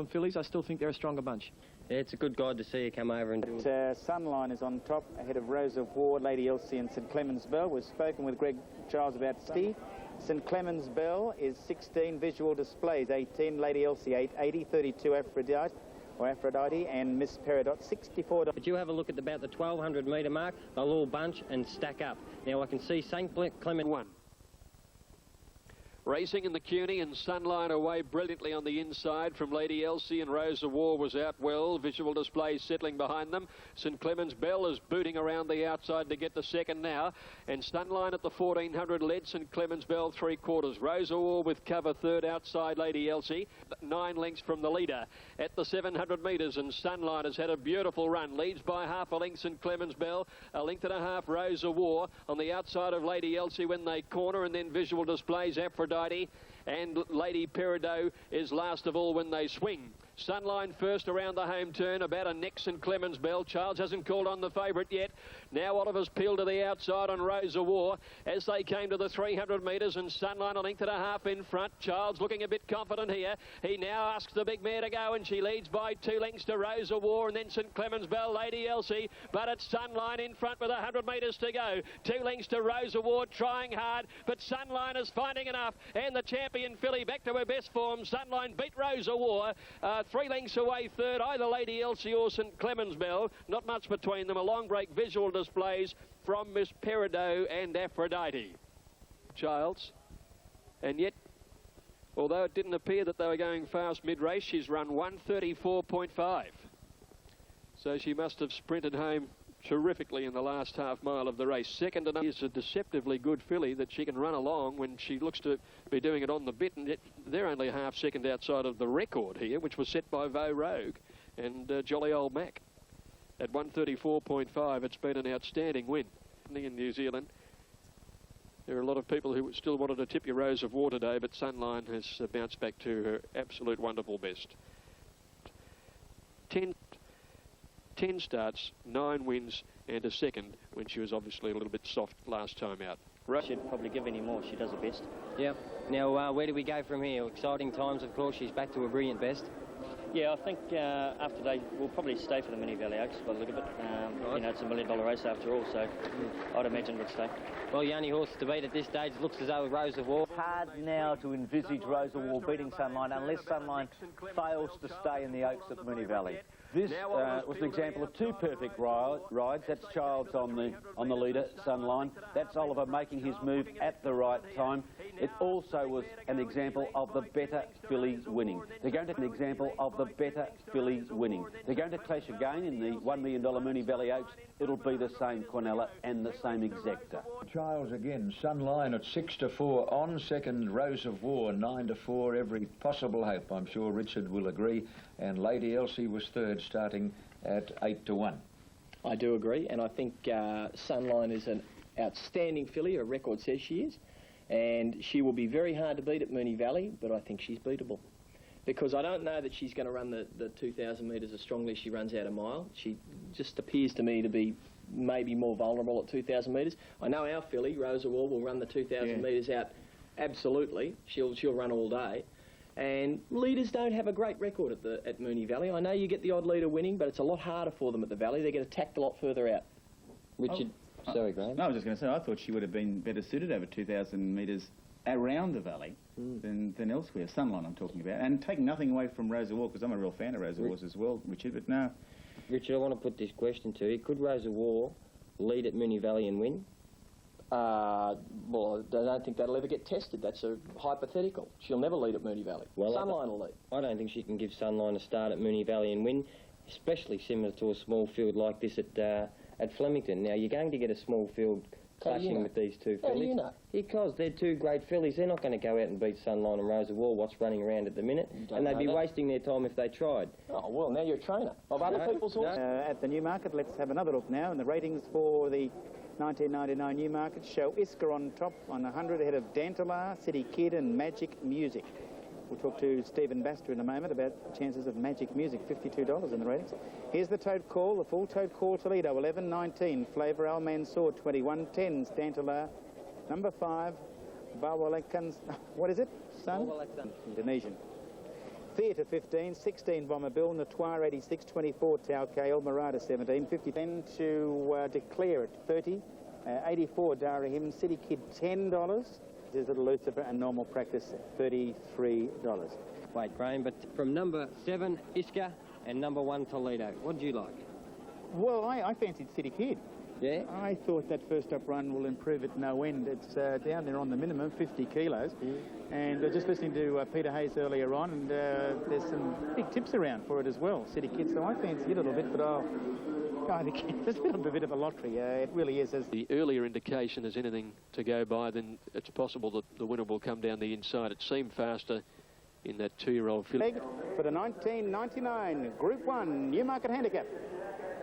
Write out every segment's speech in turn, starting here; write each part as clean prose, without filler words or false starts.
Fillies, I still think they're a stronger bunch. Yeah, it's a good guide to see her come over and... Sunline is on top, ahead of Rosehill, Lady Elsie and St Clemens Bell. We've spoken with Greg Charles about St Clemens Bell is 16, Visual Displays 18, Lady Elsie 880, 32 Aphrodite, and Miss Peridot 64. But you have a look at about the 1200 metre mark, they'll all bunch and stack up. Now I can see St Clemens 1. Racing in the Cuny and Sunline away brilliantly on the inside from Lady Elsie, and Rosa War was out well. Visual Display settling behind them. St Clemens Bell is booting around the outside to get the second now, and Sunline at the 1400 led St Clemens Bell 3/4. Rosa War with cover third outside Lady Elsie, 9 lengths from the leader at the 700 metres, and Sunline has had a beautiful run, leads by half a length St Clemens Bell, a length and a half Rosa War on the outside of Lady Elsie when they corner, and then Visual Displays Aphrodite, and Lady Peridot is last of all when they swing. Sunline first around the home turn, about a neck St Clemens Bell. Charles hasn't called on the favourite yet. Now Oliver's peeled to the outside on Rosa War as they came to the 300 metres, and Sunline a length and a half in front. Charles looking a bit confident here. He now asks the big mare to go, and she leads by 2 lengths to Rosa War, and then St Clemens Bell, Lady Elsie, but it's Sunline in front with 100 metres to go. 2 lengths to Rosa War, trying hard, but Sunline is finding enough, and the champion filly back to her best form. Sunline beat Rosa War. 3 lengths away third, either Lady Elsie or St Clemens Bell. Not much between them. A long break Visual Displays from Miss Peridot and Aphrodite. Childs. And yet, although it didn't appear that they were going fast mid-race, she's run 1:34.5. So she must have sprinted home terrifically in the last half mile of the race. Second and is a deceptively good filly that she can run along when she looks to be doing it on the bit, and they're only a half second outside of the record here, which was set by Vo Rogue and Jolly Old Mac. At 1:34.5, it's been an outstanding win. In New Zealand, there are a lot of people who still wanted to tip your Rose of War today, but Sunline has bounced back to her absolute wonderful best. 10 starts, 9 wins and a second, when she was obviously a little bit soft last time out. She'd probably give any more. She does her best. Yep. Now, where do we go from here? Exciting times, of course. She's back to her brilliant best. Yeah, I think after today we'll probably stay for the Mini Valley Oaks by the look of it. Right. You know, it's a $1 million race after all, so I'd imagine we'd stay. Well, the only horse to beat at this stage looks as though Rose of War. Hard now to envisage Rose of War beating Sunline unless Sunline fails to stay in the Oaks at Moonee Valley. This was an example of 2 perfect rides. That's Childs on the leader, Sunline. That's Oliver making his move at the right time. It also was an example of the better fillies winning. They're going to an example of the better fillies winning. They're going to clash again in the $1 million Moonee Valley Oaks. It'll be the same Quinella and the same Exacta. Childs again, Sunline at 6-4 on second, Rose of War 9-4, every possible hope. I'm sure Richard will agree. And Lady Elsie was third, starting at 8-1. I do agree, and I think Sunline is an outstanding filly. Her record says she is, and she will be very hard to beat at Moonee Valley, but I think she's beatable. Because I don't know that she's going to run the 2,000 metres as strongly as she runs out a mile. She just appears to me to be maybe more vulnerable at 2,000 metres. I know our filly, Rosa War, will run the 2,000 metres out absolutely. She'll run all day. And leaders don't have a great record at Moonee Valley. I know you get the odd leader winning, but it's a lot harder for them at the Valley. They get attacked a lot further out. Richard, sorry, Graham. No, I was just going to say, I thought she would have been better suited over 2,000 metres around the Valley than elsewhere. Sunline I'm talking about. And taking nothing away from Rosa War, because I'm a real fan of Rosa War's as well, Richard, but no. Richard, I want to put this question to you. Could Rosa War lead at Moonee Valley and win? Well, I don't think that'll ever get tested. That's a hypothetical. She'll never lead at Moonee Valley. Well, Sunline will lead. I don't think she can give Sunline a start at Moonee Valley and win, especially similar to a small field like this at Flemington. Now, you're going to get a small field clashing with these 2 fillies. How do you know? Because they're 2 great fillies. They're not going to go out and beat Sunline and Rosa War, what's running around at the minute, and they'd be wasting their time if they tried. Oh, well, now you're a trainer of other people's horses. At the Newmarket, let's have another look now, and the ratings for the 1999 Newmarket show Isker on top on 100 ahead of Daneela, City Kid and Magic Music. We'll talk to Stephen Baster in a moment about the chances of Magic Music, $52 in the ratings. Here's the tote call, the full tote call Toledo, 11.19, Flavour Al Mansour, 21.10, Daneela, number 5, Bawalekans, what is it, son? Indonesian. Theatre 15, 16 Bomber Bill, Notoire 86, 24 Tauke, El Marada 17, 50 then to Declare at 30, 84 Darahim, City Kid $10, there's Little Lucifer and Normal Practice $33. Wait, Graham, but from number 7, Iska, and number 1, Toledo, what do you like? Well, I fancied City Kid. Yeah? I thought that first up run will improve at no end. It's down there on the minimum, 50 kilos. And just listening to Peter Hayes earlier on, and there's some big tips around for it as well, City Kid. So I fancy it a little bit, but I think it's a little bit of a lottery. It really is. The earlier indication is anything to go by, then it's possible that the winner will come down the inside. It seemed faster in that 2-year-old filly. For the 1999 Group 1 Newmarket Handicap.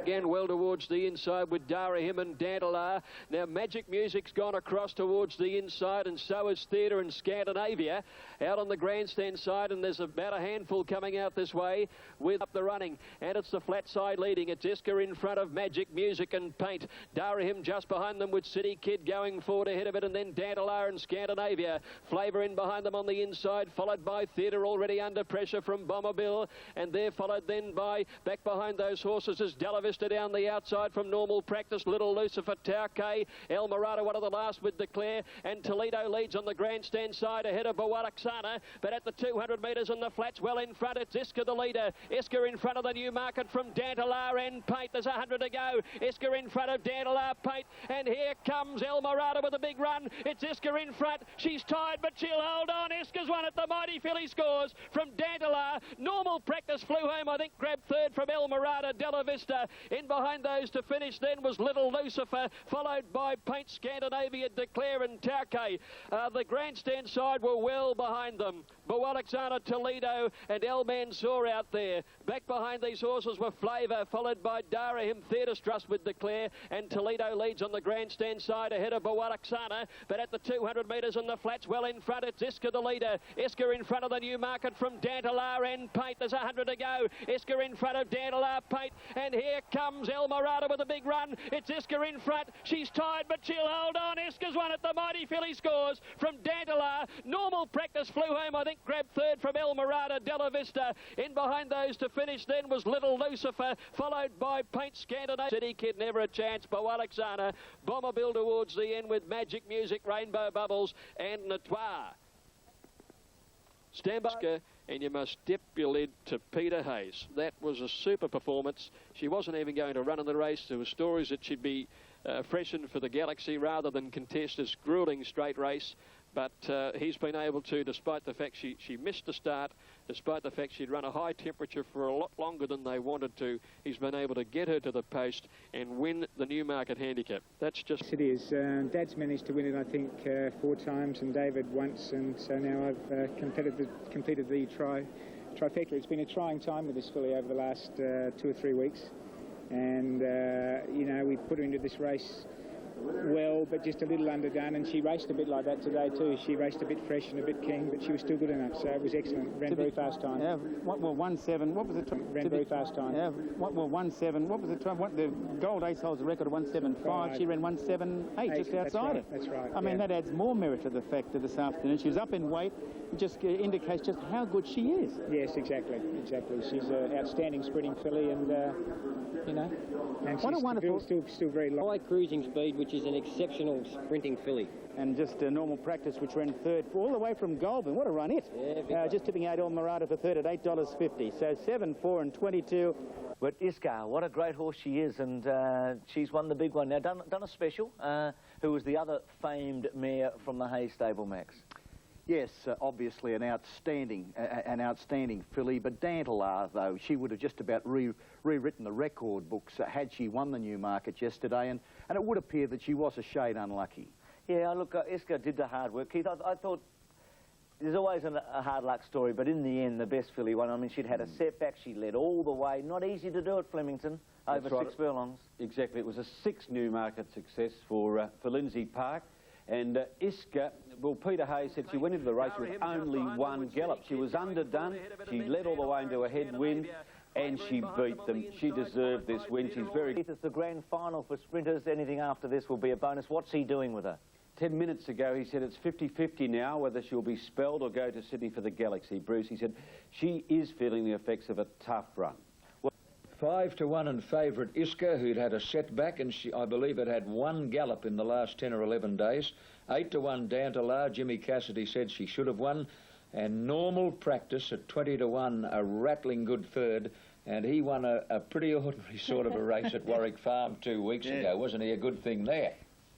Again, well towards the inside with Darahim and Daneela. Now, Magic Music's gone across towards the inside, and so is Theatre and Scandinavia out on the grandstand side, and there's about a handful coming out this way with up the running, and it's the flat side leading. It's Iska in front of Magic Music and Paint. Darahim just behind them with City Kid going forward ahead of it, and then Daneela and Scandinavia. Flavour in behind them on the inside, followed by Theatre already under pressure from Bomber Bill, and they're followed then by, back behind those horses is Delavista down the outside from Normal Practice, Little Lucifer, Tauke, El Marada, one of the last with Declare, and Toledo leads on the grandstand side ahead of Bawalaksana, but at the 200 metres and the flats well in front, it's Iska the leader. Iska in front of the Newmarket from Daneela and Paint. There's 100 to go. Iska in front of Daneela, Paint, and here comes El Marada with a big run. It's Iska in front. She's tied, but she'll hold on. Iska's won at the mighty filly scores from Daneela. Normal Practice flew home, I think, grabbed third from El Marada, Delavista. In behind those to finish then was Little Lucifer, followed by Paint, Scandinavia, Declare and Tauke. The grandstand side were well behind them. Bawalaksana, Toledo and El Mansour out there. Back behind these horses were Flavour, followed by Darahim, Theatre Trust with Declare, and Toledo leads on the grandstand side ahead of Bawalaksana, but at the 200 metres and the flats well in front, it's Iska the leader. Iska in front of the Newmarket from Daneela and Paint. There's 100 to go. Iska in front of Daneela, Paint, and here comes El Marada with a big run. It's Iska in front. She's tied, but she'll hold on. Iska's won at the mighty filly scores from Daneela. Normal Practice flew home, I think, grabbed third from El Marada, Delavista. In behind those to finish then was Little Lucifer, followed by Paint, Scandinavia. City Kid, never a chance. Bawalaksana. Bomber Bill towards the end with Magic Music, Rainbow Bubbles and Notoire. Stand by, and you must dip your lid to Peter Hayes. That was a super performance. She wasn't even going to run in the race. There were stories that she'd be freshened for the Galaxy rather than contest this gruelling straight race. But he's been able to, despite the fact she missed the start, despite the fact she'd run a high temperature for a lot longer than they wanted to, he's been able to get her to the post and win the Newmarket Handicap. That's just... It is. Dad's managed to win it, I think, 4 times, and David once, and so now I've completed the trifecta. It's been a trying time with this filly over the last 2 or 3 weeks, and, you know, we put her into this race well, but just a little underdone, and she raced a bit like that today too. She raced a bit fresh and a bit keen, but she was still good enough, so it was excellent. Ran very fast time. Yeah, well, 1-7, what was it? Ran very fast time. Yeah, well, 1-7, what was it? The Gold Ace holds a record of 1-7-5. She ran 1-7-8, just outside it. That's right. I mean, that adds more merit to the fact of this afternoon. She was up in weight. It just indicates just how good she is. Yes, exactly. She's an outstanding sprinting filly, and you know, and what a wonderful, still very long. High cruising speed, which is an exceptional sprinting filly. And just Normal Practice, which ran third all the way from Goulburn. What a run it! Yeah, just tipping out El Marada for third at $8.50. So 7, 4 and 22. But Iska, what a great horse she is, and she's won the big one. Now, done a special, who was the other famed mare from the Hayes stable, Max? Yes, obviously an outstanding filly, but Daneela, though, she would have just about rewritten the record books had she won the Newmarket yesterday, and it would appear that she was a shade unlucky. Yeah, look, Iska did the hard work. Keith, I thought there's always a hard luck story, but in the end, the best filly won. I mean, she'd had a setback, she led all the way. Not easy to do at Flemington, over 6 furlongs. Exactly, it was a 6 Newmarket success for Lindsay Park. And Iska, well, Peter Hayes said she went into the race with only 1 gallop. She was underdone. She led all the way into a headwind, and she beat them. She deserved this win. She's very... It's the grand final for sprinters. Anything after this will be a bonus. What's he doing with her? 10 minutes ago, he said it's 50-50 now whether she'll be spelled or go to Sydney for the Galaxy. Bruce, he said she is feeling the effects of a tough run. 5-1 in favourite Iska, who'd had a setback, and I believe it had one gallop in the last 10 or 11 days. 8-1 Daneela, Jimmy Cassidy said she should have won. And Normal Practice at 20-1, a rattling good third. And he won a pretty ordinary sort of a race at Warwick Farm 2 weeks ago. Wasn't he a good thing there?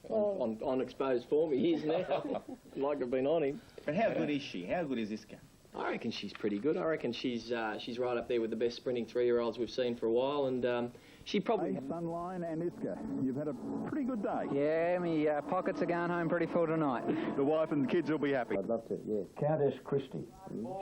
On exposed form, he is now. Like I've been on him. But how good is she? How good is Iska? I reckon she's pretty good. I reckon she's right up there with the best sprinting 3-year-olds we've seen for a while, and she probably... Sunline and Iska, you've had a pretty good day. Yeah, me pockets are going home pretty full tonight. The wife and the kids will be happy. I'd love to, yeah. Countess Christie.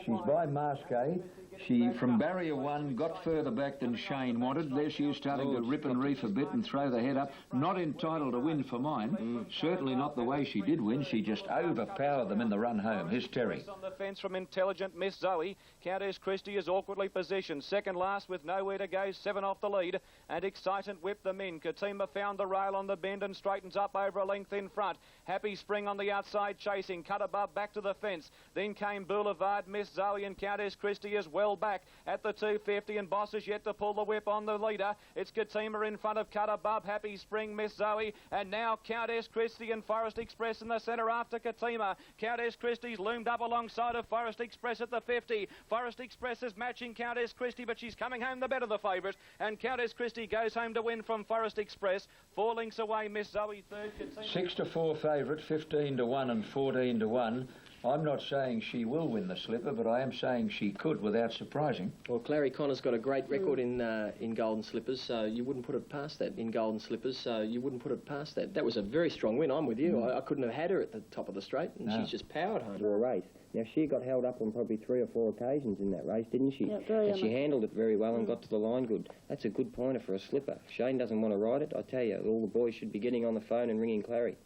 She's by Masquet. She, from barrier 1, got further back than Shane wanted. There she is, starting to rip and reef a bit and throw the head up. Not entitled to win for mine. Certainly not the way she did win. She just overpowered them in the run home. Here's Terry. On the fence from Intelligent Miss Zoe. Countess Christie is awkwardly positioned. Second last with nowhere to go. 7 off the lead. And Excitant whipped them in. Katima found the rail on the bend and straightens up over a length in front. Happy Spring on the outside chasing. Cut above back to the fence. Then came Boulevard, Miss Zoe and Countess Christie is well back at the 250, and Boss is yet to pull the whip on the leader. It's Katima in front of Cut Above, Happy Spring, Miss Zoe, and now Countess Christie and Forest Express in the centre after Katima. Countess Christie's loomed up alongside of Forest Express at the 50. Forest Express is matching Countess Christie, but she's coming home the better the favourite, and Countess Christie goes home to win from Forest Express. 4 lengths away, Miss Zoe third. 6-4 favourite, 15-1 and 14-1. I'm not saying she will win the slipper, but I am saying she could without surprising. Well, Clary Connor's got a great record in Golden Slippers, so you wouldn't put it past that. In Golden Slippers, so you wouldn't put it past that. That was a very strong win. I'm with you. I couldn't have had her at the top of the straight, and she's just powered home. To a race. Now, she got held up on probably 3 or 4 occasions in that race, didn't she? Yeah, and she handled it very well and got to the line good. That's a good pointer for a slipper. If Shane doesn't want to ride it, I tell you, all the boys should be getting on the phone and ringing Clary.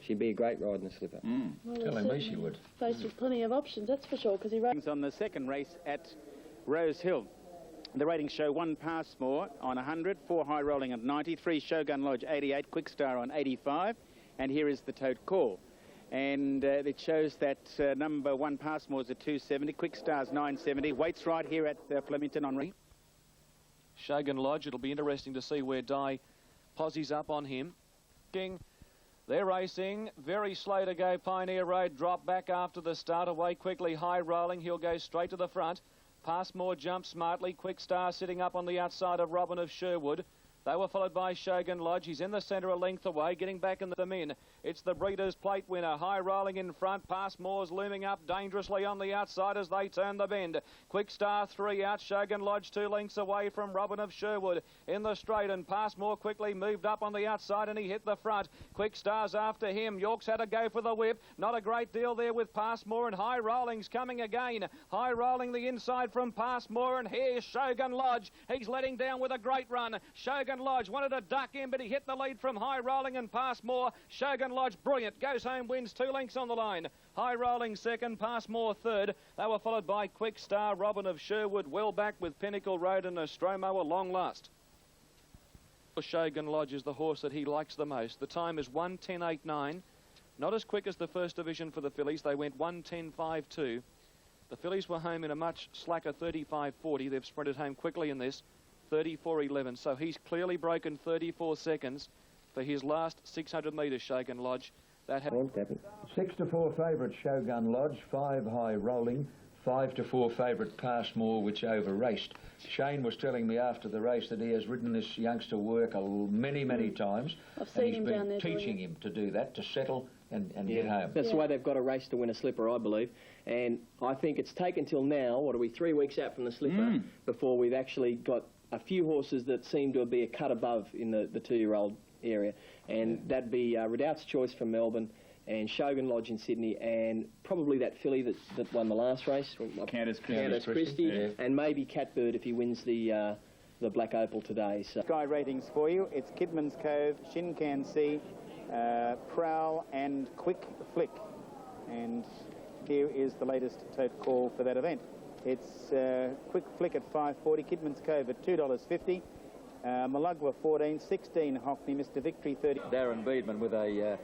She'd be a great ride in a slipper. Well, Telling me she would. Faced with plenty of options, that's for sure, because he runs on the second race at Rosehill. The ratings show 1 Passmore on 100, 4 High Rolling at 90, 3 Shogun Lodge 88, Quick Star on 85, and here is the tote call. And it shows that number 1 Passmore's at 270, Quick Star's 970. Waits right here at Flemington on ring. Shogun Lodge, it'll be interesting to see where Di posies up on him. King. They're racing, very slow to go. Pioneer Road drop back after the start, away quickly, High Rolling, he'll go straight to the front. Passmore jumps smartly, Quick Star sitting up on the outside of Robin of Sherwood. They were followed by Shogun Lodge. He's in the centre a length away, getting back in them in. It's the Breeders' Plate winner. High Rolling in front. Passmore's looming up dangerously on the outside as they turn the bend. Quick Star 3 out. Shogun Lodge 2 lengths away from Robin of Sherwood in the straight, and Passmore quickly moved up on the outside and he hit the front. Quick Star's after him. York's had a go for the whip. Not a great deal there with Passmore, and High Rolling's coming again. High Rolling the inside from Passmore, and here's Shogun Lodge. He's letting down with a great run. Shogun Lodge wanted to duck in, but he hit the lead from High Rolling and Passmore. Shogun Lodge, brilliant, goes home, wins 2 lengths on the line. High Rolling second, Passmore third. They were followed by Quick Star, Robin of Sherwood, well back with Pinnacle Road and Nostromo a long last. Shogun Lodge is the horse that he likes the most. The time is 1:10.89. Not as quick as the first division for the fillies. They went 1:10.52. The fillies were home in a much slacker 35.40. They've sprinted home quickly in this. 34.11, so he's clearly broken 34 seconds for his last 600 metres, Shogun Lodge. That 6-4 favourite Shogun Lodge, 5 High Rolling, 5-4 favourite Passmore, which over-raced. Shane was telling me after the race that he has ridden this youngster work many times. I've seen him down there teaching him to do that, to settle and get home. That's the way they've got a race to win a slipper, I believe. And I think it's taken till now, what are we, 3 weeks out from the slipper, before we've actually got a few horses that seem to be a cut above in the 2-year-old area, and that'd be Redoubt's Choice from Melbourne and Shogun Lodge in Sydney, and probably that filly that won the last race, Countess Christie, and maybe Catbird if he wins the Black Opal today. So. Sky ratings for you. It's Kidman's Cove, Shin Can See, Prowl and Quick Flick, and here is the latest tote call for that event. It's Quick Flick at $5.40, Kidman's Cove at $2.50, Malugwa 14, 16 Hockney, Mr Victory 30. Darren Beedman with a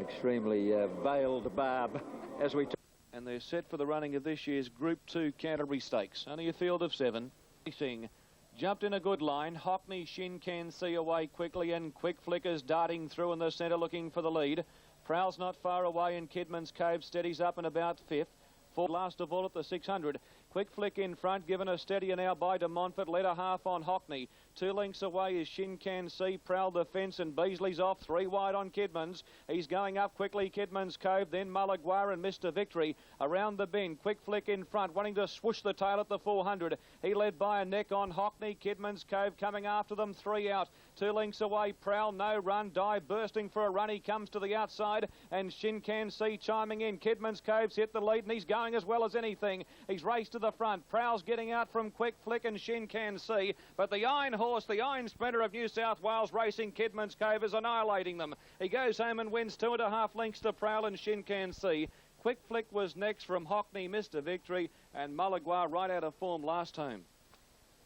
extremely veiled barb as we... And they're set for the running of this year's Group 2 Canterbury Stakes. Only a field of 7. Racing. Jumped in a good line. Hockney, Shin Can See away quickly, and Quick Flickers darting through in the centre looking for the lead. Prowl's not far away, and Kidman's Cove steadies up in about 5th. For last of all at the 600. Quick Flick in front, given a steadier now by De Montfort. Led a half on Hockney. 2 lengths away is Shin Can See. Prowl the fence, and Beasley's off. 3 wide on Kidman's. He's going up quickly. Kidman's Cove, then Mulligwa and Mr. Victory. Around the bend, Quick Flick in front, wanting to swoosh the tail at the 400. He led by a neck on Hockney. Kidman's Cove coming after them. 3 out. 2 lengths away. Prowl, no run. Die bursting for a run. He comes to the outside, and Shin Can See chiming in. Kidman's Cove's hit the lead, and he's going as well as anything. He's raced to the front. Prowl's getting out from Quick Flick and Shin Can See, but the Iron Horse, the Iron Sprinter of New South Wales Racing, Kidman's Cove, is annihilating them. He goes home and wins 2.5 lengths to Prowl and Shin Can See. Quick Flick was next from Hockney, Mr. Victory, and Mulligwa right out of form last home.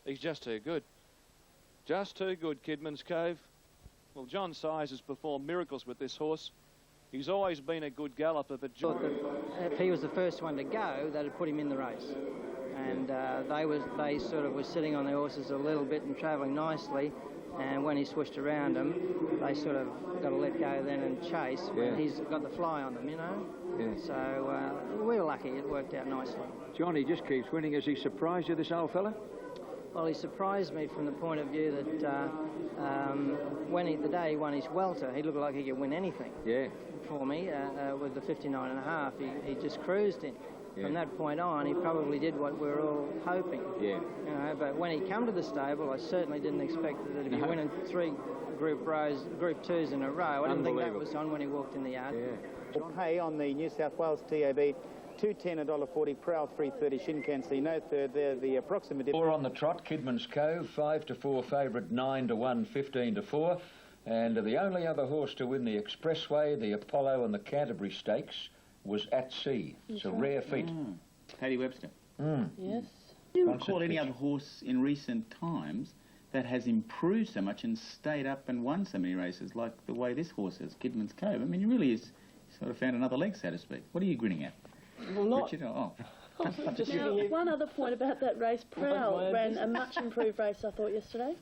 He's just too good. Just too good, Kidman's Cove. Well, John Size has performed miracles with this horse. He's always been a good galloper, but if he was the first one to go, that'd put him in the race. And they sort of were sitting on their horses a little bit and travelling nicely. And when he swished around them, they sort of got to let go then and chase. When he's got the fly on them, you know. Yeah. So we were lucky; it worked out nicely. Johnny just keeps winning. Has he surprised you, this old fella? Well, he surprised me from the point of view that the day he won his welter, he looked like he could win anything. Yeah. For me, with the 59.5, he just cruised in. Yeah. From that point on, he probably did what we were all hoping. Yeah. You know, but when he come to the stable, I certainly didn't expect that he'd be winning 3 Group 2s in a row. I didn't think that was on when he walked in the yard. Yeah. Hey, on the New South Wales TAB, 2.10, $1.40, Prowl 3.30, Shin Can See, no third there, the approximate... 4 on the trot, Kidman's Cove, 5 to 4 favourite, 9 to 1, 15 to 4. And the only other horse to win the Expressway, the Apollo and the Canterbury Stakes was At Sea. It's a rare feat. Paddy Webster. Yes. Do you recall any other horse in recent times that has improved so much and stayed up and won so many races like the way this horse is, Kidman's Cove? I mean, he really is sort of found another leg, so to speak. What are you grinning at? Well, not... Richard? Oh. Now, one other point about that race, Prowl ran a much improved race, I thought, yesterday.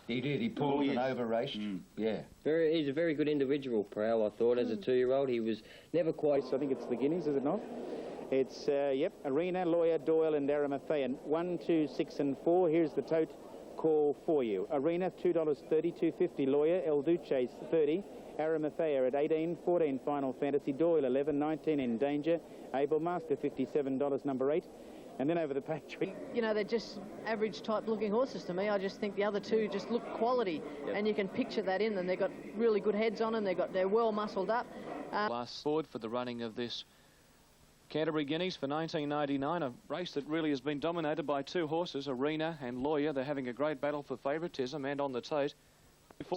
He did. He pulled and over-raced. Yeah. He's a very good individual, Prowl, I thought, as a 2-year-old. He was never quite... I think it's the guineas, is it not? It's, Arena, Lawyer, Doyle and Aramathayan. 1, 2, 6 and 4. Here's the tote call for you. Arena, $2.30, $2.50. Lawyer, El Duce, 30. Aramathea at 18, 14 Final Fantasy. Doyle, 11, 19 In Danger. Able Master, $57, number 8. And then over the page. You know, they're just average type looking horses to me. I just think the other 2 just look quality. Yep. And you can picture that in them. They've got really good heads on them. They're well muscled up. Last forward for the running of this Canterbury Guineas for 1999, a race that really has been dominated by 2 horses, Arena and Lawyer. They're having a great battle for favouritism and on the tote.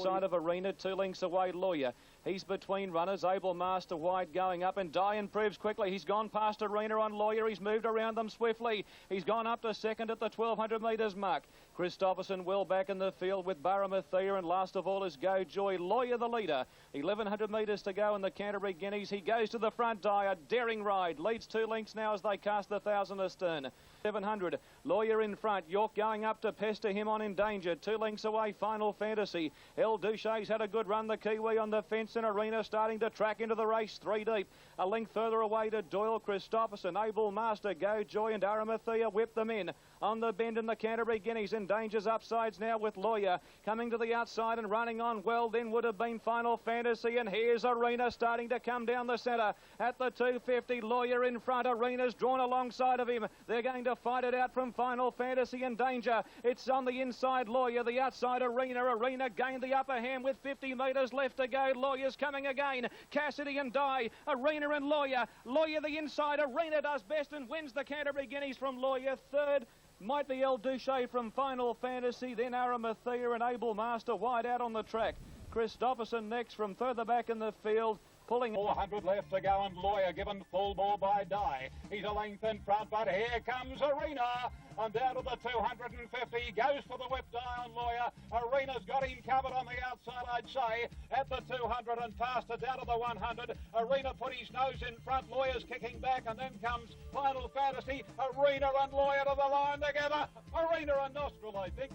Side of Arena, 2 lengths away, Lawyer. He's between runners. Able Master wide going up, and Die improves quickly. He's gone past Arena on Lawyer. He's moved around them swiftly. He's gone up to second at the 1,200 metres mark. Christopherson well back in the field with Baramathea, and last of all is Go Joy. Lawyer the leader. 1,100 metres to go in the Canterbury Guineas. He goes to the front. Die, a daring ride. Leads 2 lengths now as they cast the 1,000 astern. 700. Lawyer in front. York going up to pester him on In Danger. 2 lengths away, Final Fantasy. El Duche's had a good run. The Kiwi on the fence, and Arena starting to track into the race 3 deep. A length further away to Doyle, Christopherson, Able Master, Go Joy and Aramathaea whip them in. On the bend in the Canterbury Guineas. In Danger's upsides now with Lawyer. Coming to the outside and running on well then would have been Final Fantasy. And here's Arena starting to come down the centre. At the 250, Lawyer in front. Arena's drawn alongside of him. They're going to fight it out from Final Fantasy and Danger. It's on the inside, Lawyer. The outside, Arena. Arena gained the upper hand with 50 metres left to go. Lawyer's coming again. Cassidy and Die. Arena and Lawyer. Lawyer the inside. Arena does best and wins the Canterbury Guineas from Lawyer. Third might be El Duce from Final Fantasy, then Aramathaea and Able Master wide out on the track. Christopherson next from further back in the field. Pulling 400 left to go, and Lawyer given full ball by Dye. He's a length in front, but here comes Arena. And down to the 250, he goes for the whip. Dye on Lawyer. Arena's got him covered on the outside, I'd say, at the 200 and faster down to the 100. Arena put his nose in front. Lawyer's kicking back, and then comes Final Fantasy. Arena and Lawyer to the line together. Arena and Nostril, I think.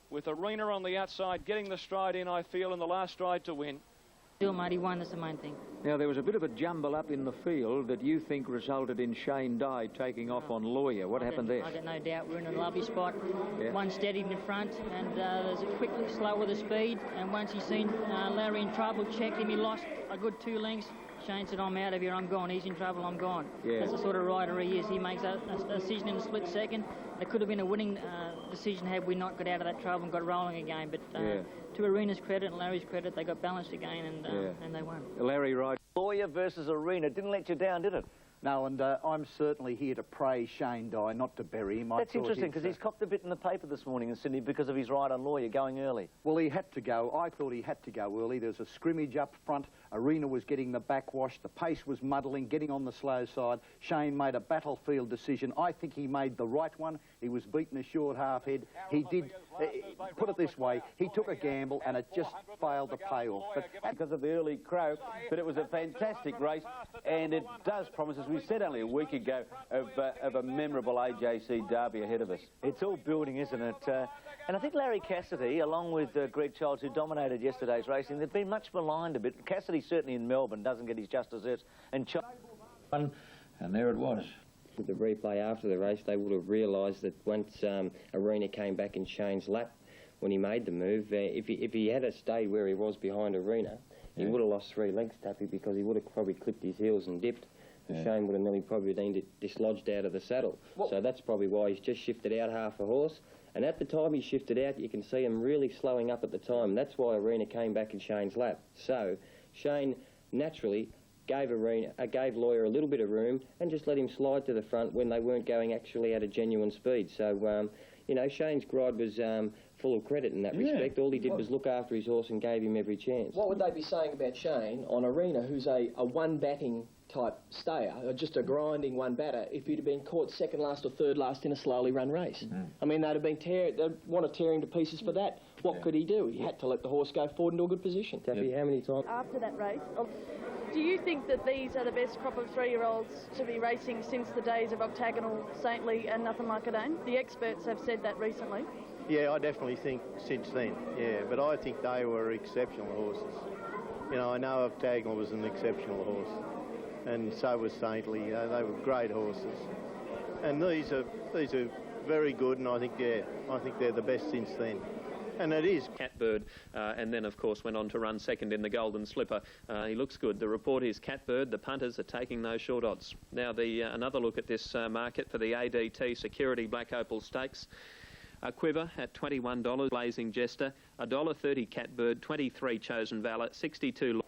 with Arena on the outside, getting the stride in, I feel, in the last stride to win. Still mighty won, that's the main thing. Now, there was a bit of a jumble up in the field that you think resulted in Shane Dye taking off on Lawyer. What happened there? I got no doubt. We're in a lovely spot. Yeah. One steadied in front, and there's a quickly slower the speed. And once he seen Larry in trouble, checked him, he lost a good 2 lengths. Shane said, I'm out of here, I'm gone. He's in trouble, I'm gone. Yeah. That's the sort of rider he is. He makes a decision in a split second. It could have been a winning decision had we not got out of that trouble and got rolling again. But to Arena's credit and Larry's credit, they got balanced again and they won. Larry Wright. Lawyer versus Arena didn't let you down, did it? No, and I'm certainly here to praise Shane Dye, not to bury him. That's interesting, because he's copped a bit in the paper this morning in Sydney because of his ride on Lawyer going early. Well, he had to go. I thought he had to go early. There was a scrimmage up front. Arena was getting the backwash. The pace was muddling, getting on the slow side. Shane made a battlefield decision. I think he made the right one. He was beaten a short half head. He did, put it this way, he took a gamble and it just failed to pay off. But because of the early crow, but it was a fantastic race, and it does promise, as we said only a week ago, of a memorable AJC derby ahead of us. It's all building, isn't it? And I think Larry Cassidy, along with Greg Childs, who dominated yesterday's racing, they've been much maligned a bit. Cassidy, certainly in Melbourne, doesn't get his just desserts. And there it was. With the replay after the race, they would have realised that once Arena came back in Shane's lap when he made the move, if he had stayed where he was behind Arena, he would have lost 3 lengths, Tappy, because he would have probably clipped his heels and dipped. And Shane would have nearly probably been dislodged out of the saddle. So that's probably why he's just shifted out half a horse. And at the time he shifted out, you can see him really slowing up at the time. That's why Arena came back in Shane's lap. So Shane naturally gave Lawyer a little bit of room and just let him slide to the front when they weren't going actually at a genuine speed. So, you know, Shane's ride was full of credit in that respect. All he did was look after his horse and gave him every chance. What would they be saying about Shane on Arena, who's a one-batting type stayer, or just a grinding one batter, if he'd have been caught second last or third last in a slowly run race? I mean, they'd want to tear him to pieces for that. What could he do? He had to let the horse go forward into a good position. Taffy, how many times? After that race, do you think that these are the best crop of 3-year-olds to be racing since the days of Octagonal, Saintly and Nothing Like a Dane? The experts have said that recently. Yeah, I definitely think since then, but I think they were exceptional horses. You know, I know Octagonal was an exceptional horse, and so was Saintly. They were great horses. And these are very good, and I think they're the best since then. And it is. Catbird, and then, of course, went on to run second in the Golden Slipper. He looks good. The report is Catbird. The punters are taking those short odds. Now, another look at this market for the ADT Security Black Opal Stakes. A Quiver at $21, Blazing Jester, $1.30 Catbird, 23 Chosen Valor, 62.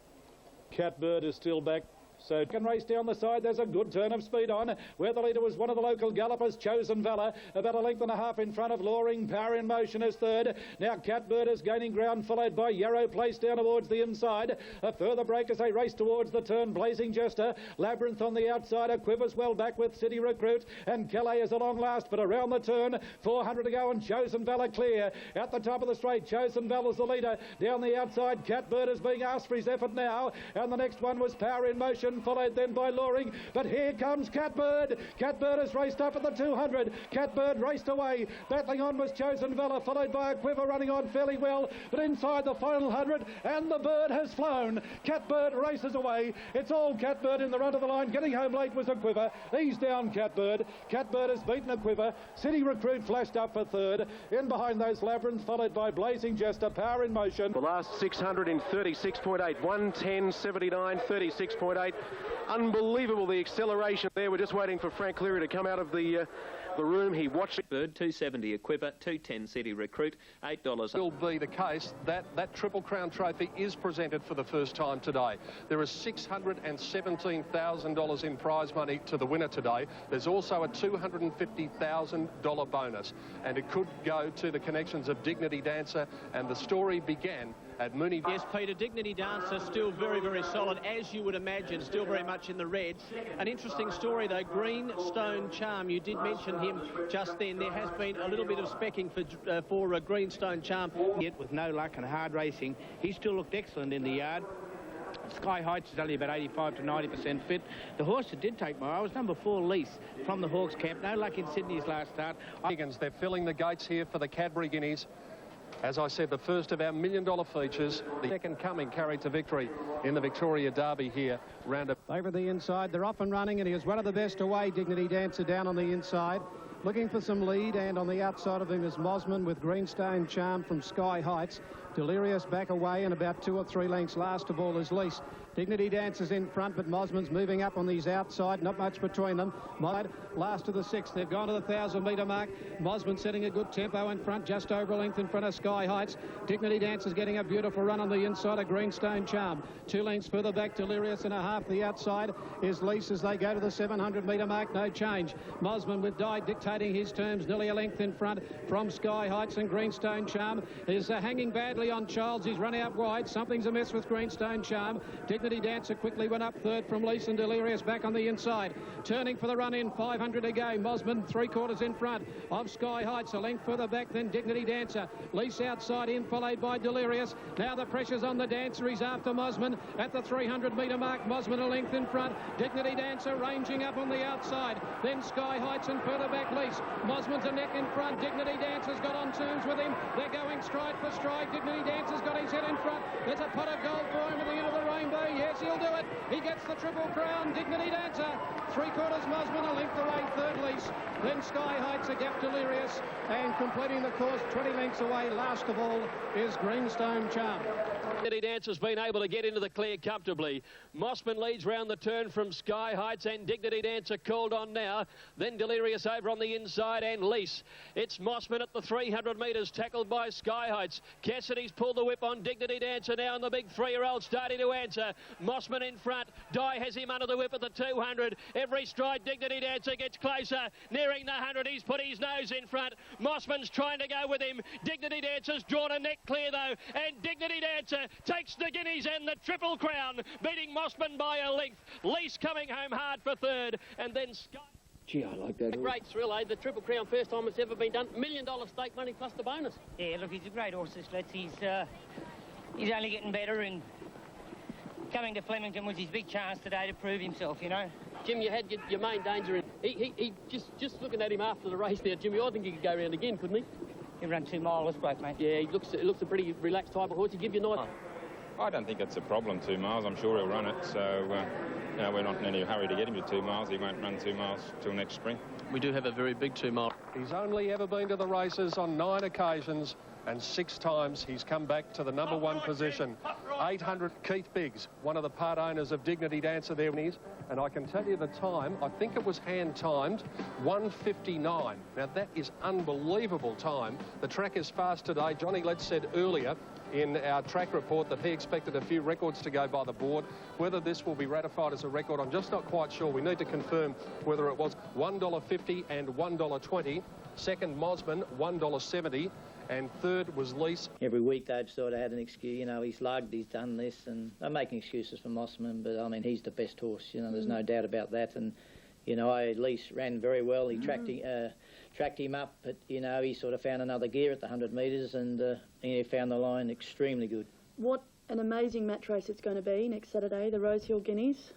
Catbird is still back. So can race down the side. There's a good turn of speed on, where the leader was one of the local gallopers, Chosen Valor, about a length and a half in front of Luring Power in Motion is third. Now Catbird is gaining ground, followed by Yarrow Place down towards the inside. A further break as they race towards the turn. Blazing Jester, Labyrinth on the outside, a Quivers well back with City Recruit, and Calais is a long last, but around the turn, 400 to go, and Chosen Valor clear. At the top of the straight, Chosen Valor's the leader. Down the outside, Catbird is being asked for his effort now, and the next one was Power in Motion, followed then by Luring, but here comes Catbird. Catbird has raced up at the 200. Catbird raced away. Battling on was Chosen Valor, followed by a Quiver running on fairly well, but inside the final 100, and the bird has flown. Catbird races away. It's all Catbird in the run of the line. Getting home late was a Quiver. He's down Catbird. Catbird has beaten a Quiver. City Recruit flashed up for third. In behind those, Labyrinth, followed by Blazing Jester, Power in Motion. The last 600 in 36.8, 110.79, 36.8. Unbelievable, the acceleration there. We're just waiting for Frank Cleary to come out of the room. He watched it. Bird, 270 a Quiver, 210 City Recruit, $8. Will be the case that Triple Crown Trophy is presented for the first time today. There is $617,000 in prize money to the winner today. There's also a $250,000 bonus, and it could go to the connections of Dignity Dancer, and the story began at Mooney. Yes, Peter, Dignity Dancer still very, very solid, as you would imagine, still very much in the red. An interesting story, though, Greenstone Charm, you did mention him just then. There has been a little bit of specking for Greenstone Charm. Yet with no luck and hard racing, he still looked excellent in the yard. Sky Heights is only about 85 to 90% fit. The horse that did take my eye was number 4, Lease, from the Hawks camp. No luck in Sydney's last start. They're filling the gates here for the Cadbury Guineas. As I said, the first of our $1 million features. The second coming carried to victory in the Victoria Derby here. Over the inside, they're off and running, and he is one of the best away. Dignity Dancer down on the inside, looking for some lead, and on the outside of him is Mosman with Greenstone Charm from Sky Heights. Delirious back away, and about 2 or 3 lengths last of all is Lease. Dignity Dancer's in front, but Mosman's moving up on these outside, not much between them. Last of the 6, they've gone to the 1,000-metre mark. Mosman setting a good tempo in front, just over a length in front of Sky Heights. Dignity Dancer's getting a beautiful run on the inside of Greenstone Charm. 2 lengths further back, Delirious and a half. The outside is Lease as they go to the 700-metre mark, no change. Mosman with Di dictating his terms, nearly a length in front from Sky Heights, and Greenstone Charm is hanging badly on Childs. He's run out wide. Something's amiss with Greenstone Charm. Dignity Dancer quickly went up third from Lease, and Delirious back on the inside. Turning for the run in, 500 to go. Mosman 3/4 in front of Sky Heights. A length further back than Dignity Dancer. Lease outside in, followed by Delirious. Now the pressure's on the Dancer. He's after Mosman at the 300-metre mark. Mosman a length in front. Dignity Dancer ranging up on the outside. Then Sky Heights and further back Lease. Mosman's a neck in front. Dignity Dancer's got on terms with him. They're going stride for stride. Dignity Dancer's got his head in front. There's a pot of gold for him at the end of the rainbow. Yes, he'll do it. He gets the Triple Crown. Dignity Dancer. 3/4 Mosman, a length away, third Lease. Then Sky Heights, a gap Delirious. And completing the course 20 lengths away, last of all, is Greenstone Charm. Dignity Dancer's been able to get into the clear comfortably. Mosman leads round the turn from Sky Heights, and Dignity Dancer called on now. Then Delirious over on the inside, and Lease. It's Mosman at the 300 metres, tackled by Sky Heights. Cassidy's pulled the whip on Dignity Dancer now, and the big 3-year-old starting to answer. Mosman in front. Di has him under the whip at the 200. Every stride Dignity Dancer gets closer. Nearing the 100, he's put his nose in front. Mosman's trying to go with him. Dignity Dancer's drawn a neck clear though, and Dignity Dancer takes the Guineas and the Triple Crown, beating Mosman by a length. Lease coming home hard for third, and then Sky. Gee, I like that. A great thrill, eh? The Triple Crown, first time it's ever been done. $1 million stake money plus the bonus. Yeah, look, he's a great horse, this Let's. He's only getting better, and coming to Flemington was his big chance today to prove himself, you know. Jim, you had your main danger in. He just looking at him after the race there, Jimmy, I think he could go round again, couldn't he? He ran 2 miles, this bloke, mate. Yeah, he looks a pretty relaxed type of horse. He give you a nice. I don't think it's a problem, 2 miles. I'm sure he'll run it. So, you know, we're not in any hurry to get him to 2 miles. He won't run 2 miles till next spring. We do have a very big 2 mile. He's only ever been to the races on 9 occasions, and 6 times he's come back to the number 1 position. 800 Keith Biggs, one of the part owners of Dignity Dancer there. And I can tell you the time, I think it was hand-timed, 1:59. Now, that is unbelievable time. The track is fast today. Johnny Letts said earlier in our track report that he expected a few records to go by the board. Whether this will be ratified as a record, I'm just not quite sure. We need to confirm whether it was $1.50 and $1.20. Second, Mosman, $1.70. And third was Lease. Every week they've sort of had an excuse, you know, he's lugged, he's done this, and they're making excuses for Mosman, but I mean, he's the best horse, you know, there's no doubt about that. And, you know, Lease ran very well. He tracked him up, but, you know, he sort of found another gear at the 100 metres, and he found the line extremely good. What an amazing match race it's going to be next Saturday, the Rosehill Guineas.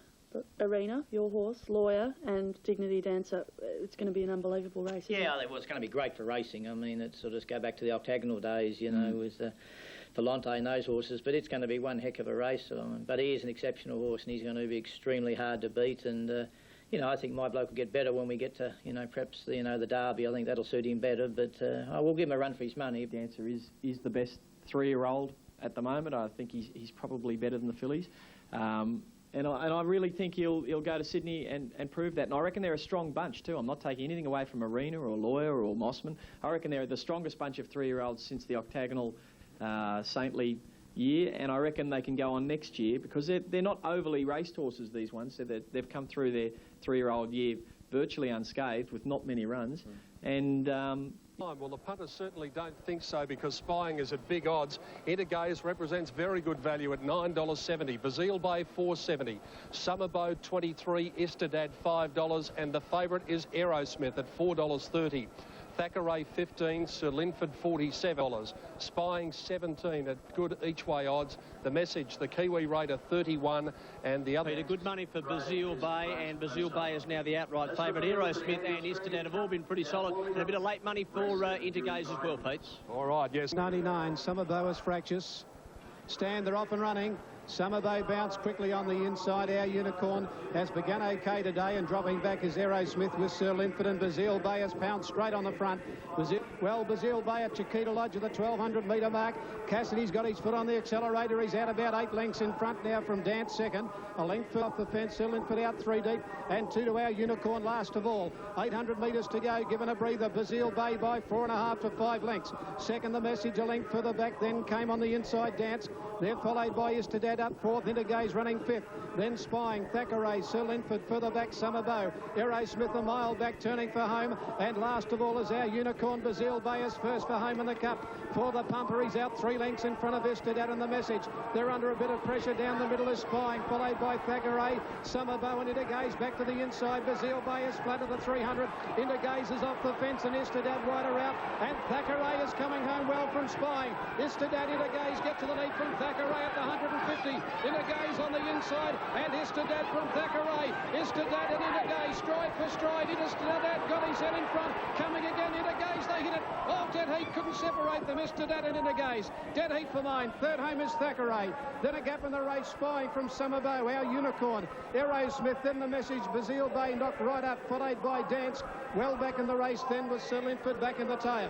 Arena, your horse, Lawyer, and Dignity Dancer. It's going to be an unbelievable race. Yeah, well, it's going to be great for racing. I mean, it's sort of go back to the octagonal days, you know, with Volante and those horses. But it's going to be one heck of a race. But he is an exceptional horse, and he's going to be extremely hard to beat. And you know, I think my bloke will get better when we get to, you know, perhaps the Derby. I think that'll suit him better. But I will give him a run for his money. Dancer is the best 3-year-old at the moment. I think he's probably better than the fillies. And I really think he'll go to Sydney and prove that. And I reckon they're a strong bunch too. I'm not taking anything away from Arena or Lawyer or Mosman. I reckon they're the strongest bunch of 3-year-olds since the octagonal saintly year. And I reckon they can go on next year because they're not overly raced horses, these ones. So they've come through their 3-year-old year virtually unscathed with not many runs. And Well, the punters certainly don't think so because Spying is at big odds. Intergaze represents very good value at $9.70. Bazile Bay $4.70. Summerbow $23. Istedad $5. And the favourite is Aerosmith at $4.30. Thackeray $15, Sir Linford $47, Spying $17 at good each way odds. The Message, the Kiwi rate of $31, and the other. Peter, good money for Bazile Bay, and Bazile Bay is now the outright favourite. Aerosmith and Istedad have all been pretty solid, and a bit of late money for Intergaze as well, Pete. All right, yes. 99, Summerbow is fractious. Stand, they're off and running. Summerbow bounced quickly on the inside. Our Unicorn has begun okay today, and dropping back is Aerosmith with Sir Linford, and Bazile Bay has pounced straight on the front. Bazile Bay at Chiquita Lodge at the 1,200-metre mark. Cassidy's got his foot on the accelerator. He's out about 8 lengths in front now from Dance second. A length off the fence. Sir Linford out 3 deep, and 2 to Our Unicorn last of all. 800 metres to go. Given a breather. Bazile Bay by 4.5 to 5 lengths. Second, The Message a length further back. Then came on the inside Dance. They're followed by Istedad up 4th. Intergaze running 5th. Then Spying, Thackeray, Sir Linford further back. Summerbow, Aerosmith a mile back turning for home, and last of all is Our Unicorn. Bazile Bay is first for home in the cup. For the pumper, he's out 3 lengths in front of Istedad and The Message. They're under a bit of pressure. Down the middle is Spying, followed by Thackeray, Summerbow and Intergaze back to the inside. Bazile Bay is flat at the 300. Intergaze is off the fence and Istedad wider out, and Thackeray is coming home well from Spying. Istedad, Intergaze get to the lead from Thackeray at the 150. Intergaze on the inside, and Istedad from Thackeray. Istedad and Intergaze stride for stride. Istedad got his head in front. Coming again, Intergaze, they hit it. Oh, dead heat couldn't separate them. Istedad and Intergaze. Dead heat for mine. Third home is Thackeray. Then a gap in the race. Spying from Summerbow, Our Unicorn. Aerosmith, then The Message. Bazile Bay knocked right up, followed by Dance. Well back in the race then was Sir Linford back in the tail.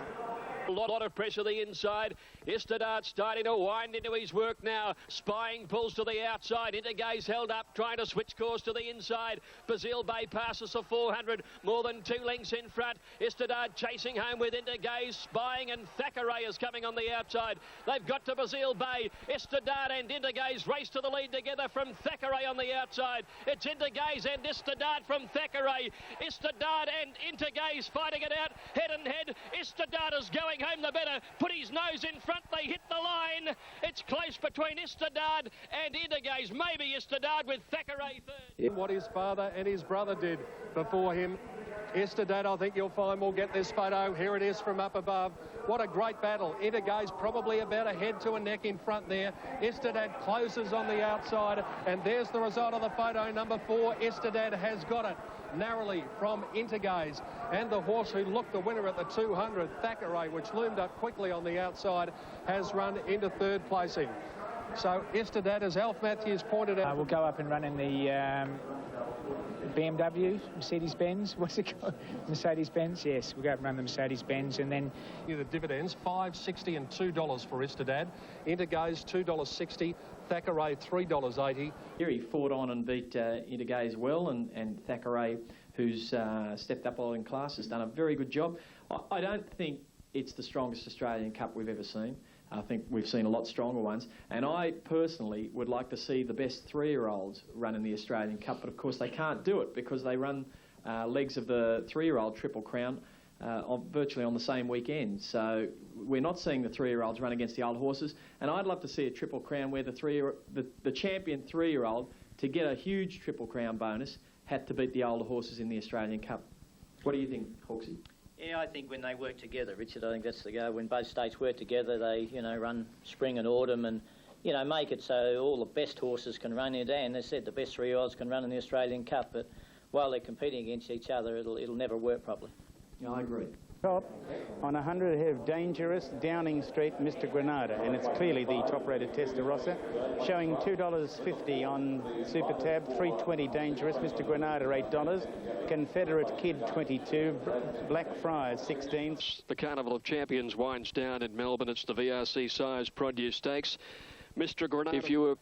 A lot of pressure the inside. Istedad starting to wind into his work now. Spying pulls to the outside. Intergaze held up, trying to switch course to the inside. Bazile Bay passes the 400, more than 2 lengths in front. Istedad chasing home with Intergaze. Spying and Thackeray is coming on the outside. They've got to Bazile Bay. Istedad and Intergaze race to the lead together from Thackeray on the outside. It's Intergaze and Istedad from Thackeray. Istedad and Intergaze fighting it out head and head. Istedad is going home the better, put his nose in front, they hit the line. It's close between Istedad and Intergaze, maybe Istedad with Thackeray third. What his father and his brother did before him. Istedad, I think you'll find, will get this photo. Here it is from up above. What a great battle. Intergaze probably about a head to a neck in front there. Istedad closes on the outside, and there's the result of the photo. Number 4, Istedad has got it narrowly from Intergaze, and the horse who looked the winner at the 200, Thackeray, which loomed up quickly on the outside, has run into 3rd placing. So Istedad, as Alf Matthews pointed out, we'll go up and run in the BMW, Mercedes-Benz, what's it called? Mercedes-Benz, yes, we'll go up and run the Mercedes-Benz, and then the dividends, $5.60 and $2 for Istedad. Intergaze $2.60, Thackeray $3.80. Here he fought on and beat Intergaze well, and Thackeray, who's stepped up a lot in class, has done a very good job. I don't think it's the strongest Australian Cup we've ever seen. I think we've seen a lot stronger ones, and I personally would like to see the best 3-year-olds run in the Australian Cup, but of course they can't do it because they run legs of the 3-year-old Triple Crown virtually on the same weekend. So we're not seeing the 3-year-olds run against the old horses, and I'd love to see a Triple Crown where the champion 3-year-old, to get a huge Triple Crown bonus, had to beat the older horses in the Australian Cup. What do you think, Hawksy? Yeah, I think when they work together, Richard, I think that's the go. When both states work together, they, run spring and autumn and, make it so all the best horses can run in. And they said the best 3-year-olds can run in the Australian Cup, but while they're competing against each other, it'll never work properly. Yeah, I agree. Top on 100 ahead of Dangerous, Downing Street, Mr. Granada, and it's clearly the top-rated Testarossa, showing $2.50 on Super Tab, $3.20 Dangerous, Mr. Granada $8, Confederate Kid 22, Black Friars 16. The Carnival of Champions winds down in Melbourne. It's the VRC Sires Produce Stakes. Mr. Granada, if you were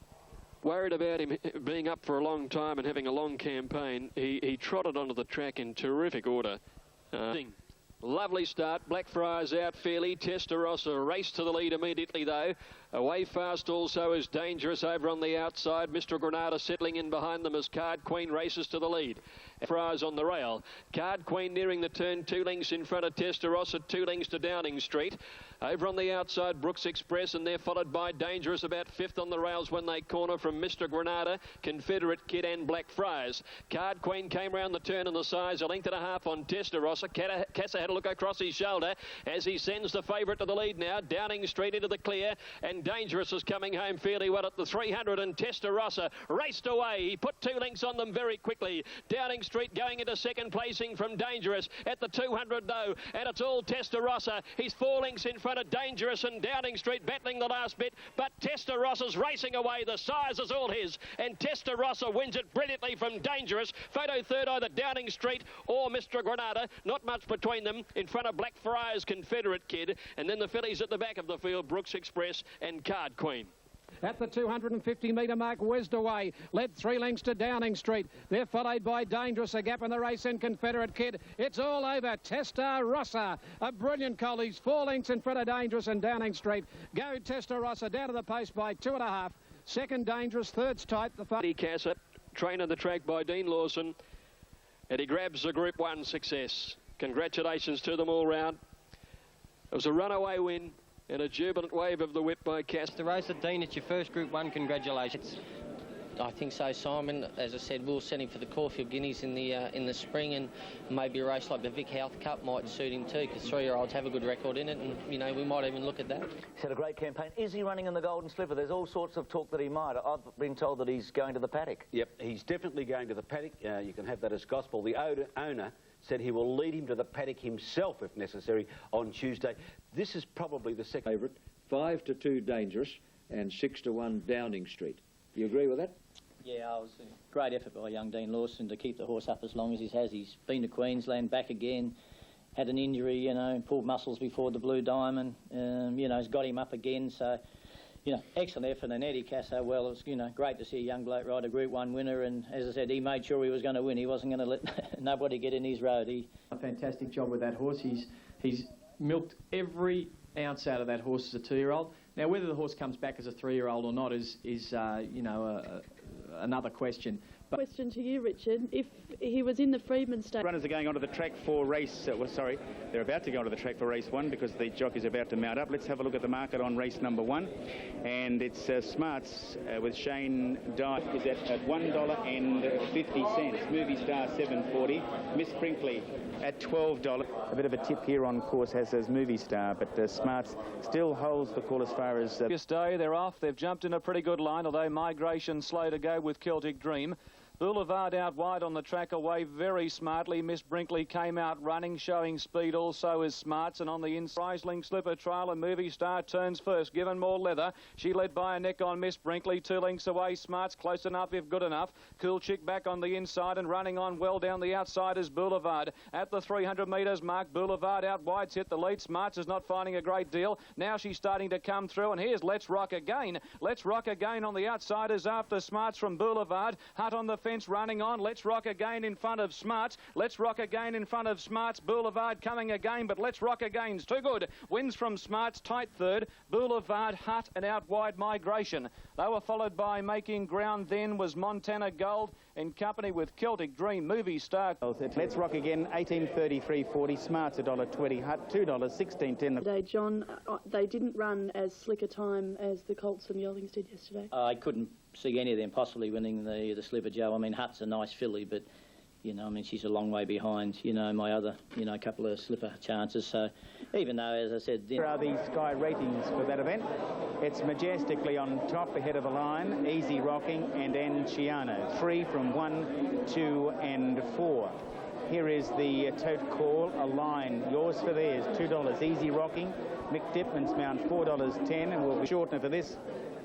worried about him being up for a long time and having a long campaign, he trotted onto the track in terrific order. Lovely start. Blackfriars out fairly. Testarossa raced to the lead immediately, though. Away fast also is Dangerous over on the outside. Mr. Granada settling in behind them as Card Queen races to the lead. Fries on the rail. Card Queen nearing the turn, 2 lengths in front of Testarossa, 2 lengths to Downing Street. Over on the outside, Brooks Express, and they're followed by Dangerous, about 5th on the rails when they corner from Mr. Granada, Confederate Kid and Blackfriars. Card Queen came round the turn in the size, 1.5 lengths on Testarossa. Casa had a look across his shoulder as he sends the favourite to the lead now. Downing Street into the clear, and Dangerous is coming home fairly well at the 300, and Testarossa raced away. He put 2 lengths on them very quickly. Downing Street going into second placing from Dangerous at the 200 though, and it's all Testarossa. He's 4 lengths in front of Dangerous, and Downing Street battling the last bit, but Testarossa's racing away. The size is all his, and Testarossa wins it brilliantly from Dangerous. Photo third, either Downing Street or Mr. Granada. Not much between them in front of Blackfriars, Confederate Kid, and then the fillies at the back of the field, Brooks Express and Card Queen. At the 250-metre mark, whizzed away, led 3 lengths to Downing Street. They're followed by Dangerous, a gap in the race in Confederate Kid. It's all over. Testarossa, a brilliant collie, 4 lengths in front of Dangerous and Downing Street. Go Testarossa, down to the pace by 2.5. Second Dangerous, third's tight. Eddie Cassett, trained on the track by Dean Lawson, and he grabs the Group 1 success. Congratulations to them all round. It was a runaway win and a jubilant wave of the whip by Cass. The race at Dean, it's your first Group 1, congratulations. I think so, Simon. As I said, we'll send him for the Caulfield Guineas in the spring, and maybe a race like the Vic Health Cup might suit him too, because 3-year-olds have a good record in it, and you know, we might even look at that. He's had a great campaign. Is he running in the Golden Slipper? There's all sorts of talk that he might. I've been told that he's going to the paddock. Yep, he's definitely going to the paddock. You can have that as gospel. The owner said he will lead him to the paddock himself if necessary on Tuesday. This is probably the second favourite. 5-2 Dangerous and 6-1 Downing Street. Do you agree with that? Yeah, it was a great effort by young Dean Lawson to keep the horse up as long as he has. He's been to Queensland, back again, had an injury, you know, pulled muscles before the Blue Diamond, you know, has got him up again. So, you know, excellent effort. And Eddie Casso, well, it's, you know, great to see a young bloke ride a Group 1 winner. And as I said, he made sure he was going to win. He wasn't going to let nobody get in his road. A fantastic job with that horse. He's milked every ounce out of that horse as a 2-year-old. Now, whether the horse comes back as a 3-year-old or not is you know, another question. Question to you, Richard. If he was in the Freedman Stakes... Runners are going onto the track for race... they're about to go onto the track for race 1 because the jockey's about to mount up. Let's have a look at the market on race number 1. And it's Smarts with Shane Dye is at $1.50. Movie Star $7.40. Miss Brinkley at $12. A bit of a tip here on course has as Movie Star, but Smarts still holds the call as far as... This day they're off. They've jumped in a pretty good line, although Migration slow to go with Celtic Dream. Boulevard out wide on the track, away very smartly. Miss Brinkley came out running, showing speed, also is Smarts. And on the inside, Risling Slipper Trail and Movie Star turns first, given more leather. She led by a neck on Miss Brinkley, 2 lengths away. Smarts close enough if good enough. Cool Chick back on the inside and running on well down the outside is Boulevard. At the 300 metres mark, Boulevard out wide's hit the lead. Smarts is not finding a great deal. Now she's starting to come through, and here's Let's Rock Again. Let's Rock Again on the outside is after Smarts from Boulevard. Hutt on the fence running on. Let's Rock Again in front of Smarts. Let's Rock Again in front of Smarts. Boulevard coming again, but Let's Rock Again's too good. Wins from Smarts, tight third. Boulevard, Hutt and out wide Migration. They were followed by Making Ground, then was Montana Gold in company with Celtic Dream, Movie Star. Let's Rock Again, 18.33.40. Smarts $1.20. Hutt $2.16.10. Today, John, they didn't run as slick a time as the Colts and Yeldings did yesterday. I couldn't see any of them possibly winning the Slipper, Joe. I mean, Hutt's a nice filly, but, you know, I mean, she's a long way behind, you know, my other, you know, couple of Slipper chances. So even though, as I said... Here are the Sky ratings for that event. It's majestically on top, ahead of the line, Easy Rocking and Enciano. 3 from 1, 2 and 4. Here is the tote call, a line, yours for theirs, $2, Easy Rocking. Mick Dipman's Mount, $4.10, and we'll be shortener for this,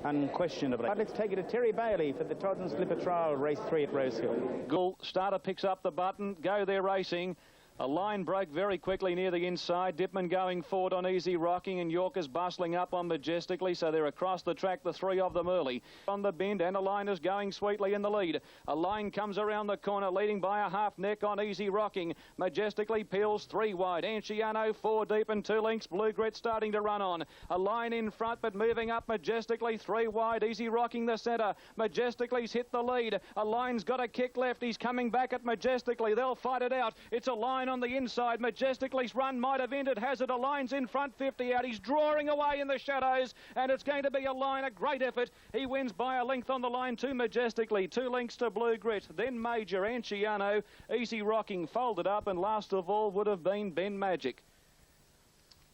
unquestionably. Right, let's take it to Terry Bailey for the Todd and Slipper Trial, race 3 at Rosehill. Goal starter picks up the button, go there racing. A line broke very quickly near the inside. Dipman going forward on Easy Rocking, and Yorkers bustling up on Majestically, so they're across the track, the three of them early. On the bend, and a line is going sweetly in the lead. A line comes around the corner, leading by a half neck on Easy Rocking. Majestically peels 3 wide. Anciano 4 deep and 2 lengths. Blue Grit starting to run on. A line in front, but moving up Majestically 3 wide. Easy Rocking the centre. Majestically's hit the lead. A line's got a kick left. He's coming back at Majestically. They'll fight it out. It's a line on the inside. Majestically's run might have ended. Has it? A line's in front, 50 out. He's drawing away in the shadows, and it's going to be a line, a great effort. He wins by a length on the line to Majestically. 2 lengths to Blue Grit. Then Major Anciano. Easy Rocking folded up, and last of all would have been Ben Magic.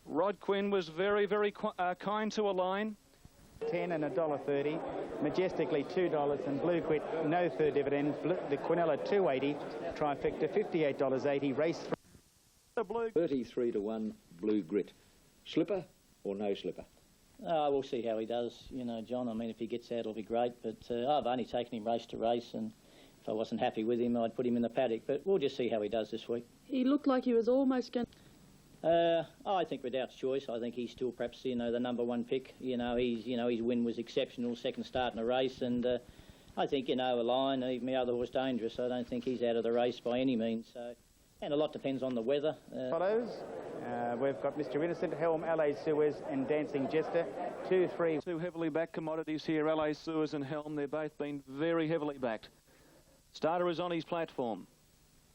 Rod Quinn was very, very kind to a line. 10 and $1.30, Majestically $2, and Blue Grit no third dividend. The Quinella $2.80, trifecta $58.80. Race 3. 33 to 1 Blue Grit. Slipper or no slipper? We'll see how he does, you know, John. I mean, if he gets out, it'll be great. But I've only taken him race to race, and if I wasn't happy with him, I'd put him in the paddock. But we'll just see how he does this week. He looked like he was almost going. I think without choice, I think he's still perhaps, you know, the #1 pick. You know, his win was exceptional, second start in a race, and I think, you know, a line, even the other horse Dangerous, I don't think he's out of the race by any means. So, and a lot depends on the weather. Follows. We've got Mr. Innocent, Helm, LA Suez, and Dancing Jester. 2, 3. 2 heavily backed commodities here, LA Suez and Helm. They've both been very heavily backed. Starter is on his platform.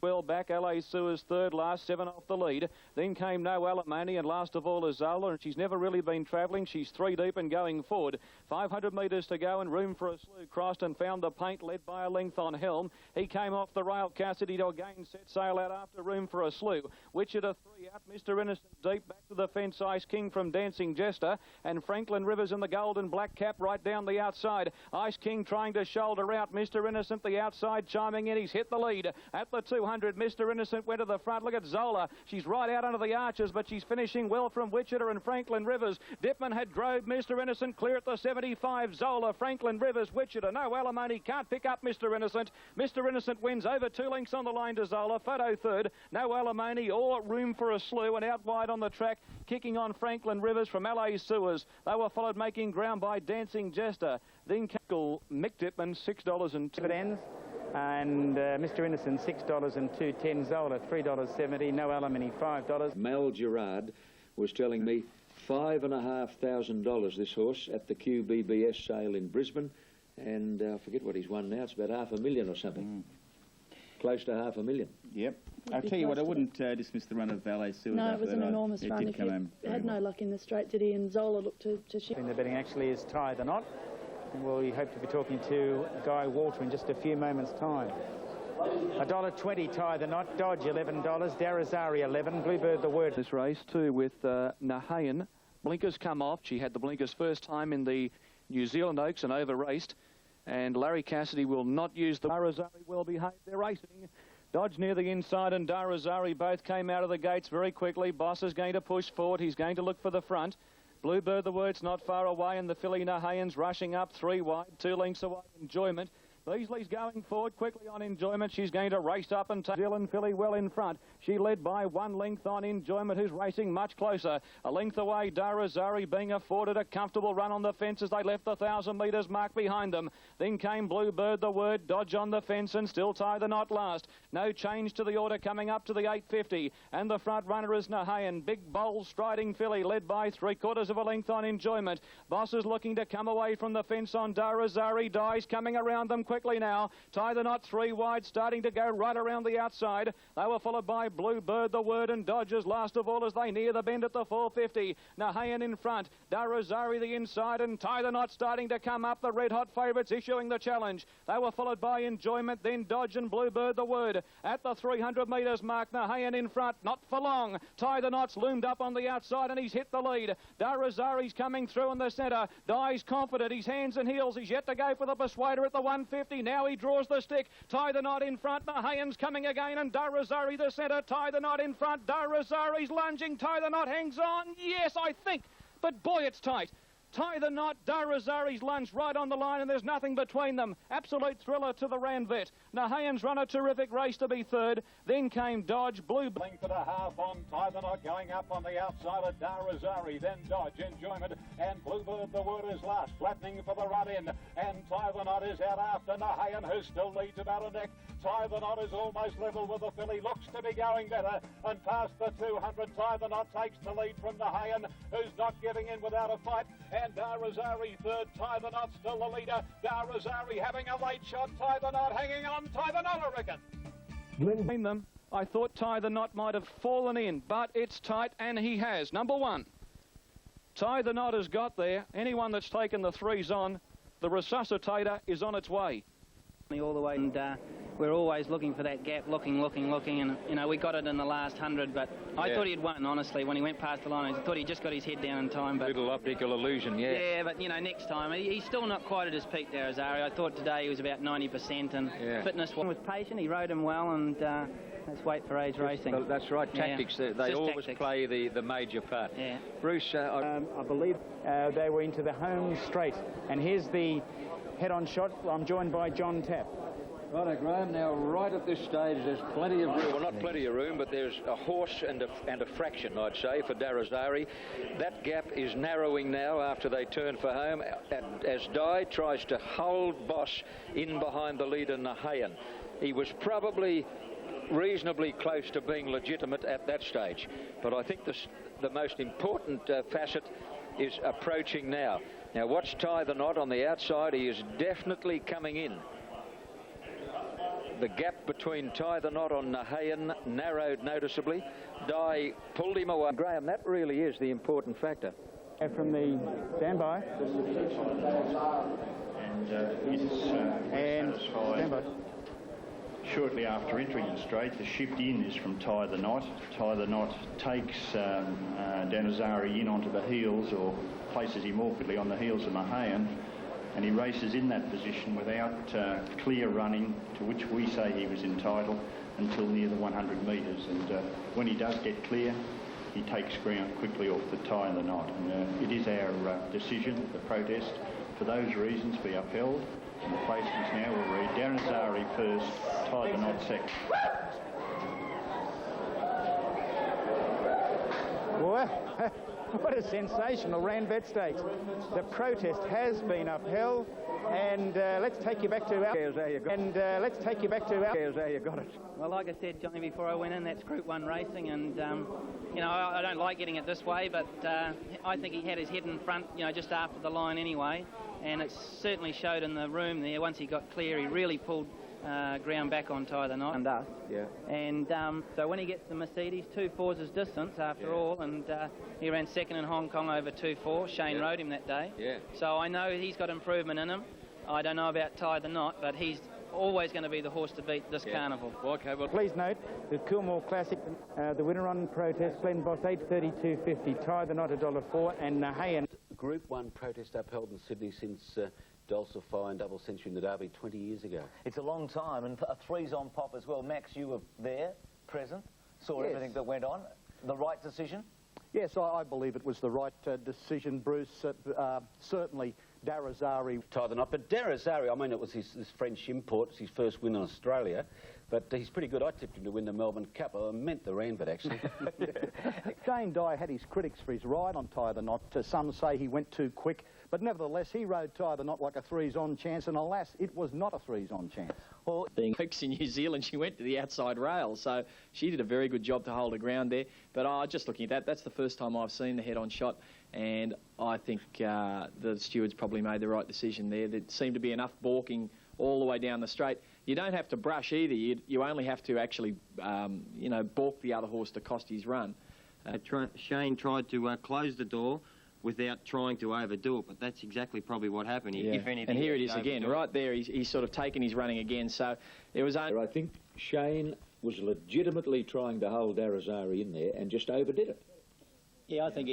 Well back, LA Suez third last, 7 off the lead. Then came No Alimony, and last of all is Zola, and she's never really been travelling. She's 3 deep and going forward. 500 metres to go and room for a slew. Crossed and found the paint, led by a length on Helm. He came off the rail. Cassidy to again set sail out after room for a slew. Wichita 3 out. Mr. Innocent deep back to the fence. Ice King from Dancing Jester, and Franklin Rivers in the gold and black cap right down the outside. Ice King trying to shoulder out. Mr. Innocent the outside chiming in. He's hit the lead at the 200. Mr. Innocent went to the front. Look at Zola. She's right out under the arches, but she's finishing well from Wichita and Franklin Rivers. Dipman had drove Mr. Innocent clear at the 75. Zola, Franklin Rivers, Wichita. No Alimony can't pick up Mr. Innocent. Mr. Innocent wins over 2 lengths on the line to Zola. Photo third. No Alimony or room for a slew, and out wide on the track, kicking on Franklin Rivers from LA Suez. They were followed making ground by Dancing Jester. Then Mick Dipman, $6.02. Dividends. And Mr. Innocent, $6.02. Zola, $3.70. No Alimony, $5. Mal Gerard was telling me $5,500 this horse at the QBBS sale in Brisbane, and I forget what he's won now. It's about $500,000 or something. Close to $500,000. Yep. I'll tell you what, I wouldn't dismiss the run of LA Suez. No, it was an enormous run. He had no luck in the straight, did he? And Zola looked to shift. The betting actually is Tie the Knot. And we hope to be talking to Guy Walter in just a few moments' time. $1.20 Tie the Knot, Dodge $11, Darazari $11, Bluebird the Word. This race too with Nahayan. Blinkers come off. She had the blinkers first time in the New Zealand Oaks and over-raced. And Larry Cassidy will not use the... Darazari well behaved. They're racing. Dodge near the inside and Darazari both came out of the gates very quickly. Boss is going to push forward. He's going to look for the front. Bluebird the Word's not far away, and the filly Nahayan's rushing up 3 wide, 2 lengths away. Enjoyment. Beasley's going forward quickly on Enjoyment. She's going to race up and take Dylan filly well in front. She led by 1 length on Enjoyment, who's racing much closer. A length away, Darazari being afforded a comfortable run on the fence as they left the 1,000 metres mark behind them. Then came Bluebird the Word, Dodge on the fence, and still Tie the Knot last. No change to the order coming up to the 850. And the front runner is Nahayan. Big, bold, striding filly led by 3/4 of a length on Enjoyment. Boss is looking to come away from the fence on Darazari. Dies coming around them quickly now. Tie the Knot 3 wide, starting to go right around the outside. They were followed by Bluebird the Word and Dodgers last of all as they near the bend at the 450. Nahayan in front, Darazari the inside, and Tie the Knot starting to come up. The red-hot favourites issuing the challenge. They were followed by Enjoyment, then Dodge and Bluebird the Word. At the 300 metres mark, Nahayan in front, not for long. Tie the Knot's loomed up on the outside and he's hit the lead. Darazari's coming through in the centre. Dies confident, his hands and heels. He's yet to go for the persuader at the 150. Now he draws the stick. Tie the Knot in front. Nahayan's coming again, and Darazari the centre. Tie the Knot in front. Darazari's lunging. Tie the Knot hangs on. Yes, I think. But boy, it's tight. Tie the Knot, Darazari's lunch right on the line, and there's nothing between them. Absolute thriller to the Ranvet. Nahayan's run a terrific race to be third. Then came Dodge, Blue... Length and a half on Tie the Knot, going up on the outside of Darazari, then Dodge, Enjoyment, and Bluebird, the word is last, flattening for the run-in, and Tie the Knot is out after Nahayan, who still leads about a neck. Tie the Knot is almost level with the filly, looks to be going better, and past the 200, Tie the Knot takes the lead from Nahayan, who's not giving in without a fight, and Darazari third, Tie the Knot still the leader, Darazari having a late shot, Tie the Knot hanging on, Tie the Knot I reckon. Between them, I thought Tie the Knot might have fallen in, but it's tight, and he has. Number one, Tie the Knot has got there. Anyone that's taken the threes on, the resuscitator is on its way. All the way, and we're always looking for that gap, looking, and, you know, we got it in the last 100, but I thought he'd won, honestly, when he went past the line. I thought he just got his head down in time, but... Little optical illusion, yeah. Yeah, but, you know, next time, he's still not quite at his peak, Darazari. I thought today he was about 90%, and fitness was patient, he rode him well, and let's wait for age racing. Well, that's right, tactics, they always play the major part. Yeah. Bruce, I believe they were into the home straight, and here's the head-on shot. I'm joined by John Tapp. Righto, Graham. Now, right at this stage, there's plenty of room. Well, not plenty of room, but there's a horse and a fraction, I'd say, for Darazari. That gap is narrowing now after they turn for home, as Di tries to hold Boss in behind the leader, Nahayan. He was probably reasonably close to being legitimate at that stage, but I think the most important facet is approaching now. Now, watch Tie the Knot on the outside. He is definitely coming in. The gap between Tie the Knot on Nahayan narrowed noticeably. Di pulled him away. Graham, that really is the important factor. From the standby. And standby. Shortly after entering the straight, the shift in is from Tie the Knot. Tie the Knot takes Darazari in onto the heels, or places him awkwardly on the heels of Nahayan, and he races in that position without clear running, to which we say he was entitled, until near the 100 metres. And when he does get clear, he takes ground quickly off the Tie the Knot. And it is our decision, the protest, for those reasons, be upheld. And the placements now will read Darazari first, Tie the Knot second. What a sensational Ranvet Stakes. The protest has been upheld, and let's take you back to our... let's take you back to our... You got it. Well, like I said, Johnny, before I went in, that's Group 1 racing, and, you know, I don't like getting it this way, but I think he had his head in front, you know, just after the line anyway, and it certainly showed in the room there. Once he got clear, he really pulled ground back on Tie the Knot. And us. Yeah. And so when he gets the Mercedes, 2.4's his distance after all, and he ran second in Hong Kong over 2.4. Shane rode him that day. Yeah. So I know he's got improvement in him. I don't know about Tie the Knot, but he's always going to be the horse to beat this carnival. Okay, well, please note the Coolmore Classic, the winner on protest, Glen Boss 832.50, Tie the Knot $1.04, and Nahayan. Group 1 protest upheld in Sydney since Dulcify and Double Century in the Derby 20 years ago. It's a long time, and a three's on pop as well. Max, you were there, present, saw everything that went on. The right decision? Yes, I believe it was the right decision, Bruce. Certainly Darazari. Tie the Knot, but Darazari, I mean, it was his French import. It's his first win in Australia, but he's pretty good. I tipped him to win the Melbourne Cup. I meant the Ranvet, actually. Shane Dye had his critics for his ride on Tie the Knot. Some say he went too quick, but nevertheless, he rode Tie the Knot like a threes-on chance, and alas, it was not a threes-on chance. Well, being Oaks in New Zealand, she went to the outside rail, so she did a very good job to hold her ground there. But just looking at that, that's the first time I've seen the head-on shot, and I think the stewards probably made the right decision there. There seemed to be enough balking all the way down the straight. You don't have to brush either. You only have to actually, you know, balk the other horse to cost his run. Shane tried to close the door without trying to overdo it, but that's exactly probably what happened. Yeah. If anything, and here it is again, right there. He's sort of taken his running again. So it was. I think Shane was legitimately trying to hold Darazari in there and just overdid it. Yeah, I think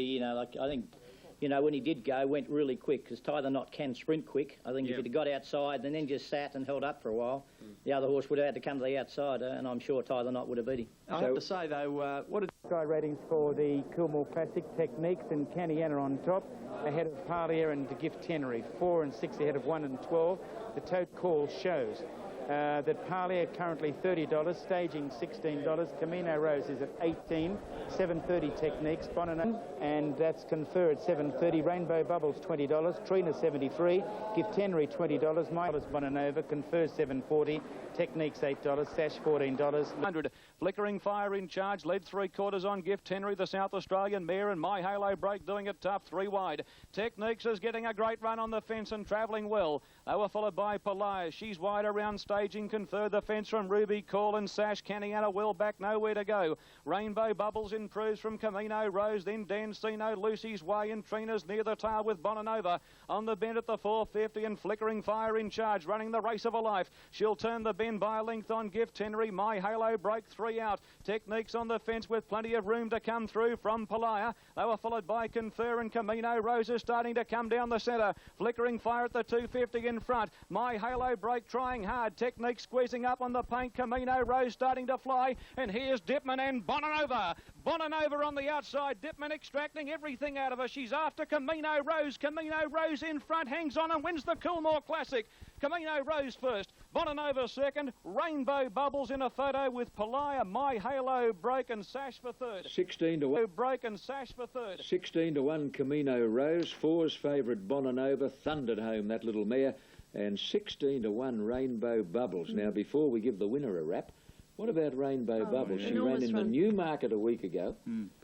when he did go, went really quick, because Tie the Knot can sprint quick. I think if he'd got outside and then just sat and held up for a while, the other horse would have had to come to the outside, and I'm sure Tie the Knot would have beat him. I have to say though, what did Sky ratings for the Coolmore Classic, Techniques and Cantiana on top, ahead of Parlier and Gift Tenery, 4 and 6 ahead of 1 and 12. The tote call shows that Parlier currently $30, Staging $16, Camino Rose is at 18, 7.30 Techniques, Bonano, and that's Confer at 7.30, Rainbow Bubbles $20, Trina 73, Gift Tenery $20, Miles Bonanova, Confer 7.40, Techniques $8, Sash $14. 100. Flickering Fire in charge, led 3/4 on Gift Henry, the South Australian mare, and My Halo Break doing it tough, 3 wide. Techniques is getting a great run on the fence and travelling well. They were followed by Polaris. She's wide around Staging, Confer the fence from Ruby, Call and Sash. Cantiana well back, nowhere to go. Rainbow Bubbles improves from Camino Rose, then Dancino, Lucy's Way, and Trina's near the tail with Bonanova. On the bend at the 450 and Flickering Fire in charge, running the race of her life. She'll turn the bend by a length on Gift Henry. My Halo Break 3 out. Techniques on the fence with plenty of room to come through from Palaya. They were followed by Confer and Camino Rose is starting to come down the centre. Flickering Fire at the 250 in front. My Halo Break trying hard. Technique squeezing up on the paint. Camino Rose starting to fly. And here's Dipman and Bonanova. Bonanova on the outside. Dipman extracting everything out of her. She's after Camino Rose. Camino Rose in front hangs on and wins the Coolmore Classic. Camino Rose first, Bonanova second, Rainbow Bubbles in a photo with Palaya, My Halo Break and Sash for third. 16 to 1. Break and Sash for third. 16 to 1 Camino Rose, 4's favourite Bonanova, thundered home that little mare, and 16 to 1 Rainbow Bubbles. Now, before we give the winner a rap, what about Rainbow Bubbles? Yeah. She ran in the Newmarket a week ago.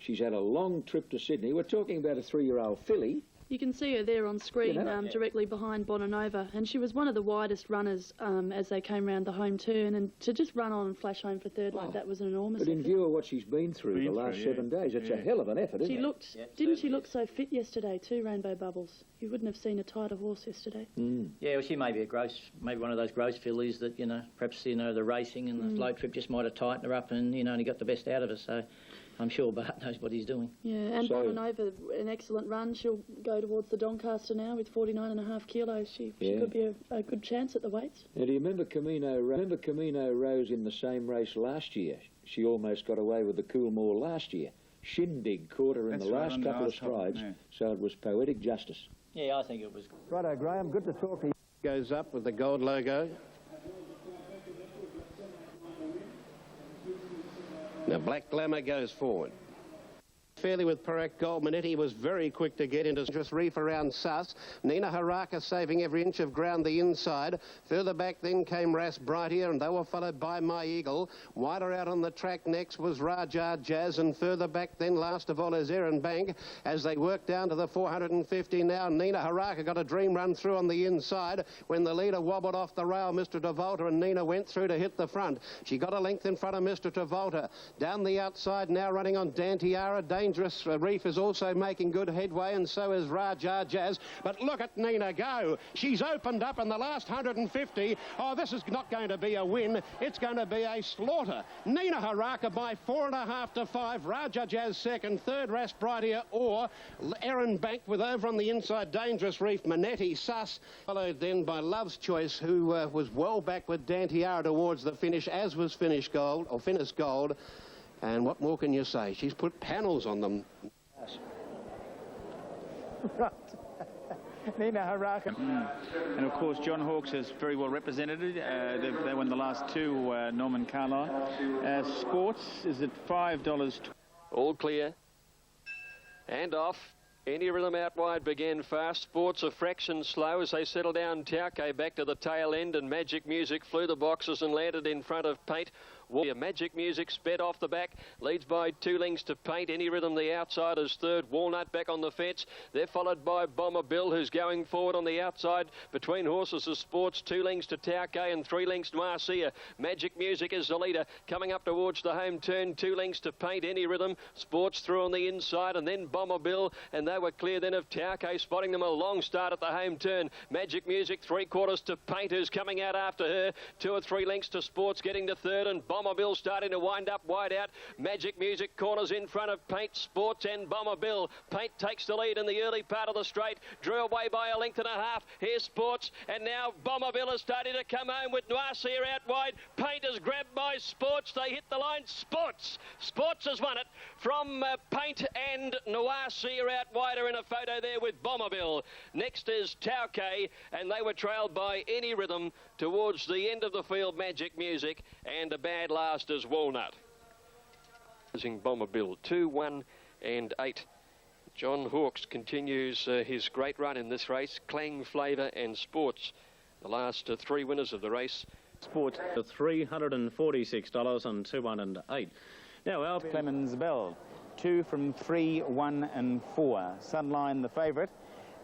She's had a long trip to Sydney. We're talking about a 3-year-old filly. You can see her there on screen, directly behind Bonanova, and she was one of the widest runners as they came round the home turn, and to just run on and flash home for third like that was an enormous But in effort. view of what she's been through the last 7 days, it's a hell of an effort, isn't it? Didn't she look so fit yesterday too, Rainbow Bubbles? You wouldn't have seen a tighter horse yesterday. Yeah, well, she may be maybe one of those gross fillies that, perhaps, the racing and the flow trip just might have tightened her up and, and he got the best out of her, so I'm sure Bart knows what he's doing. Yeah, and Bonanova, an excellent run. She'll go towards the Doncaster now with 49.5 kilos. She could be a good chance at the weights. Now, do you remember Camino Rose in the same race last year? She almost got away with the Coolmore last year. Shindig caught her in the last couple of strides, so it was poetic justice. Yeah, I think it was. Righto, Graham, good to talk to you. Goes up with the gold logo. Now Black Glamour goes forward. Fairly with Parak Gold. Manetti was very quick to get into just reef around Sus. Nina Haraka saving every inch of ground the inside. Further back then came Ras Brightier, and they were followed by My Eagle. Wider out on the track next was Raja Jazz, and further back then last of all is Erin Bank. As they work down to the 450 now, Nina Haraka got a dream run through on the inside. When the leader wobbled off the rail, Mr. Travolta, and Nina went through to hit the front. She got a length in front of Mr. Travolta. Down the outside now running on Dantiara. Dangerous Reef is also making good headway, and so is Raja Jazz. But look at Nina go. She's opened up in the last 150. Oh, this is not going to be a win. It's going to be a slaughter. Nina Haraka by 4.5 to 5. Raja Jazz second. Third, Ras Brightier or Erin Bank with over on the inside Dangerous Reef, Manetti, Sus. Followed then by Love's Choice, who was well back with Dantiara towards the finish, as was Finnish Gold. And what more can you say? She's put panels on them. Right. Nina Haraka. And of course, John Hawkes is very well represented. They won the last two, Norman Carlisle. Sports is at $5. All clear. And off. Any Rhythm out wide began fast. Sports a fraction slow as they settle down. Tauke back to the tail end, and Magic Music flew the boxes and landed in front of Paint. Magic Music sped off the back, leads by 2 lengths to Paint. Any Rhythm the outside is third. Walnut back on the fence. They're followed by Bomber Bill, who's going forward on the outside. Between horses is Sports, 2 lengths to Tauke and 3 lengths to Marcia. Magic Music is the leader. Coming up towards the home turn, 2 lengths to Paint. Any Rhythm. Sports through on the inside, and then Bomber Bill, and they were clear then of Tauke, spotting them a long start at the home turn. Magic Music 3/4 to Paint, who's coming out after her. 2 or 3 lengths to Sports, getting to third, and Bomber Bomber Bill starting to wind up wide out. Magic Music corners in front of Paint, Sports and Bomber Bill. Paint takes the lead in the early part of the straight, drew away by a length and a half. Here's Sports, and now Bomber Bill is starting to come home with Noirseer out wide. Paint is grabbed by Sports. They hit the line. Sports has won it from Paint, and Noirseer out wider in a photo there with Bomber Bill. Next is Tauke, and they were trailed by Any Rhythm towards the end of the field, Magic Music, and a bad last is Walnut. Bomber Bill 2, 1 and 8. John Hawkes continues his great run in this race. Clang, Flavour and Sports, the last three winners of the race. Sports to $346 on 2, 1 and 8. Now Clemens Bell, 2 from 3, 1 and 4. Sunline the favourite.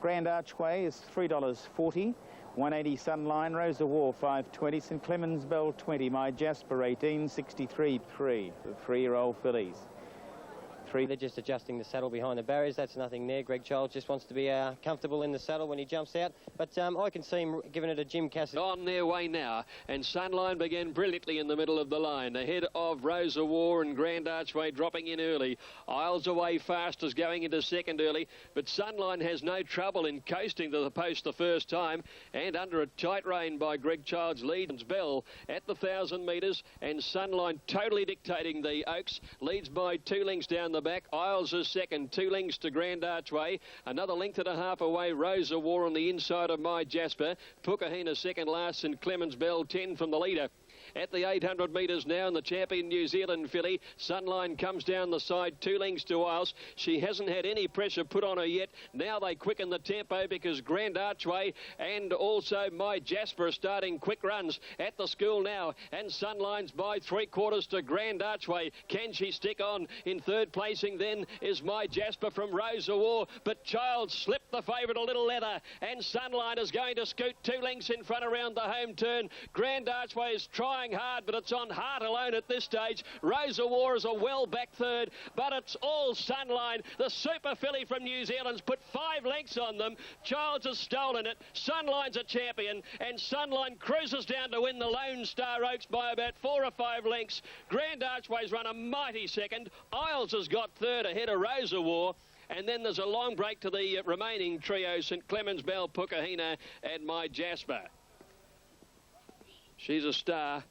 Grand Archway is $3.40. 180 Sunline, Rose of War 520, St Clemens Bell 20, My Jasper 18, 63 3. The 3-year-old fillies. They're just adjusting the saddle behind the barriers. That's nothing there. Greg Childs just wants to be comfortable in the saddle when he jumps out. But I can see him giving it a Jim Cassidy. On their way now, and Sunline began brilliantly in the middle of the line. Ahead of Rose of War and Grand Archway dropping in early. Isles Away Fast is going into second early, but Sunline has no trouble in coasting to the post the first time, and under a tight rein by Greg Childs leads Bell at the 1,000 metres, and Sunline totally dictating the Oaks, leads by 2 lengths down the back. Isles is second, 2 lengths to Grand Archway. Another length and a half away, Rose of War on the inside of My Jasper. Pukahina second last, and Clemens Bell 10 from the leader. At the 800 metres now, and the champion New Zealand filly, Sunline comes down the side, 2 lengths to Isles. She hasn't had any pressure put on her yet. Now they quicken the tempo because Grand Archway and also My Jasper are starting quick runs at the school now, and Sunline's by 3/4 to Grand Archway. Can she stick on? In third placing then is My Jasper from Rose of War, but Child slipped the favourite a little leather, and Sunline is going to scoot 2 lengths in front around the home turn. Grand Archway is trying hard, but it's on heart alone at this stage. Rose of War is a well-back third, but it's all Sunline. The super filly from New Zealand's put 5 lengths on them. Childs has stolen it. Sunline's a champion, and Sunline cruises down to win the Lone Star Oaks by about 4 or 5 lengths. Grand Archway's run a mighty second. Isles has got third ahead of Rose of War. And then there's a long break to the remaining trio, St Clemens Bell, Pukahina and My Jasper. She's a star.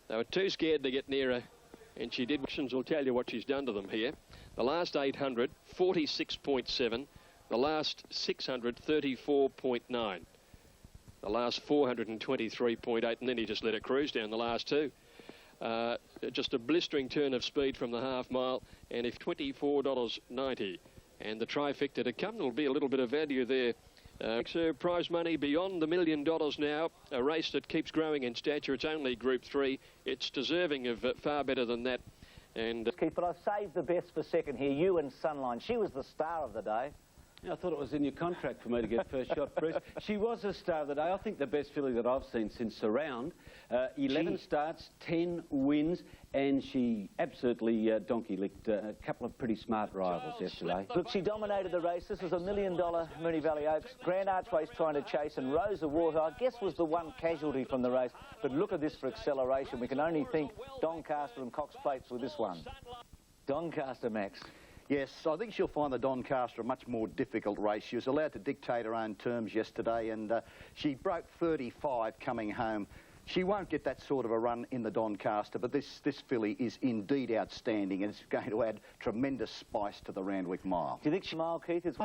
They were too scared to get near her, and she did. Will tell you what she's done to them here. The last 800, 46.7. The last 600, 34.9. The last 423.8, and then he just let her cruise down the last 2. Just a blistering turn of speed from the half mile, and if $24.90. And the trifecta to come, there'll be a little bit of value there. Prize money beyond $1 million now. A race that keeps growing in stature. It's only Group 3. It's deserving of far better than that. And Keith, but I've saved the best for second here. You and Sunline. She was the star of the day. Yeah, I thought it was in your contract for me to get first shot, Bruce. She was a star of the day. I think the best filly that I've seen since Surround. 11 starts, 10 wins, and she absolutely donkey-licked a couple of pretty smart rivals yesterday. Look, she dominated the race. This was $1 million Moonee Valley Oaks. Grand Archway's trying to chase, and Rose of War, who I guess was the one casualty from the race. But look at this for acceleration. We can only think Doncaster and Cox Plates with this one. Doncaster, Max. Yes, I think she'll find the Doncaster a much more difficult race. She was allowed to dictate her own terms yesterday, and she broke 35 coming home. She won't get that sort of a run in the Doncaster, but this filly is indeed outstanding, and it's going to add tremendous spice to the Randwick Mile. Do you think Mile, Keith, is...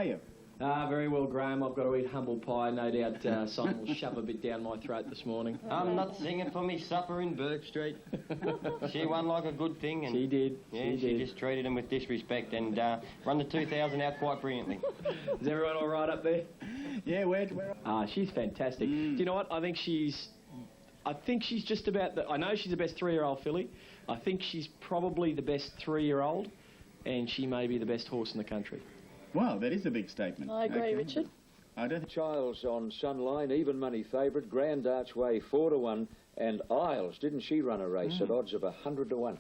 Very well, Graham. I've got to eat humble pie. No doubt Simon will shove a bit down my throat this morning. I'm not singing for me supper in Burke Street. She won like a good thing. And she did. Yeah, she just treated him with disrespect and run the 2,000 out quite brilliantly. Is everyone all right up there? Yeah, where? She's fantastic. Do you know what? I think she's just about I know she's the best 3-year-old filly. I think she's probably the best 3-year-old, and she may be the best horse in the country. Wow, that is a big statement. I agree, Richard. I don't think Childs on Sunline, even money favourite. Grand Archway 4-1, and Isles, didn't she run a race at odds of 100 to 1?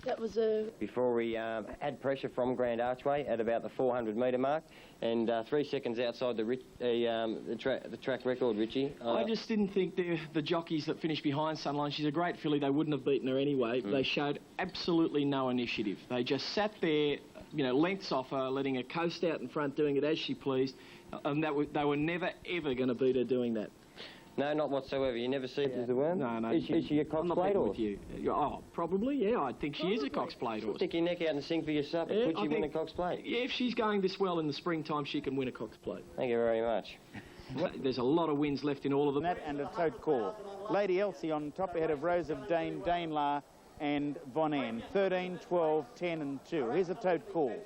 That was a... Before we had pressure from Grand Archway at about the 400 metre mark, and 3 seconds outside the track record, Richie. I just didn't think the jockeys that finished behind Sunline, she's a great filly, they wouldn't have beaten her anyway. They showed absolutely no initiative. They just sat there, you know, lengths off her, letting her coast out in front, doing it as she pleased, and they were never, ever going to beat her doing that. No, not whatsoever. You never see it as a worm? No. Is she a Cox Plate horse? With you. Oh, probably, yeah. I think she is a Cox Plate horse. Stick your neck out and sing for your supper. Yeah, Could she win a Cox Plate? Yeah, if she's going this well in the springtime, she can win a Cox Plate. Thank you very much. There's a lot of wins left in all of them. And a tote call. Lady Elsie on top ahead of Rose of Daneela and Von Ann. 13, 12, 10 and 2. Here's a tote call.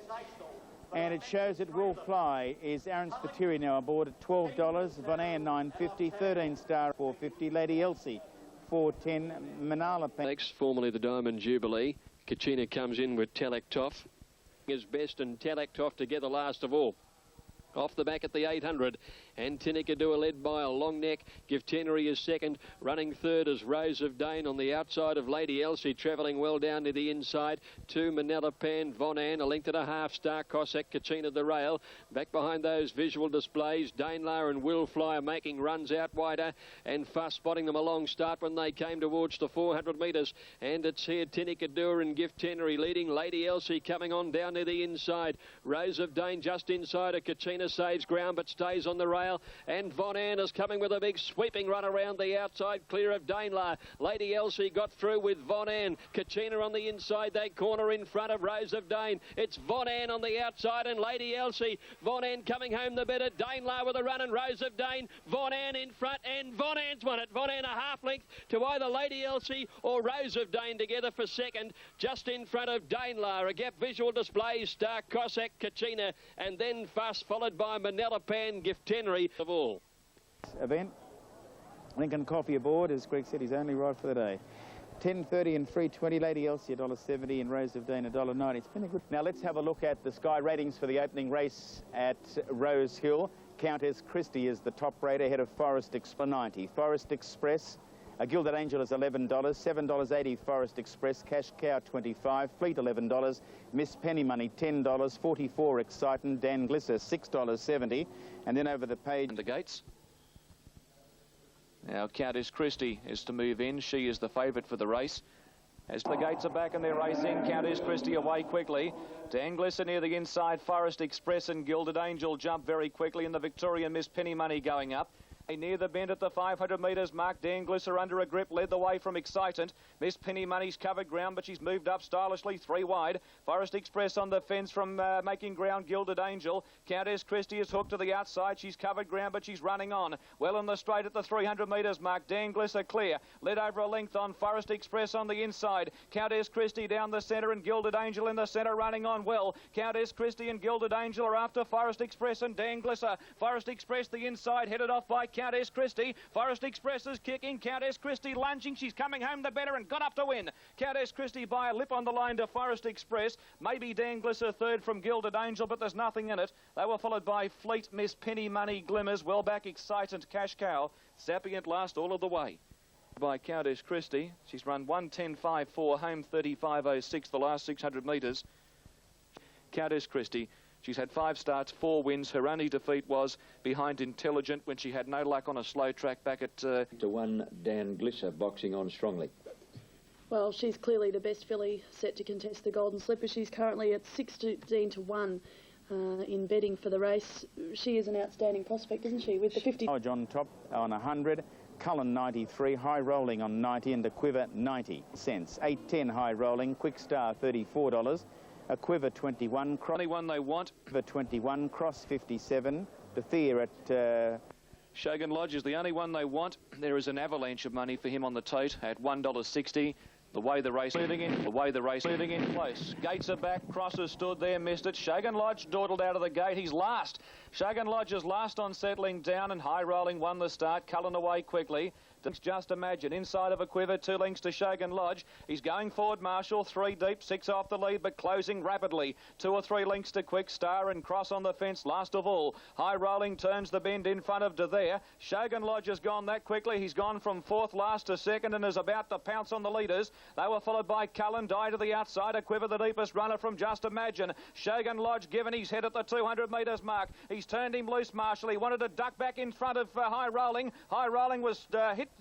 And it shows it will fly. Is Aaron Spiteri now aboard at $12, Von Ann $9.50, 13 Star $4.50, Lady Elsie $4.10, Manala Pen. Next, formerly the Diamond Jubilee. Kachina comes in with Talaktoff. His best and Talaktoff together last of all. Off the back at the 800, and Tinicadua led by a long neck. Give Tenery is second. Running third is Rose of Dane on the outside of Lady Elsie, travelling well down to the inside. 2 Manila Pan, Von Ann, a length and a half. Star Cossack, Kachina the rail. Back behind those visual displays, Daneela and Will Fly are making runs out wider, and Fuss spotting them a long start when they came towards the 400 metres. And it's here Tinicadua and Give Tenery leading. Lady Elsie coming on down to the inside. Rose of Dane just inside of Kachina. Saves ground but stays on the rail, and Von Ann is coming with a big sweeping run around the outside, clear of Daneela. Lady Elsie got through with Von Ann. Kachina on the inside, they corner in front of Rose of Dane. It's Von Ann on the outside and Lady Elsie. Von Ann coming home the better. Daneela with a run and Rose of Dane. Von Ann in front, and Von Ann's won it. Von Ann a half length to either Lady Elsie or Rose of Dane together for second, just in front of Daneela. A gap visual displays, Star Cossack, Kachina, and then Fuss followed by Manila Pan, Gift Tenery of all. Event. Lincoln Coffee aboard, as Greg said, he's only ride for the day. 10.30 and 3.20, Lady Elsie $1.70 and Rose of Dane $1.90. It's been a good... Now let's have a look at the Sky ratings for the opening race at Rosehill. Countess Christie is the top rate ahead of Forest Express $90. Forest Express, Gilded Angel is $11, $7.80 Forest Express, Cash Cow $25, Fleet $11, Miss Penny Money $10, 44 Excitant, Dan Glisser $6.70, and then over the page... The gates. Now Countess Christie is to move in. She is the favourite for the race. As the gates are back and they're racing, Countess Christie away quickly. Dan Glisser near the inside, Forest Express and Gilded Angel jump very quickly, and the Victorian Miss Penny Money going up. Near the bend at the 500 metres mark, Dan Glisser under a grip, led the way from Excitant. Miss Penny Money's covered ground, but she's moved up stylishly, 3 wide. Forest Express on the fence from making ground, Gilded Angel. Countess Christie is hooked to the outside. She's covered ground, but she's running on. Well in the straight at the 300 metres mark, Dan Glisser clear. Led over a length on Forest Express on the inside. Countess Christie down the centre and Gilded Angel in the centre running on well. Countess Christie and Gilded Angel are after Forest Express and Dan Glisser. Forest Express the inside, headed off by Countess Christie. Forest Express is kicking. Countess Christie lunging. She's coming home the better and got up to win. Countess Christie by a lip on the line to Forest Express. Maybe Dan Glisser third from Gilded Angel, but there's nothing in it. They were followed by Fleet, Miss Penny Money, Glimmers, well back Excitant, Cash Cow. Sapient last all of the way. By Countess Christie. She's run 1:10.54, home 35.06 the last 600 metres. Countess Christie. She's had 5 starts, 4 wins. Her only defeat was behind Intelligent when she had no luck on a slow track back at... To 1, Dan Glisser, boxing on strongly. Well, she's clearly the best filly set to contest the Golden Slipper. She's currently at 16-1 in betting for the race. She is an outstanding prospect, isn't she, with the 50... Lodge on top on 100, Cullen 93, High Rolling on 90, and a Quiver 90 cents. 8.10 High Rolling, Quick Star $34. A Quiver 21, Cross... Only one they want. Quiver 21, Cross 57, Bethia at... Shogun Lodge is the only one they want. There is an avalanche of money for him on the tote at $1.60. The way the race moving in close. Gates are back. Crosses stood there, missed it. Shogun Lodge dawdled out of the gate. He's last. Shogun Lodge is last on settling down, and High Rolling won the start. Cullen away quickly. Just Imagine inside of a quiver, 2 lengths to Shogun Lodge. He's going forward, Marshall, 3 deep, 6 off the lead, but closing rapidly. 2 or 3 lengths to Quick Star and Cross on the fence last of all. High Rolling turns the bend in front of De There. Shogun Lodge has gone that quickly. He's gone from 4th last to 2nd and is about to pounce on the leaders. They were followed by Cullen, Die to the outside, a quiver the deepest runner from Just Imagine. Shogun Lodge given his head at the 200 metres mark. He's turned him loose, Marshall. He wanted to duck back in front of High Rolling. High Rolling was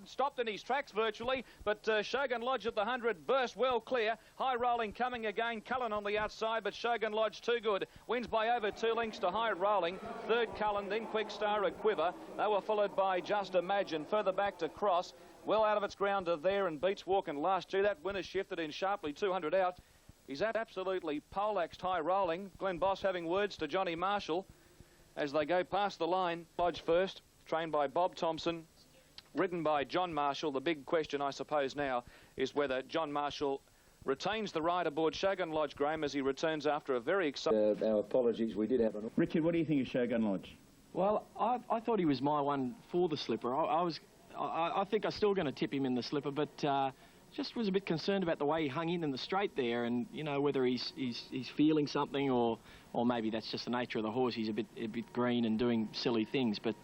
stopped in his tracks virtually, but Shogun Lodge at the 100 burst well clear. High Rolling coming again, Cullen on the outside, but Shogun Lodge too good. Wins by over 2 lengths to High Rolling. 3rd Cullen, then Quick Star, a quiver. They were followed by Just Imagine. Further back to Cross. Well out of its ground to there and beats Walking last year. That winner shifted in sharply, 200 out. He's absolutely poleaxed High Rolling. Glenn Boss having words to Johnny Marshall as they go past the line. Lodge first, trained by Bob Thompson, ridden by John Marshall. The big question, I suppose, now is whether John Marshall retains the ride aboard Shogun Lodge, Graham, as he returns after a very exciting... Our apologies, we did have an... Richard, what do you think of Shogun Lodge? Well, I thought he was my one for the slipper. I think I'm still going to tip him in the slipper, but just was a bit concerned about the way he hung in the straight there, and you know whether he's feeling something or maybe that's just the nature of the horse. He's a bit green and doing silly things, but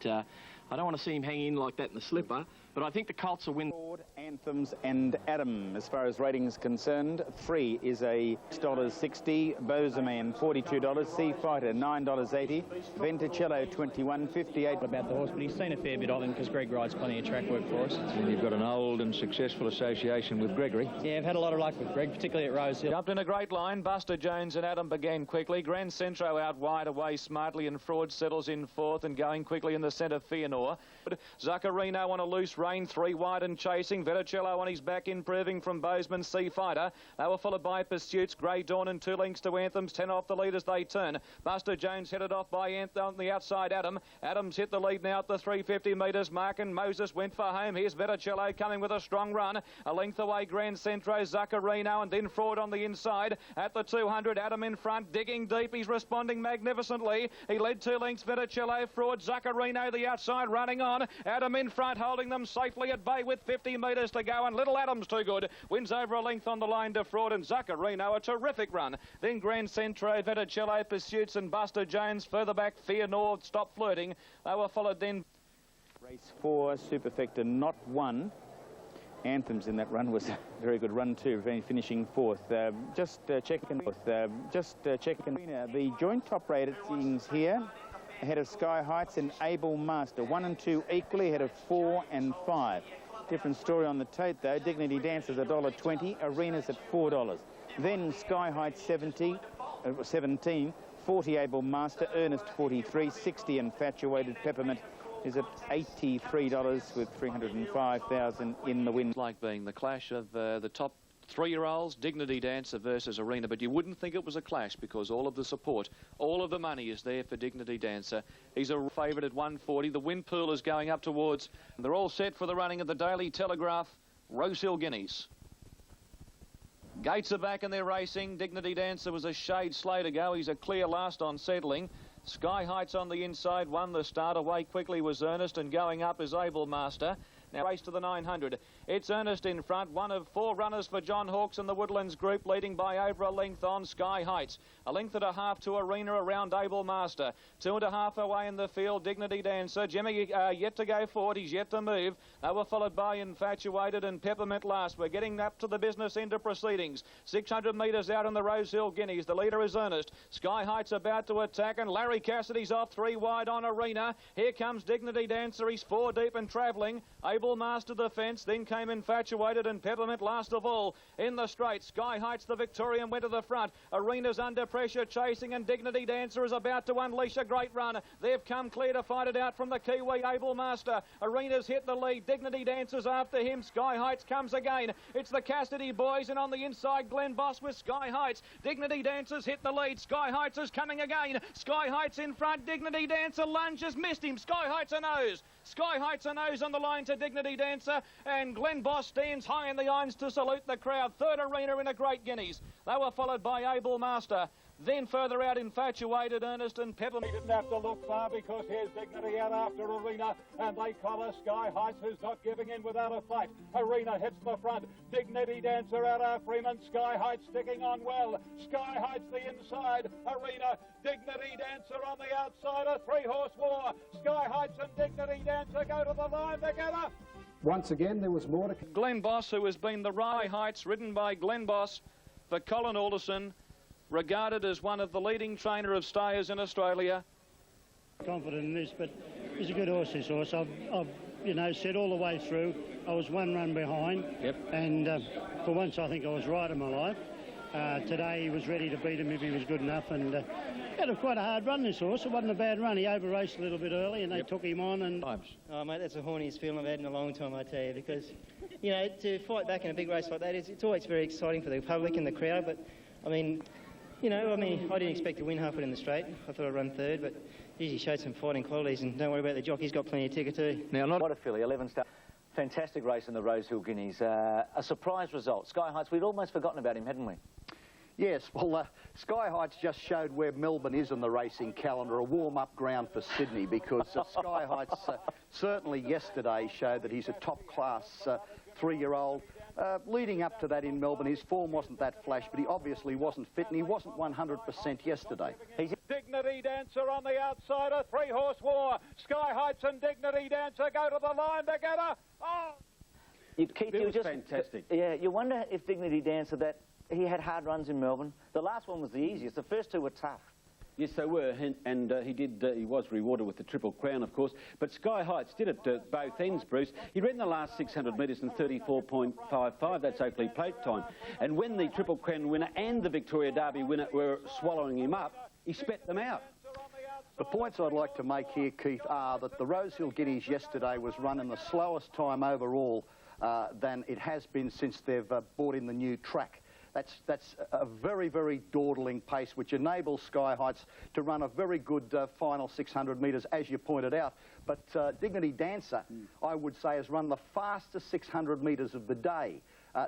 I don't want to see him hanging in like that in the slipper. But I think the Colts will win. Anthems and Adam, as far as ratings concerned, 3 is a $6.60, Bozeman $42, Sea Fighter $9.80, Venticello $21.58. About the horse, but he's seen a fair bit of him because Greg rides plenty of track work for us. And you've got an old and successful association with Gregory. Yeah, I've had a lot of luck with Greg, particularly at Rosehill. Jumped in a great line. Buster Jones and Adam began quickly. Grand Centro out wide away smartly, and Fraud settles in 4th and going quickly in the centre, Fianor. Zaccarino on a loose rein, 3 wide and chasing. Veticello on his back, improving from Bozeman, Sea Fighter. They were followed by Pursuits, Grey Dawn and 2 lengths to Anthems, 10 off the lead as they turn. Buster Jones headed off by on the outside, Adam. Adams hit the lead now at the 350 metres mark, and Moses went for home. Here's Veticello coming with a strong run. A length away, Grand Centro, Zaccarino, and then Fraud on the inside. At the 200, Adam in front, digging deep. He's responding magnificently. He led 2 lengths, Veticello, Fraud, Zaccarino the outside, running on. Adam in front, holding them safely at bay with 50 metres to go, and Little Adams too good. Wins over a length on the line to Fraud and Zaccarino, a terrific run. Then Grand Centro, Veticello, Pursuits and Buster Jones. Further back, Fear North, Stop Flirting. They were followed then... Race 4, Superfecta not 1. Anthems in that run was a very good run too, finishing 4th. Just checking. The joint top ratings here, ahead of Sky Heights and Able Master. 1 and 2 equally ahead of 4 and 5. Different story on the tote though. Dignity Dancers $1.20, Arenas at $4. Then Sky Heights 17, 40 Able Master, Ernest 43, 60 Infatuated Peppermint is at $83 with 305,000 in the win. Like being the clash of the top 3-year-olds, Dignity Dancer versus Arena, but you wouldn't think it was a clash because all of the support, all of the money is there for Dignity Dancer. He's a favourite at 140. The win pool is going up towards... They're all set for the running of the Daily Telegraph Rosehill Guineas. Gates are back and they're racing. Dignity Dancer was a shade slow to go. He's a clear last on settling. Sky Heights on the inside won the start. Away quickly was Ernest, and going up is Able Master. Now race to the 900. It's Ernest in front, one of 4 runners for John Hawkes and the Woodlands group, leading by over a length on Sky Heights. A length and a half to Arena around Able Master. 2.5 away in the field, Dignity Dancer. Jimmy yet to go forward, he's yet to move. They were followed by Infatuated and Peppermint last. We're getting up to the business end of proceedings. 600 metres out on the Rosehill Guineas. The leader is Ernest. Sky Heights about to attack, and Larry Cassidy's off 3 wide on Arena. Here comes Dignity Dancer. He's 4 deep and travelling. Able Master the fence, then came Infatuated and Peppermint last of all. In the straight, Sky Heights the Victorian went to the front. Arena's under pressure chasing, and Dignity Dancer is about to unleash a great run. They've come clear to fight it out from the Kiwi Able Master. Arena's hit the lead. Dignity Dancer's after him. Sky Heights comes again. It's the Cassidy boys, and on the inside Glenn Boss with Sky Heights. Dignity Dancer's hit the lead. Sky Heights is coming again. Sky Heights in front. Dignity Dancer lunges, missed him. Sky Heights a nose. Sky Heights a nose on the line to Dignity Dancer, and Glenn Boss stands high in the irons to salute the crowd. 3rd Arena in a great Guineas. They were followed by Able Master. Then further out, Infatuated, Ernest and Peppermint. He didn't have to look far because here's Dignity out after Arena, and they collar Sky Heights, who's not giving in without a fight. Arena hits the front. Dignity Dancer out after him, and Sky Heights sticking on well. Sky Heights the inside. Arena, Dignity Dancer on the outside. A three-horse war. Sky Heights and Dignity Dancer go to the line together. Once again, there was more to... Glenn Boss, who has been the Rye Heights, ridden by Glenn Boss for Colin Alderson, regarded as one of the leading trainer of stayers in Australia. Confident in this, but he's a good horse, this horse. I've you know, said all the way through, I was one run behind. Yep. And for once, I think I was right in my life. Today, he was ready to beat him if he was good enough, and had quite a hard run, this horse. It wasn't a bad run. He over-raced a little bit early, and they took him on, and... Oh, mate, that's the horniest feeling I've had in a long time, I tell you, because, you know, to fight back in a big race like that, it's always very exciting for the public and the crowd, but, I mean, you know, I didn't expect to win halfway in the straight. I thought I'd run third, but he showed some fighting qualities, and don't worry about the jockey, he's got plenty of ticker too. Now, not what a filly, 11 star. Fantastic race in the Rosehill Guineas. A surprise result. Sky Heights, we'd almost forgotten about him, hadn't we? Yes, well, Sky Heights just showed where Melbourne is in the racing calendar, a warm-up ground for Sydney, because Sky Heights certainly yesterday showed that he's a top-class three-year-old. Leading up to that in Melbourne, his form wasn't that flash, but he obviously wasn't fit, and he wasn't 100% yesterday. Dignity Dancer on the outside, a three-horse war. Sky Heights and Dignity Dancer go to the line together. Oh! Keith, it was fantastic. Yeah, you wonder if Dignity Dancer, that he had hard runs in Melbourne. The last one was the easiest. The first two were tough. Yes, they were, and he was rewarded with the Triple Crown, of course. But Sky Heights did it at both ends, Bruce. He ran the last 600 metres in 34.55. That's Oakley Plate time. And when the Triple Crown winner and the Victoria Derby winner were swallowing him up, he spat them out. The points I'd like to make here, Keith, are that the Rosehill Guineas yesterday was run in the slowest time overall than it has been since they've brought in the new track. That's a very, very dawdling pace, which enables Sky Heights to run a very good final 600 metres, as you pointed out. But Dignity Dancer, I would say, has run the fastest 600 metres of the day.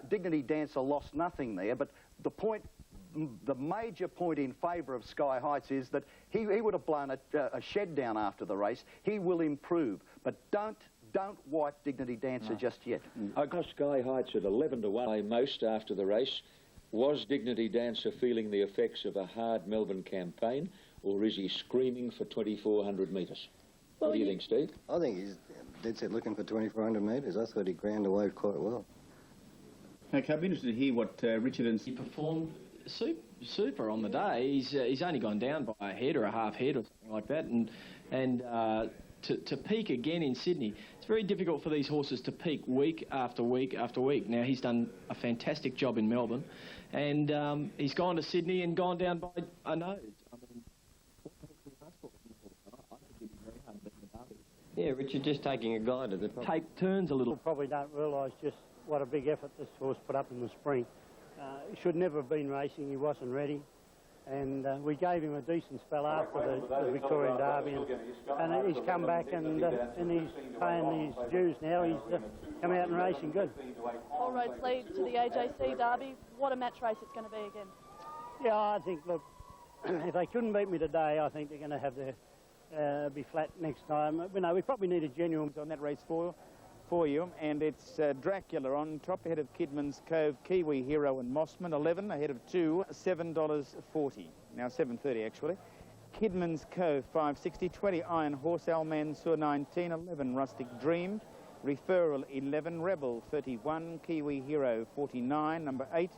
Dignity Dancer lost nothing there, but the major point in favour of Sky Heights is that he would have blown a shed down after the race. He will improve, but don't wipe Dignity Dancer just yet. I got Sky Heights at 11 to 1 most after the race. Was Dignity Dancer feeling the effects of a hard Melbourne campaign, or is he screaming for 2,400 metres? What do you think, Steve? I think he's dead set looking for 2,400 metres. I thought he ground away quite well. Okay, I'd be interested to hear what Richard and... He performed super on the day. He's only gone down by a head or a half head or something like that, and to peak again in Sydney, it's very difficult for these horses to peak week after week after week. Now, he's done a fantastic job in Melbourne, and he's gone to Sydney and gone down by a nose. Yeah, Richard, just taking a guide at the top. Take turns a little. People probably don't realise just what a big effort this horse put up in the spring. He should never have been racing. He wasn't ready. And we gave him a decent spell after the Victorian Derby, and he's come back and he's paying his dues now. He's come out and racing good. All roads lead to the AJC Derby. What a match race it's going to be again. Yeah, I think, look, if they couldn't beat me today, I think they're going to have their be flat next time. You know, we probably need a genuine on that race for you, and it's Dracula on top ahead of Kidman's Cove, Kiwi Hero and Mossman, 11 ahead of 2, $7.40. Now $7.30 actually. Kidman's Cove, 5.60, 20 Iron Horse, Al Mansour, 19, 11 Rustic Dream, Referral, 11, Rebel, 31, Kiwi Hero, 49, number 8.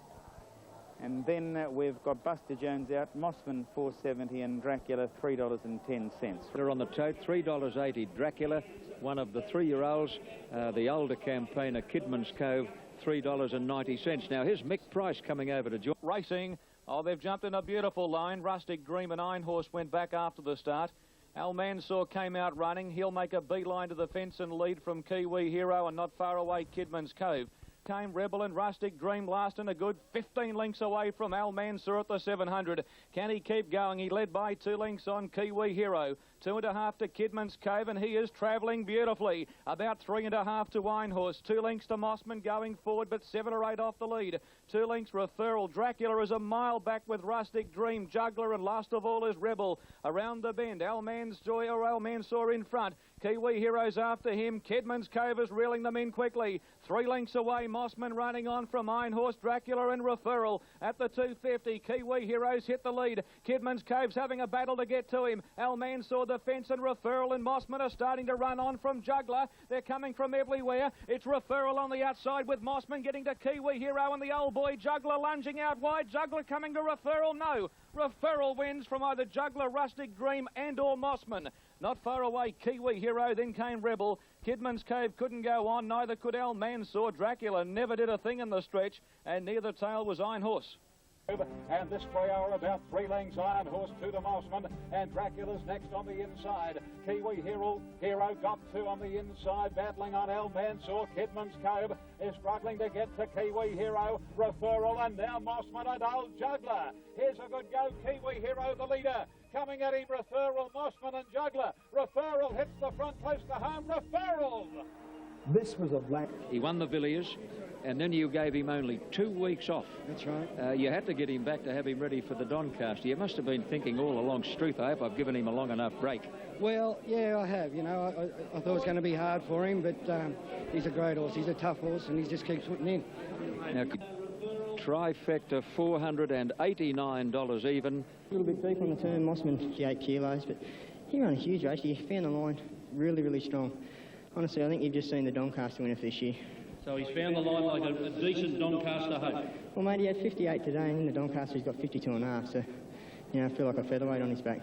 And then we've got Buster Jones out, Mossman, 4.70, and Dracula, $3.10. They're on the tote, $3.80 Dracula, one of the 3-year-olds, the older campaigner, Kidman's Cove, $3.90. Now, here's Mick Price coming over to join. Racing. Oh, they've jumped in a beautiful line. Rustic Dream and Iron Horse went back after the start. Al Mansour came out running. He'll make a beeline to the fence and lead from Kiwi Hero, and not far away Kidman's Cove. came Rebel and Rustic Dream last and a good 15 lengths away from Al Mansour at the 700. Can he keep going? He led by 2 lengths on Kiwi Hero. 2.5 to Kidman's Cove, and he is travelling beautifully. About 3.5 to Winehorse. 2 lengths to Mossman going forward, but 7 or 8 off the lead. 2 lengths Referral. Dracula is a mile back with Rustic Dream, Juggler, and last of all is Rebel. Around the bend, Al Mansour in front. Kiwi Heroes after him. Kidman's Cove is reeling them in quickly. 3 lengths away, Mossman running on from Einhorse, Dracula and Referral. At the 250, Kiwi Heroes hit the lead. Kidman's Cove's having a battle to get to him. Al Mansour the fence, and Referral and Mossman are starting to run on from Juggler. They're coming from everywhere. It's Referral on the outside with Mossman getting to Kiwi Hero and the old boy Juggler lunging out wide. Juggler coming to Referral. No, Referral wins from either Juggler, Rustic Dream and or Mossman. Not far away, Kiwi Hero, then came Rebel. Kidman's Cove couldn't go on, neither could Al Mansour. Dracula never did a thing in the stretch, and near the tail was Einhorse. And this trio are about 3 lengths. Einhorse 2 to Mossman, and Dracula's next on the inside. Kiwi Hero got 2 on the inside, battling on Al Mansour. Kidman's Cove is struggling to get to Kiwi Hero, Referral, and now Mossman and old Juggler. Here's a good go. Kiwi Hero the leader. Coming at him, Referral, Mossman and Juggler. Referral hits the front close to home. Referral! This was a black. He won the Villiers, and then you gave him only 2 weeks off. That's right. You had to get him back to have him ready for the Doncaster. You must have been thinking all along, Struth, I hope I've given him a long enough break. Well, yeah, I have. You know, I thought it was going to be hard for him, but he's a great horse. He's a tough horse, and he just keeps putting in. Now, trifecta, $489 even. A little bit deep on the turn, Mossman, 58 kilos, but he ran a huge race. He found the line really, really strong. Honestly, I think you've just seen the Doncaster winner for this year. So he's found the line like a decent Doncaster hope. Well, mate, he had 58 today, and in the Doncaster he's got 52.5, so, you know, I feel like a featherweight on his back.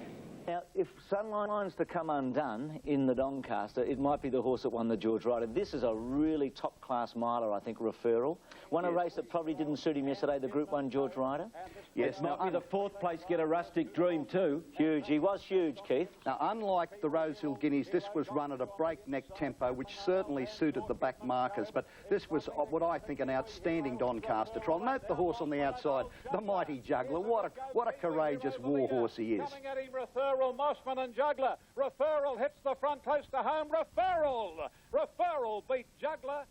Now, if Sunline's to come undone in the Doncaster, it might be the horse that won the George Ryder. This is a really top-class miler, I think, Referral. Won a race that probably didn't suit him yesterday, the Group 1 George Ryder. Yes, might be the 4th place get a Rustic Dream too. Huge, he was huge, Keith. Now, unlike the Rosehill Guineas, this was run at a breakneck tempo, which certainly suited the back markers, but this was what I think an outstanding Doncaster trial. Note the horse on the outside, the mighty Juggler. What a courageous war horse he is. Coming at him, Referral, Mossman and Juggler. Referral hits the front close to home. Referral beat Juggler.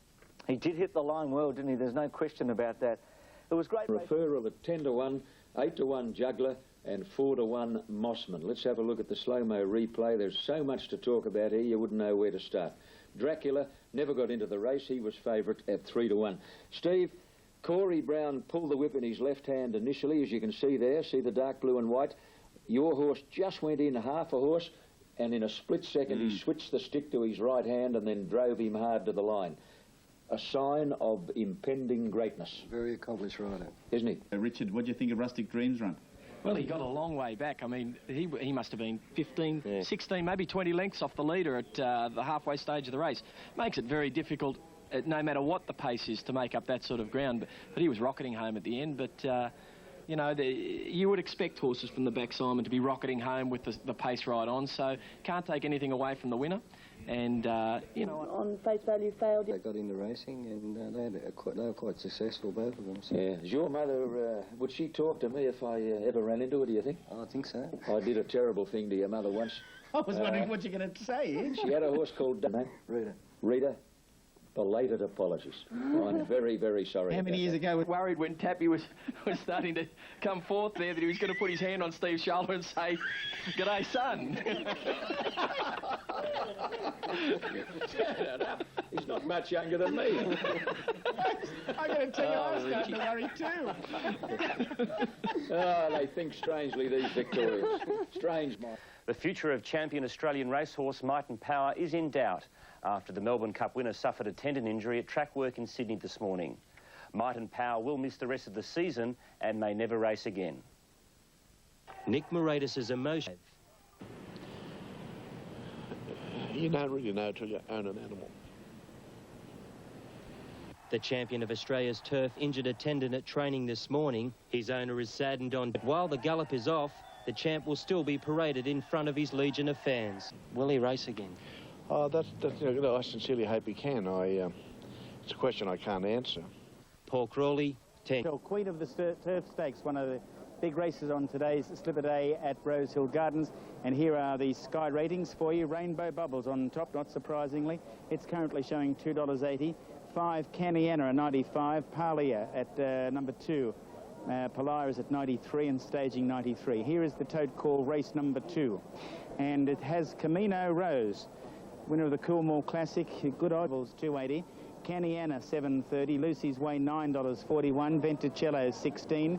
He did hit the line well, didn't he? There's no question about that. It was great. Referral at 10 to 1, 8 to 1 Juggler, and 4 to 1 Mossman. Let's have a look at the slow-mo replay. There's so much to talk about here, you wouldn't know where to start. Dracula never got into the race. He was favourite at 3 to 1. Steve, Corey Brown pulled the whip in his left hand initially, as you can see there. See the dark blue and white? Your horse just went in half a horse, and in a split second he switched the stick to his right hand and then drove him hard to the line. A sign of impending greatness. Very accomplished rider. Isn't he? Richard, what do you think of Rustic Dream's run? Well, he got a long way back. I mean, he must have been 15, 16, maybe 20 lengths off the leader at the halfway stage of the race. Makes it very difficult, no matter what the pace is, to make up that sort of ground. But he was rocketing home at the end. But, you know, you would expect horses from the back, Simon, to be rocketing home with the pace right on. So can't take anything away from the winner. And, you know... On face value, failed. They got into racing, and they were quite successful, both of them. So. Yeah. Is your mother, would she talk to me if I ever ran into her, do you think? I think so. I did a terrible thing to your mother once. I was wondering what you're going to say. She had a horse called... Rita. Rita. Belated apologies. I'm very, very sorry. How many years ago, we were worried when Tappy was starting to come forth there that he was going to put his hand on Steve's shoulder and say, "G'day, son." He's not much younger than me. I'm going to tell you, I was starting to worry too. Oh, they think strangely, these Victorians. Strange, Mike. The future of champion Australian racehorse Might and Power is in doubt after the Melbourne Cup winner suffered a tendon injury at track work in Sydney this morning. Might and Power will miss the rest of the season and may never race again. Nick Moratis' emotion. You don't really know till you own an animal. The champion of Australia's turf injured a tendon at training this morning. His owner is saddened on... But while the gallop is off, the champ will still be paraded in front of his legion of fans. Will he race again? Oh, that's I sincerely hope he can. It's a question I can't answer. Paul Crawley, 10. Queen of the Turf Stakes, one of the big races on today's Slipper Day at Rosehill Gardens. And here are the Sky ratings for you. Rainbow Bubbles on top, not surprisingly. It's currently showing $2.80. 5 Caniana at 95. Parlia at number 2. Palia is at 93 and staging 93. Here is the Toad Call race number 2. And it has Camino Rose, winner of the Coolmore Classic. Good odds, $2.80. Caniana, $7.30. Lucy's Way, $9.41. Venticello, $16.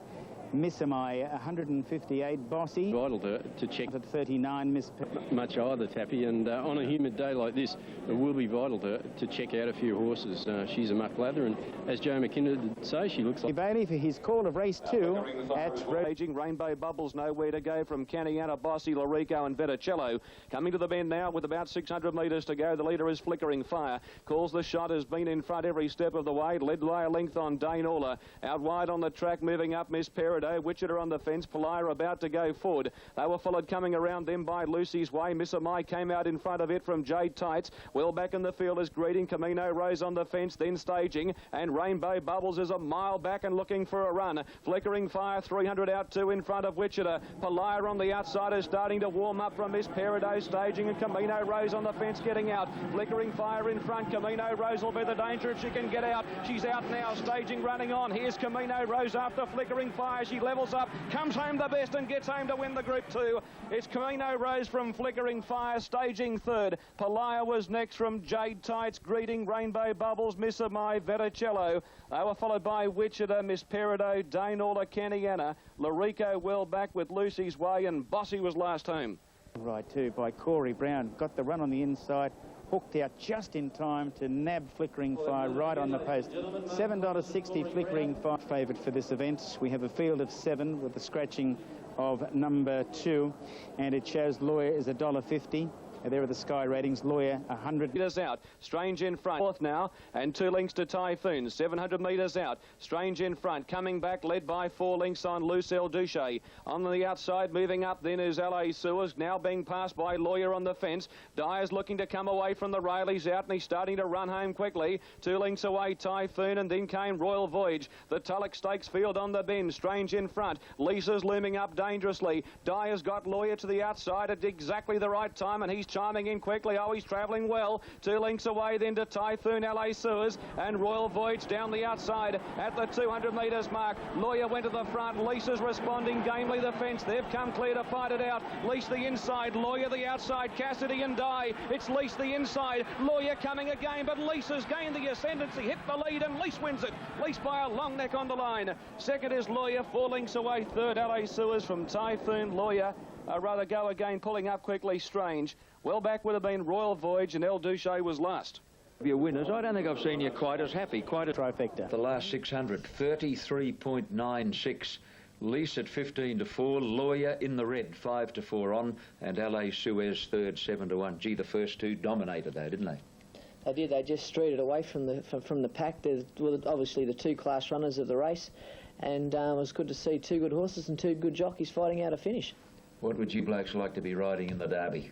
Missamai, $158. Bossy, vital to check at 39. Miss much either, Tappy, and on a humid day like this, it will be vital to check out a few horses. She's a muck lather, and as Joe McKinnon did say, she looks like Bailey for his call of race 2 at Raging Rainbow Bubbles, nowhere to go from Caniana, Bossy, Larico and Veticello. Coming to the bend now with about 600 metres to go. The leader is Flickering Fire. Calls the shot, has been in front every step of the way. Led by a length on Daneela. Out wide on the track, moving up Miss Peridot. Wichita on the fence. Palia about to go forward. They were followed coming around them by Lucy's Way. Missamai came out in front of it from Jade Tights. Well back in the field is Greeting. Camino Rose on the fence, then staging. And Rainbow Bubbles is a mile back and looking for a run. Flickering Fire, 300 out 2 in front of Wichita. Palia on the outside is starting to warm up from Miss Peridot staging, and Camino Rose on the fence getting out. Flickering Fire in front. Camino Rose will be the danger if she can get out. She's out now, staging, running on. Here's Camino Rose after Flickering Fire. She levels up, comes home the best and gets home to win the Group 2. It's Camino Rose from Flickering Fire, staging 3rd. Palia was next from Jade Tights, Greeting, Rainbow Bubbles, Missamai, Veticello. They were followed by Wichita, Miss Peridot, Daneela, Caniana. Larico well back with Lucy's Way, and Bossy was last home. Right too by Corey Brown. Got the run on the inside. Hooked out just in time to nab Flickering Fire right on the post. $7.60 Flickering Fire favourite for this event. We have a field of 7 with the scratching of number 2, and it shows Lawyer is $1.50. There are the Sky ratings. Lawyer, 100 metres out. Strange in front. 4th now, and 2 lengths to Typhoon. 700 metres out. Strange in front. Coming back, led by 4 lengths on Lucille Duche. On the outside, moving up then is LA Sewers, now being passed by Lawyer on the fence. Dyer's looking to come away from the rail. He's out and he's starting to run home quickly. 2 lengths away, Typhoon, and then came Royal Voyage. The Tulloch Stakes field on the bend. Strange in front. Lisa's looming up dangerously. Dyer's got Lawyer to the outside at exactly the right time, and he's chiming in quickly. Oh, he's travelling well. 2 lengths away then to Typhoon, LA Sewers, and Royal Voyage down the outside at the 200 metres mark. Lawyer went to the front. Lisa's responding gamely the fence. They've come clear to fight it out. Lease the inside, Lawyer the outside, Cassidy and Dye. It's Lease the inside. Lawyer coming again, but Lisa's gained the ascendancy, hit the lead, and Lease wins it. Lease by a long neck on the line. Second is Lawyer, 4 lengths away. Third, LA Sewers from Typhoon. Lawyer, rather go again, pulling up quickly. Strange. Well back would have been Royal Voyage, and El Duche was last. Your winners, I don't think I've seen you quite as happy, quite a trifecta. The last 600, 33.96. Lease at 15 to 4, Lawyer in the red, 5 to 4 on, and LA Suez third, 7 to 1. Gee, the first 2 dominated though, didn't they? They did. They just streeted away from the pack. There's obviously the 2 class runners of the race, and it was good to see 2 good horses and 2 good jockeys fighting out a finish. What would you blokes like to be riding in the Derby?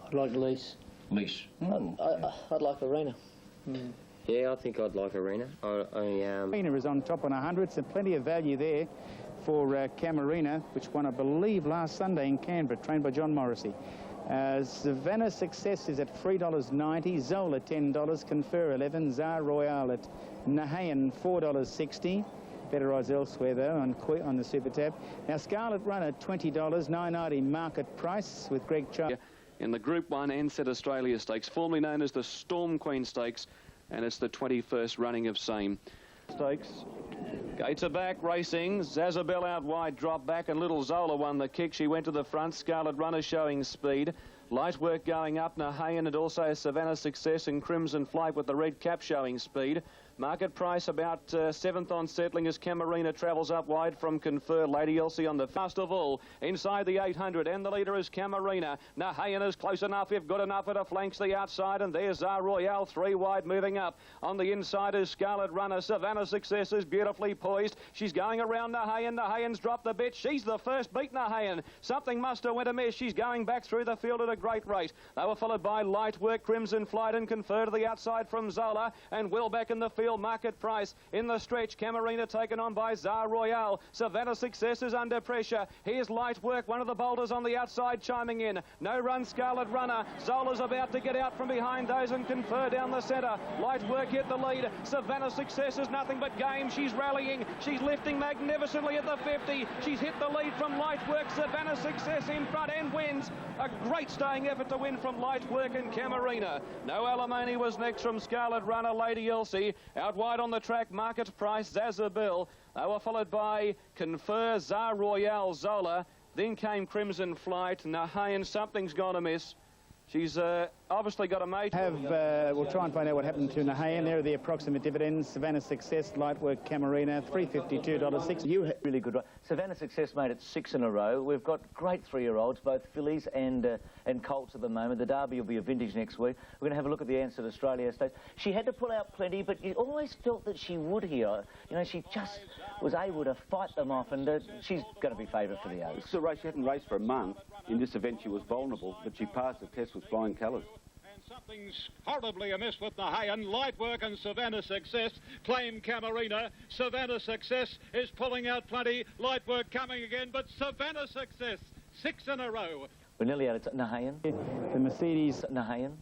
I'd like Lease. Lease. I'd like Arena. Yeah, I think I'd like Arena. Arena is on top on 100, so plenty of value there for Camarina, which won, I believe, last Sunday in Canberra, trained by John Morrissey. Savannah Success is at $3.90, Zola $10, Confer $11, Tsar Royale at Nahayan $4.60. Better odds elsewhere, though, on the Super Tab. Now, Scarlet Runner, $20, $9.90 market price with Greg Child. In the Group 1 NZ Australia Stakes, formerly known as the Storm Queen Stakes, and it's the 21st running of same. Stakes. Gates are back, racing. Zazabel out wide, drop back, and Little Zola won the kick. She went to the front. Scarlet Runner showing speed. Light Work going up, Nahayan, and also Savannah Success and Crimson Flight with the red cap showing speed. Market price about 7th on settling as Camarina travels up wide from Confer. Lady Elsie on the fast of all. Inside the 800, and the leader is Camarina. Nahayan is close enough, if good enough, at a flanks the outside, and there's Tsar Royale, 3 wide moving up. On the inside is Scarlet Runner. Savannah Success is beautifully poised. She's going around Nahayan. Nahayan's dropped the bit. She's the first beat Nahayan. Something must have went amiss. She's going back through the field at a great rate. They were followed by Light Work, Crimson Flight, and Confer to the outside from Zola, and well back in the field field. Market Price in the stretch. Camarina taken on by Zar Royale. Savannah Success is under pressure. Here's Light Work, one of the boulders on the outside, chiming in. No Run Scarlet Runner. Zola's about to get out from behind those and confer down the centre. Light Work hit the lead. Savannah Success is nothing but game. She's rallying. She's lifting magnificently at the 50. She's hit the lead from Light Work. Savannah Success in front and wins. A great staying effort to win from Light Work and Camarina. No Alimony was next from Scarlet Runner, Lady Elsie. Out wide on the track, Market Price, Zazabil. They were followed by Confer, Zar Royale, Zola. Then came Crimson Flight. Nahayan, something's gone amiss. She's obviously got a mate. We'll try and find out what happened to Nahayan. There are the approximate dividends. Savannah Success, Light Work, Camarina, $352.06. You had really good. Savannah Success made it 6 in a row. We've got great 3-year-olds, both fillies and colts at the moment. The Derby will be a vintage next week. We're going to have a look at the Ansett Australia stage. She had to pull out plenty, but you always felt that she would here. You know, she just was able to fight them off, and she's going to be favourite for the Oaks. It's a race she hadn't raced for a month. In this event, she was vulnerable, but she passed the test with flying colours. Something's horribly amiss with Nahayan. Light Work and Savannah Success claim Camarina. Savannah Success is pulling out plenty. Light Work coming again, but Savannah Success, 6 in a row. We're nearly out of Nahayan. The Mercedes Nahayan.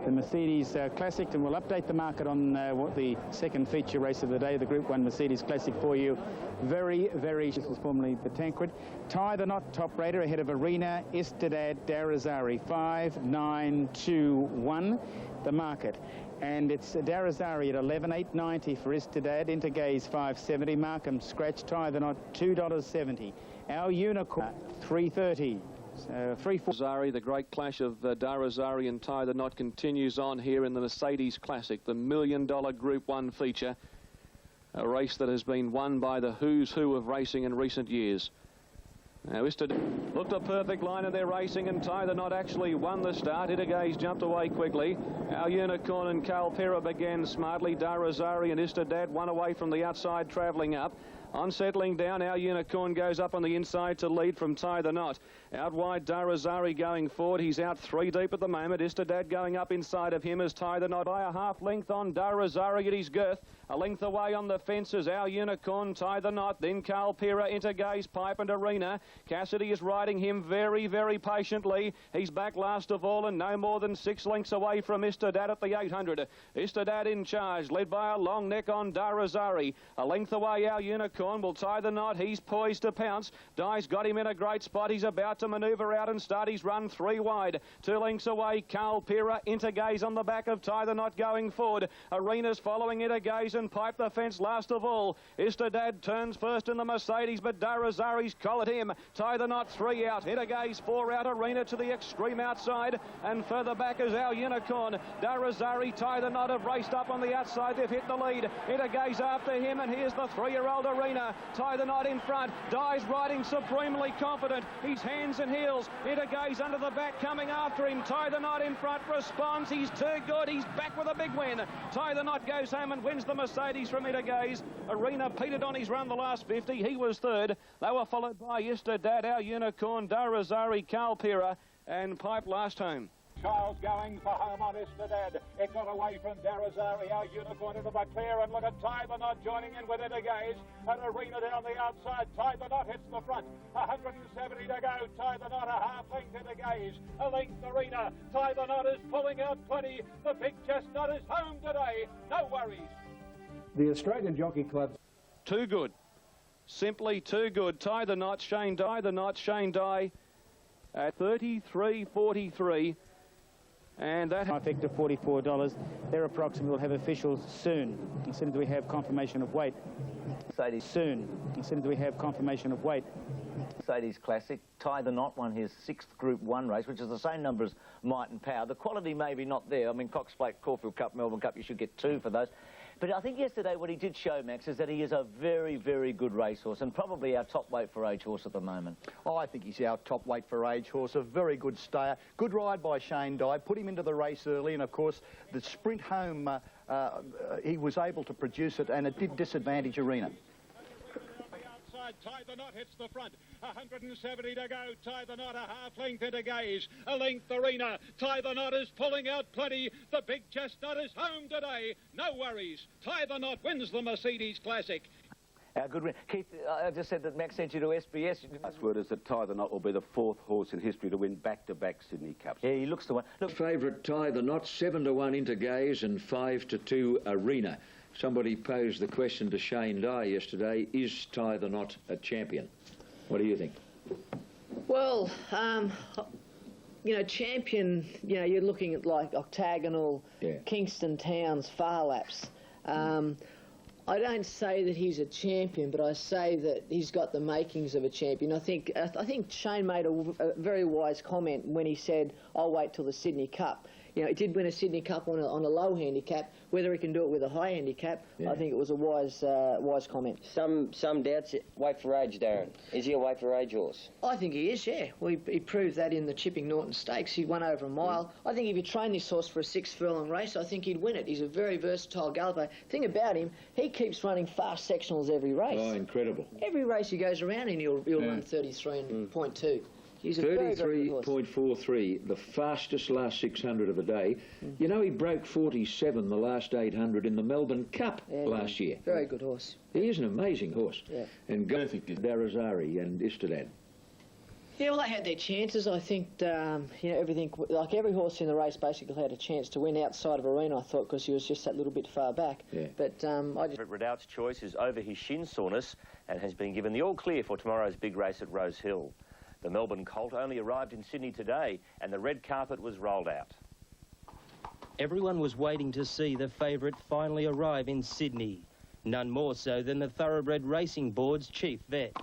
The Mercedes Classic, and we'll update the market on what the second feature race of the day, the Group 1 Mercedes Classic for you. This was formerly the Tancred. Tie the Knot top rater ahead of Arena, Istedad, Darazari, 5-9-2-1, the market. And it's Darazari at 11,890 for Istedad, Intergaze 570, Markham Scratch, Tie the Knot $2.70. Our Unicorn $3.30. 3-4. Zari, the great clash of Darazari and Tie the Knot continues on here in the Mercedes Classic, the $1 million Group 1 feature, a race that has been won by the who's who of racing in recent years. Now, Istedad looked a perfect line of their racing, and Tie the Knot actually won the start. Itagaze jumped away quickly. Our Unicorn and Calpera began smartly. Darazari and Istedad one away from the outside, travelling up. On settling down, Our Unicorn goes up on the inside to lead from Tie the Knot. Out wide, Darazari going forward. He's out 3 deep at the moment. Istedad going up inside of him as Tie the Knot by a half length on Darazari at his girth. A length away on the fences, Our Unicorn, Tie the Knot, then Calpera, Intergaze, Pipe and Arena. Cassidy is riding him very, very patiently. He's back last of all and no more than 6 lengths away from Istedad at the 800. Istedad in charge, led by a long neck on Darazari. A length away, Our Unicorn will Tie the Knot. He's poised to pounce. Dye's got him in a great spot. He's about to manoeuvre out and start his run 3 wide. 2 lengths away, Calpera, Intergaze on the back of Tie the Knot going forward. Arena's following Intergaze and Pipe the fence last of all. Istedad turns first in the Mercedes, but Darazari's collared him. Tie the Knot 3 out. Intergaze 4 out. Arena to the extreme outside, and further back is Our Unicorn. Darazari, Tie the Knot have raced up on the outside. They've hit the lead. Intergaze after him, and here's the 3-year-old Arena. Tie the Knot in front. Dye's riding supremely confident. He's hands and heels. Intergaze under the back coming after him. Tie the Knot in front responds. He's too good. He's back with a big win. Tie the Knot goes home and wins the Mercedes from Intergaze. Arena petered on his run the last 50. He was 3rd. They were followed by Istedad, Our Unicorn, Darazari, Calpera and Pipe last home. Charles going for home on Istedad. It got away from Darazari. Our Unicorn into the clear, and look at Tie the Knot joining in with Intergaze. And Arena down the outside. Tie the Knot hits the front. 170 to go. Tie the Knot a half length Intergaze. A length Arena. Tie the Knot is pulling out plenty. The big chestnut is home today. No worries. The Australian Jockey Club. Too good. Simply too good. Tie the Knot, Shane Dye. The Knot, Shane Dye at 33.43. And that effect of $44. Their approximate will have officials soon, as soon as we have confirmation of weight. Mercedes. Soon, as soon as we have confirmation of weight. Mercedes Classic. Tie the Knot won his 6th Group 1 race, which is the same number as Might and Power. The quality maybe not there. I mean, Cox Plate, Caulfield Cup, Melbourne Cup, you should get 2 for those. But I think yesterday what he did show, Max, is that he is a very, very good racehorse and probably our top weight for age horse at the moment. Oh, I think he's our top weight for age horse, a very good stayer. Good ride by Shane Dye, put him into the race early, and of course the sprint home, he was able to produce it, and it did disadvantage Arena. inside. Tie the Knot hits the front. 170 to go. Tie the Knot a half length into Gaze. A length Arena. Tie the Knot is pulling out plenty. The big chestnut is home today. No worries. Tie the Knot wins the Mercedes Classic. Good win. Keith, I just said that Max sent you to SBS. Last word is that Tie the Knot will be the 4th horse in history to win back-to-back Sydney Cups. Yeah, he looks the one. Look, favourite Tie the Knot, 7-1 into Gaze and 5-2 Arena. Somebody posed the question to Shane Dye yesterday, is Tie the Knot a champion? What do you think? Well, you know, champion, you know, you're looking at like Octagonal, Kingston Towns, Far Laps. I don't say that he's a champion, but I say that he's got the makings of a champion. I think Shane made a very wise comment when he said, I'll wait till the Sydney Cup. You know, he did win a Sydney Cup on a low handicap. Whether he can do it with a high handicap, I think it was a wise comment. Some doubts. Wait for age, Darren. Is he a wait for age horse? I think he is, yeah. Well, he proved that in the Chipping Norton Stakes. He won over a mile. I think if you train this horse for a 6-furlong race, I think he'd win it. He's a very versatile galloper. Thing about him, he keeps running fast sectionals every race. Oh, incredible. Every race he goes around and he'll run 33.2. He's a 33.43, the fastest last 600 of the day. You know, he broke 47 the last 800 in the Melbourne Cup last year. Very good horse. He is an amazing horse. Yeah. And Darazari and Istadad. Yeah, well, they had their chances. I think, you know, everything, like every horse in the race basically had a chance to win outside of Arena, I thought, because he was just that little bit far back. Yeah. But I just... Redoubt's choice is over his shin soreness and has been given the all-clear for tomorrow's big race at Rosehill. The Melbourne colt only arrived in Sydney today and the red carpet was rolled out. Everyone was waiting to see the favourite finally arrive in Sydney. None more so than the Thoroughbred Racing Board's chief vet.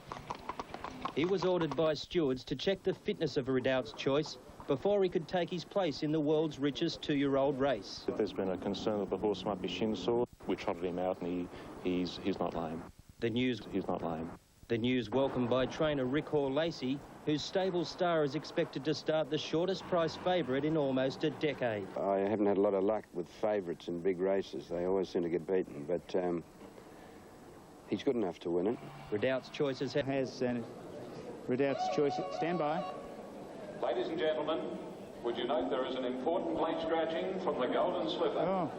He was ordered by stewards to check the fitness of Redoubt's choice before he could take his place in the world's richest 2-year-old race. If there's been a concern that the horse might be shin sore, we trotted him out and he's not lame. He's not lame. The news welcomed by trainer Rick Hall-Lacey, whose stable star is expected to start the shortest price favourite in almost a decade. I haven't had a lot of luck with favourites in big races. They always seem to get beaten, but he's good enough to win it. Redoubt's choices has Redoubt's choice. Stand by. Ladies and gentlemen, would you note there is an important late scratching from the Golden Slipper. Oh.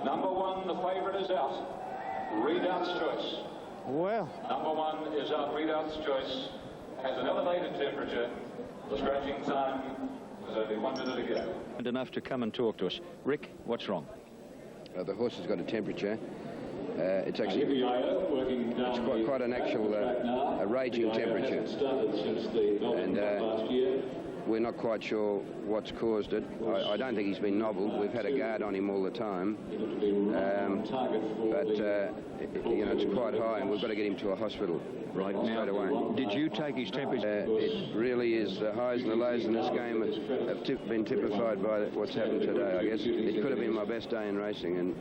Number 1, the favourite is out. Redoubt's choice. Well. Number 1 is out. Redoubt's choice. Has an elevated temperature. The scratching time is only 1 minute ago. And enough to come and talk to us. Rick, what's wrong? The horse has got a temperature. It's actually quite an actual a raging temperature. And we're not quite sure what's caused it. I don't think he's been nobbled. We've had a guard on him all the time. But you know, it's quite high and we've got to get him to a hospital right straight now. away. Did you take his temperature? It really is the highs and the lows in this game have been typified by what's happened today, I guess. It could have been my best day in racing, and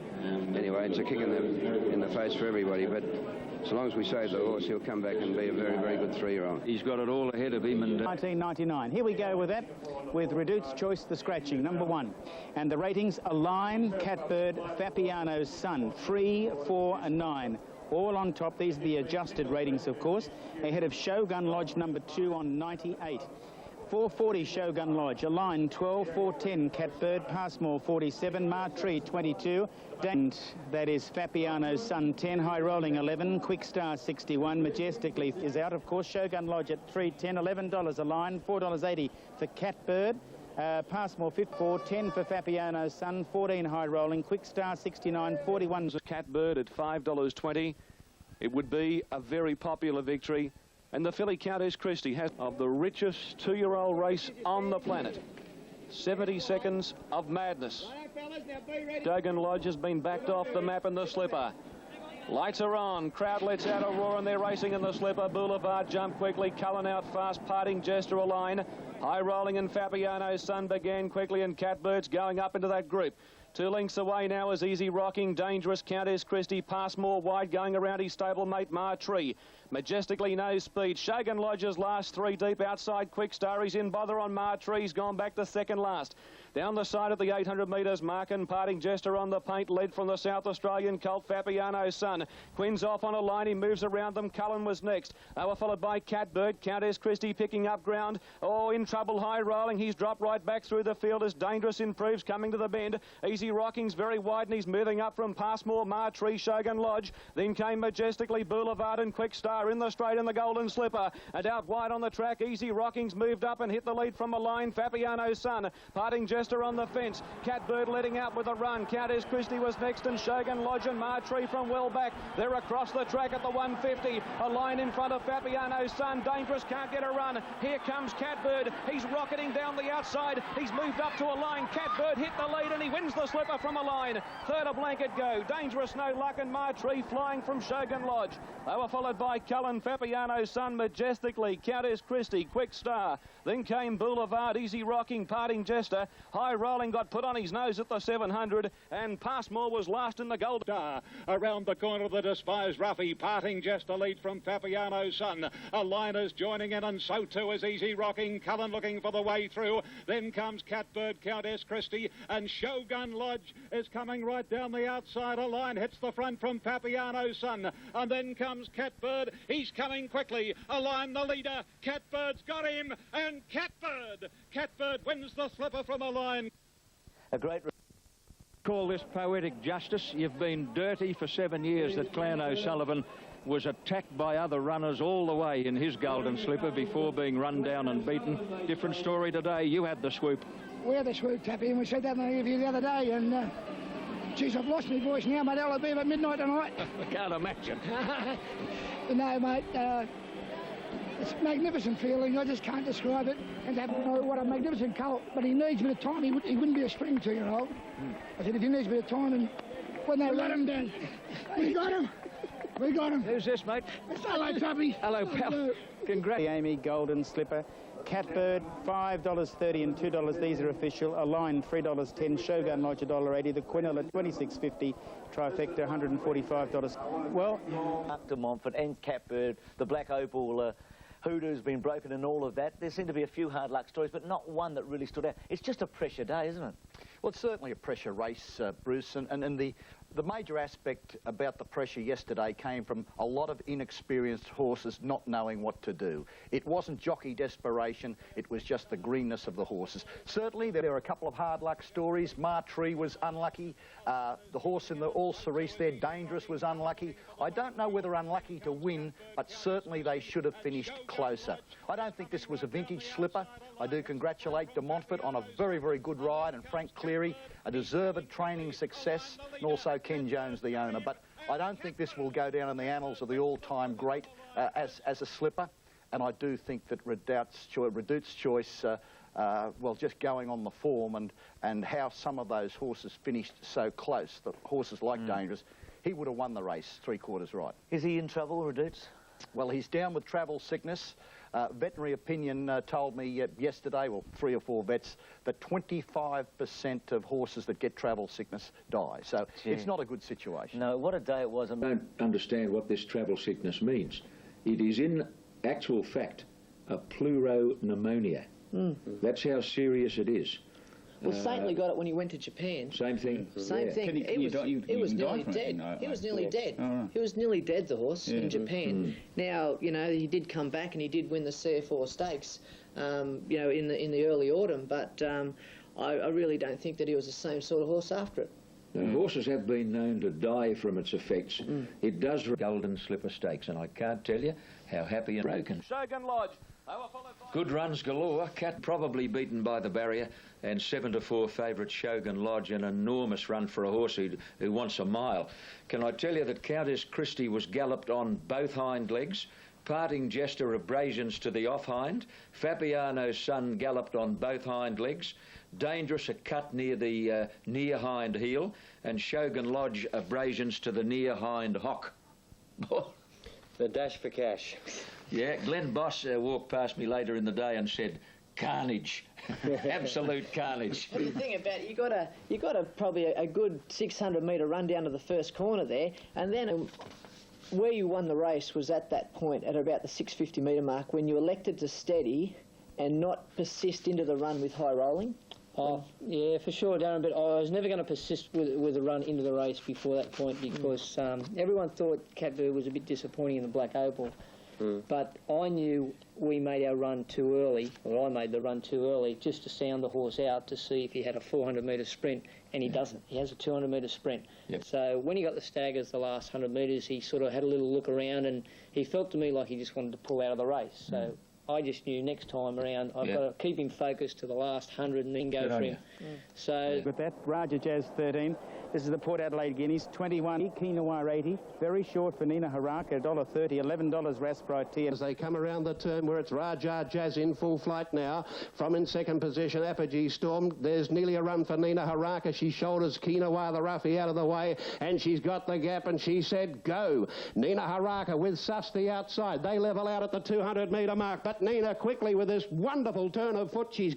anyway, it's a kick in the face for everybody, but so long as we save the horse, he'll come back and be a very, very good 3-year-old. He's got it all ahead of him. And 1999. Here we go with that, with Redoubt's choice, the scratching, number 1. And the ratings, Align, Catbird, Fabiano's Son, 3, 4 and 9. All on top. These are the adjusted ratings, of course. Ahead of Shogun Lodge, number 2 on 98. 440 Shogun Lodge, Align 12, 410 Catbird, Passmore 47, Martree 22, and that is Fabiano's Son 10, High Rolling 11, Quick Star 61, Majestically is out, of course. Shogun Lodge at $3.10, $11 Align, $4.80 for Catbird. Passmore 54, 10 for Fabiano's Son, 14 High Rolling, Quick Star 69, 41. Catbird at $5.20. It would be a very popular victory. And the filly Countess Christie has of the richest 2-year-old race on the planet. 70 seconds of madness. Shogun Lodge has been backed off the map in the slipper. Lights are on. Crowd lets out a roar and they're racing in the slipper. Boulevard jump quickly. Cullen out fast. Parting Jester Align. High Rolling and Fabiano's Son began quickly and Catbird's going up into that group. 2 lengths away now is Easy Rocking, Dangerous, Countess Christie, Passmore wide, going around his stablemate Martree. Majestically no speed. Shogun Lodge's last 3 deep outside Quick Star. He's in bother on Martree's gone back to second last. Down the side of the 800 metres mark and Parting Jester on the paint, led from the South Australian colt Fabiano's Son. Quinn's off on a line, he moves around them. Cullen was next. They were followed by Catbird. Countess Christie picking up ground. Oh, in trouble, high rolling. He's dropped right back through the field as Dangerous improves, coming to the bend. Easy Rocking's very wide and he's moving up from Passmore, Martree, Shogun Lodge. Then came Majestically Boulevard and Quick Star in the straight in the Golden Slipper. And out wide on the track, Easy Rocking's moved up and hit the lead from a line. Fabiano's Son. Parting Jester on the fence. Catbird letting out with a run. Countess Christie was next and Shogun Lodge and Martree from well back. They're across the track at the 150. A line in front of Fabiano's Son. Dangerous can't get a run. Here comes Catbird. He's rocketing down the outside. He's moved up to a line. Catbird hit the lead and he wins the slipper from a line. Third a blanket go. Dangerous no luck and Martree flying from Shogun Lodge. They were followed by Cullen, Fabiano's Son, Majestically, Countess Christie, Quick Star. Then came Boulevard, Easy Rocking, Parting Jester. High rolling got put on his nose at the 700 and Passmore was last in the Gold Star. Around the corner the despised Ruffy, Parting Jester lead from Fabiano's Son. A liner's joining in and so too is Easy Rocking. Cullen looking for the way through. Then comes Catbird, Countess Christie and Shogun Lodge is coming right down the outside. A line hits the front from Fabiano's Son and then comes Catbird. He's coming quickly. A line the leader. Catbird's got him and Catbird wins the slipper from a line. A great... Call this poetic justice. You've been dirty for 7 years that Clan O'Sullivan was attacked by other runners all the way in his Golden Slipper before being run down and beaten. Different story today. You had the swoop. We had the swoop, Tappy, and we said that in the interview the other day, and geez, I've lost my voice now, mate. I'll be about midnight tonight. I can't imagine. But no, mate, it's a magnificent feeling. I just can't describe it. And to have what a magnificent colt, but he needs a bit of time. He wouldn't be a spring 2-year-old. I said if he needs a bit of time, and when they let him down, we got him. We got him. Who's this, mate? Hello, Tappy. Hello, pal. Congrats. The Amy Golden Slipper. Catbird, $5.30 and $2. These are official. A line, $3.10. Shogun Lodge, $1.80. The Quinella, $26.50. Trifecta, $145. Well, Up to Montfort and Catbird, the Black Opal hoodoo's been broken and all of that. There seem to be a few hard luck stories, but not one that really stood out. It's just a pressure day, isn't it? Well, it's certainly a pressure race, Bruce, and the major aspect about the pressure yesterday came from a lot of inexperienced horses not knowing what to do. It wasn't jockey desperation, it was just the greenness of the horses. Certainly there are a couple of hard luck stories. Martree was unlucky. The horse in the All Cerise there, Dangerous, was unlucky. I don't know whether unlucky to win, but certainly they should have finished closer. I don't think this was a vintage slipper. I do congratulate de Montfort on a very, very good ride, and Frank Cleary, a deserved training success, and also Ken Jones, the owner. But I don't think this will go down in the annals of the all-time great as a slipper. And I do think that Redout's Choice, well, just going on the form and how some of those horses finished so close, the horses like Dangerous, he would have won the race 3/4 right. Is he in trouble, Redout's? Well, he's down with travel sickness. Veterinary opinion told me yesterday, well, 3 or 4 vets, that 25% of horses that get travel sickness die. So it's not a good situation. No, what a day it was. I don't understand what this travel sickness means. It is in actual fact a pleuropneumonia. That's how serious it is. Well, Saintly got it when he went to Japan. Same thing. Same thing. He was nearly dead. He was nearly dead. He was nearly dead, the horse, in Japan. Now, you know, he did come back and he did win the CF4 Stakes, you know, in the early autumn. But I really don't think that he was the same sort of horse after it. Now, horses have been known to die from its effects. It does Golden Slipper Stakes, and I can't tell you how happy and broken. Shogun Lodge. Good runs galore. Cat probably beaten by the barrier, and 7-4 favourite Shogun Lodge, an enormous run for a horse who wants a mile. Can I tell you that Countess Christie was galloped on both hind legs, Parting Jester abrasions to the off hind, Fabiano's Son galloped on both hind legs, Dangerous a cut near the near hind heel, and Shogun Lodge abrasions to the near hind hock. The dash for cash. Yeah, Glenn Boss walked past me later in the day and said, carnage. Absolute carnage. What do you think about you got a probably a good 600-metre run down to the first corner there, and then where you won the race was at that point at about the 650-metre mark when you elected to steady and not persist into the run with high rolling. Oh, yeah, for sure, Darren, but I was never going to persist with a run into the race before that point because everyone thought Canterbury was a bit disappointing in the Black Opal. But I knew we made our run too early, or I made the run too early, just to sound the horse out to see if he had a 400-metre sprint, and he doesn't. He has a 200-metre sprint. Yep. So when he got the staggers the last 100 metres, he sort of had a little look around, and he felt to me like he just wanted to pull out of the race. So I just knew next time around I've got to keep him focused to the last 100 and then go for him. So with that, Raja Jazz 13. This is the Port Adelaide Guineas, 21, Quinoa 80, very short for Nina Haraka, $1.30, $11 Rasprite. As they come around the turn where it's Raja Jazz in full flight now, from in second position, Apogee Storm. There's nearly a run for Nina Haraka. She shoulders Quinoa the roughie out of the way, and she's got the gap, and she said go. Nina Haraka with Susty outside. They level out at the 200-metre mark, but Nina quickly with this wonderful turn of foot she's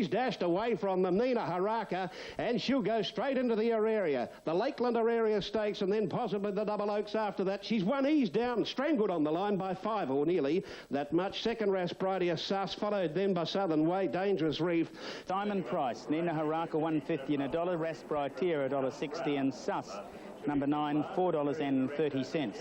dashed away from them, Nina Haraka, and she'll go straight into the area. The Lakelander area stakes, and then possibly the Double Oaks after that. She's one ease down, strangled on the line by 5 or nearly that much. Second Raspritia Sus, followed then by Southern Way, Dangerous Reef. Diamond Price, Nina Haraka $1.50 and $1, Raspritia $1.60, and Sus, number 9, $4.30.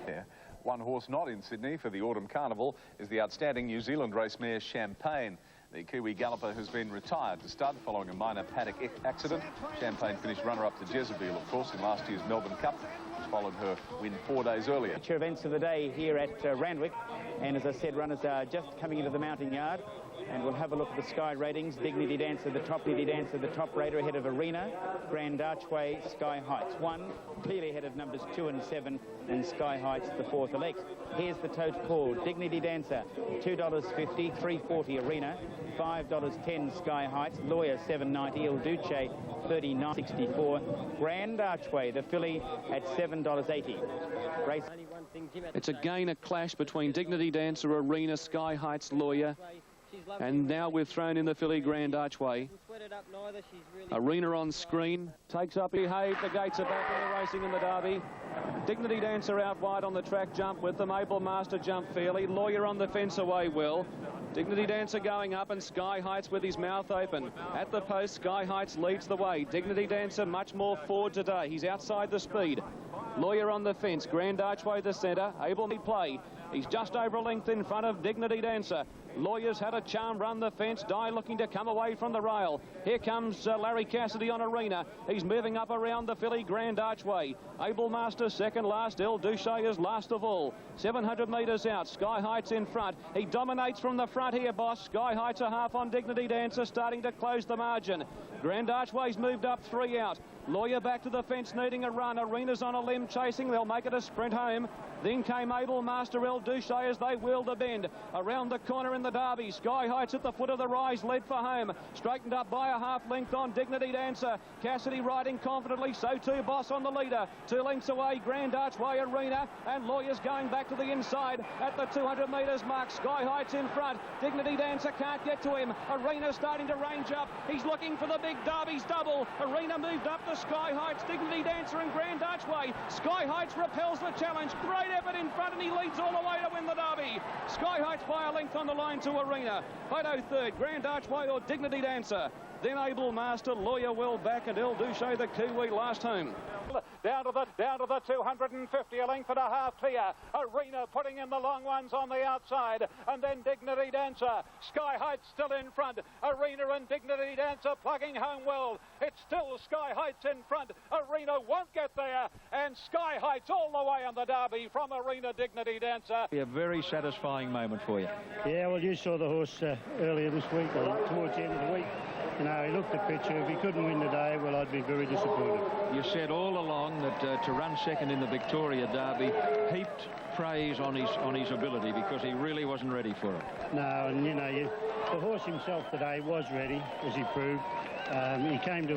Yeah. One horse not in Sydney for the Autumn Carnival is the outstanding New Zealand race mare Champagne. The Kiwi galloper has been retired to stud following a minor paddock accident. Champagne finished runner-up to Jezebel, of course, in last year's Melbourne Cup, which followed her win 4 days earlier. Feature events of the day here at Ranvet, and as I said, runners are just coming into the mounting yard, and we'll have a look at the Sky ratings. Dignity Dancer, the top raider ahead of Arena, Grand Archway, Sky Heights 1, clearly ahead of numbers 2 and 7, and Sky Heights the 4th elect. Here's the tote call. Dignity Dancer, $2.50, $3.40 Arena, $5.10 Sky Heights, Lawyer $7.90, Il Duce $39.64, Grand Archway, the filly at $7.80. Race. It's again a clash between Dignity Dancer, Arena, Sky Heights, Lawyer, and now we've thrown in the filly Grand Archway. Arena on screen, takes up Behave, the gates are back and they're racing in the Derby. Dignity Dancer out wide on the track, jump with them. Able Master jump fairly. Lawyer on the fence away well. Dignity Dancer going up, and Sky Heights with his mouth open. At the post, Sky Heights leads the way. Dignity Dancer much more forward today. He's outside the speed. Lawyer on the fence, Grand Archway the centre. Able to play. He's just over a length in front of Dignity Dancer. Lawyer's had a charm run the fence. Di looking to come away from the rail. Here comes Larry Cassidy on Arena. He's moving up around the filly Grand Archway. Able Master second last. El Duce is last of all. 700 metres out. Sky Heights in front. He dominates from the front here, boss. Sky Heights a half on Dignity Dancer, starting to close the margin. Grand Archway's moved up 3 out. Lawyer back to the fence, needing a run. Arena's on a limb, chasing. They'll make it a sprint home. Then came Able Master, El Duce as they wheeled the bend. Around the corner in the Derby, Sky Heights at the foot of the rise, led for home. Straightened up by a half length on Dignity Dancer. Cassidy riding confidently, so too Boss on the leader. 2 lengths away, Grand Archway, Arena, and Lawyers going back to the inside at the 200 metres mark. Sky Heights in front. Dignity Dancer can't get to him. Arena starting to range up. He's looking for the big Derby's double. Arena moved up to Sky Heights, Dignity Dancer and Grand Archway. Sky Heights repels the challenge. Great effort in front, and he leads all the way to win the Derby. Sky Heights by a length on the line to Arena. Photo third, Grand Archway or Dignity Dancer. Then Able Master, Lawyer well back, and El Duce the Kiwi last home. Down to the 250, a length and a half clear. Arena putting in the long ones on the outside, and then Dignity Dancer. Sky Heights still in front. Arena and Dignity Dancer plugging home well. It's still Sky Heights in front. Arena won't get there, and Sky Heights all the way on the Derby from Arena, Dignity Dancer. A very satisfying moment for you. Yeah, well, you saw the horse earlier this week, or towards the end of the week. You know, he looked the picture. If he couldn't win today, well, I'd be very disappointed. You said all along that to run second in the Victoria Derby heaped praise on his ability, because he really wasn't ready for it. No, and you know, The horse himself today was ready, as he proved. He came to,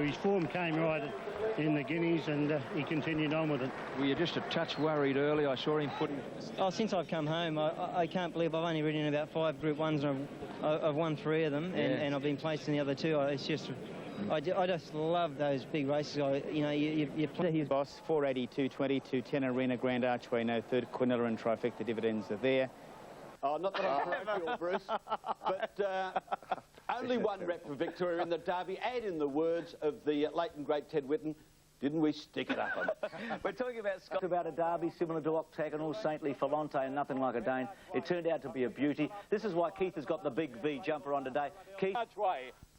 his form came right in the guineas, and he continued on with it. Were you just a touch worried early? I saw him putting... Oh, since I've come home, I can't believe I've only ridden in about 5 Group 1s, and I've won 3 of them, and I've been placed in the other 2. It's just... I just love those big races. You play his boss, 480, 220, 210 Arena, Grand Archway, no third, Quinilla and Trifecta dividends are there. Oh, not that I'm parochial, Bruce, but only one rep for Victoria in the Derby, and in the words of the late and great Ted Whitten, didn't we stick it up on it? We're talking about a derby similar to Octagonal, Saintly, Falante, and Nothing Like a Dane. It turned out to be a beauty. This is why Keith has got the big V jumper on today. Keith,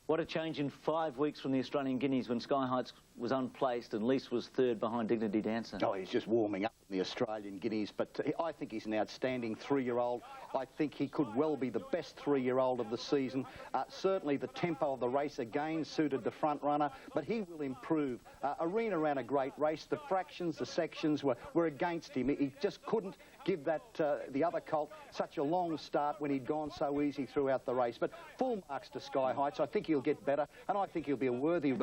what a change in 5 weeks from the Australian Guineas when Sky Heights was unplaced and Lease was third behind Dignity Dancer. Oh, he's just warming up in the Australian Guineas, but I think he's an outstanding 3-year-old. I think he could well be the best 3-year-old of the season. Certainly the tempo of the race again suited the front runner, but he will improve. Arena ran a great race. The fractions, the sections were against him. He just couldn't give that the other colt such a long start when he'd gone so easy throughout the race. But full marks to Sky Heights. I think he'll get better, and I think he'll be a worthy...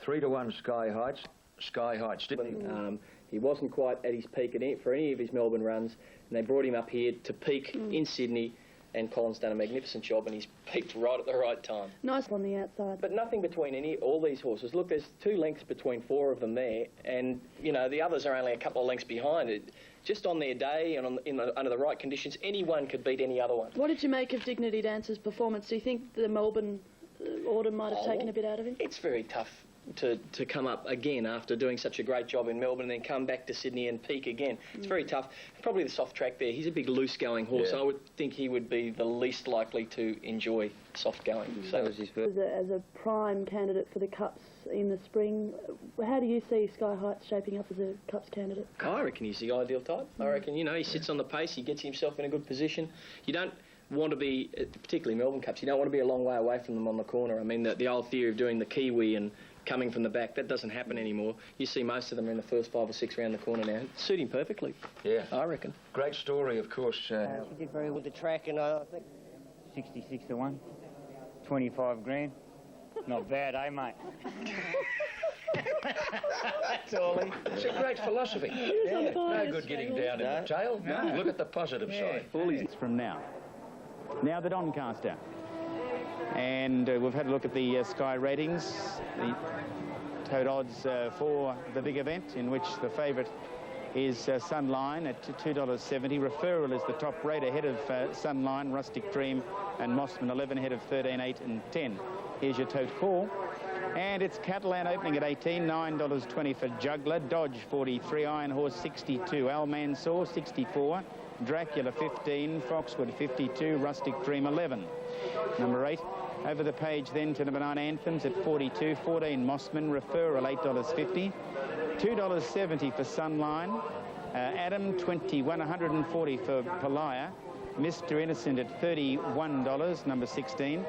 3-1 Sky Heights. Sky Heights. He wasn't quite at his peak for any of his Melbourne runs, and they brought him up here to peak in Sydney, and Colin's done a magnificent job, and he's peaked right at the right time. Nice on the outside. But nothing between all these horses. Look, there's 2 lengths between 4 of them there, and, the others are only a couple of lengths behind it. Just on their day and under the right conditions, anyone could beat any other one. What did you make of Dignity Dancer's performance? Do you think the Melbourne autumn might have taken a bit out of him? It's very tough to come up again after doing such a great job in Melbourne and then come back to Sydney and peak again. It's very tough. Probably the soft track there. He's a big loose-going horse. I would think he would be the least likely to enjoy soft going. So was his as a prime candidate for the Cups in the spring, how do you see Sky Heights shaping up as a Cups candidate? I reckon he's the ideal type. I reckon, he sits on the pace, he gets himself in a good position. You don't want to be, particularly Melbourne Cups, you don't want to be a long way away from them on the corner. I mean, the old theory of doing the Kiwi and coming from the back, that doesn't happen anymore. You see most of them in the first 5 or 6 round the corner now. Suit him perfectly. Yeah. I reckon. Great story, of course. He did very well with the track, and I think 66 to 1, 25 grand. Not bad, eh, mate? That's Ollie. It's a great philosophy. No good getting down in the tail. No. Look at the positive side. All is from now. Now the Doncaster. And we've had a look at the Sky ratings, the tote odds for the big event, in which the favourite is Sunline at $2.70. Referral is the top rate, ahead of Sunline, Rustic Dream and Mossman 11, ahead of 13, 8 and 10. Here's your tote call. And it's Catalan opening at 18, $9.20 for Juggler, Dodge 43, Iron Horse 62, Al Mansour 64, Dracula 15, Foxwood 52, Rustic Dream 11. Number 8. Over the page then to number 9, Anthems at 42, 14 Mossman, Referral $8.50, $2.70 for Sunline, Adam 21, 140 for Pelaya, Mr. Innocent at $31, number 16,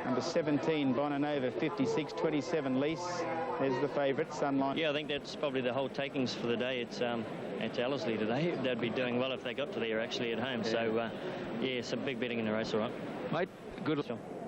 number 17 Bonanova 56, 27 Lease. There's the favourite, Sunline. Yeah, I think that's probably the whole takings for the day. It's Elsie today. They'd be doing well if they got to there actually at home. So yeah, some big betting in the race, all right. Mate, good.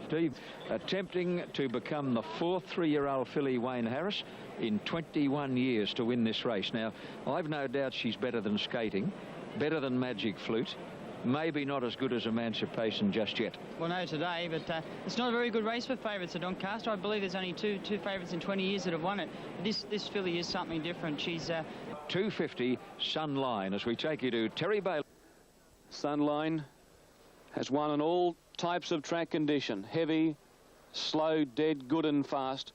Steve, attempting to become the 4th 3-year-old filly Wayne Harris in 21 years to win this race. Now, I've no doubt she's better than Skating, better than Magic Flute, maybe not as good as Emancipation just yet. Well, no, today, but it's not a very good race for favourites at Doncaster. I believe there's only two favourites in 20 years that have won it. This filly is something different. She's... 250 Sunline, as we take you to Terry Bailey. Sunline has won in all types of track condition. Heavy, slow, dead, good and fast.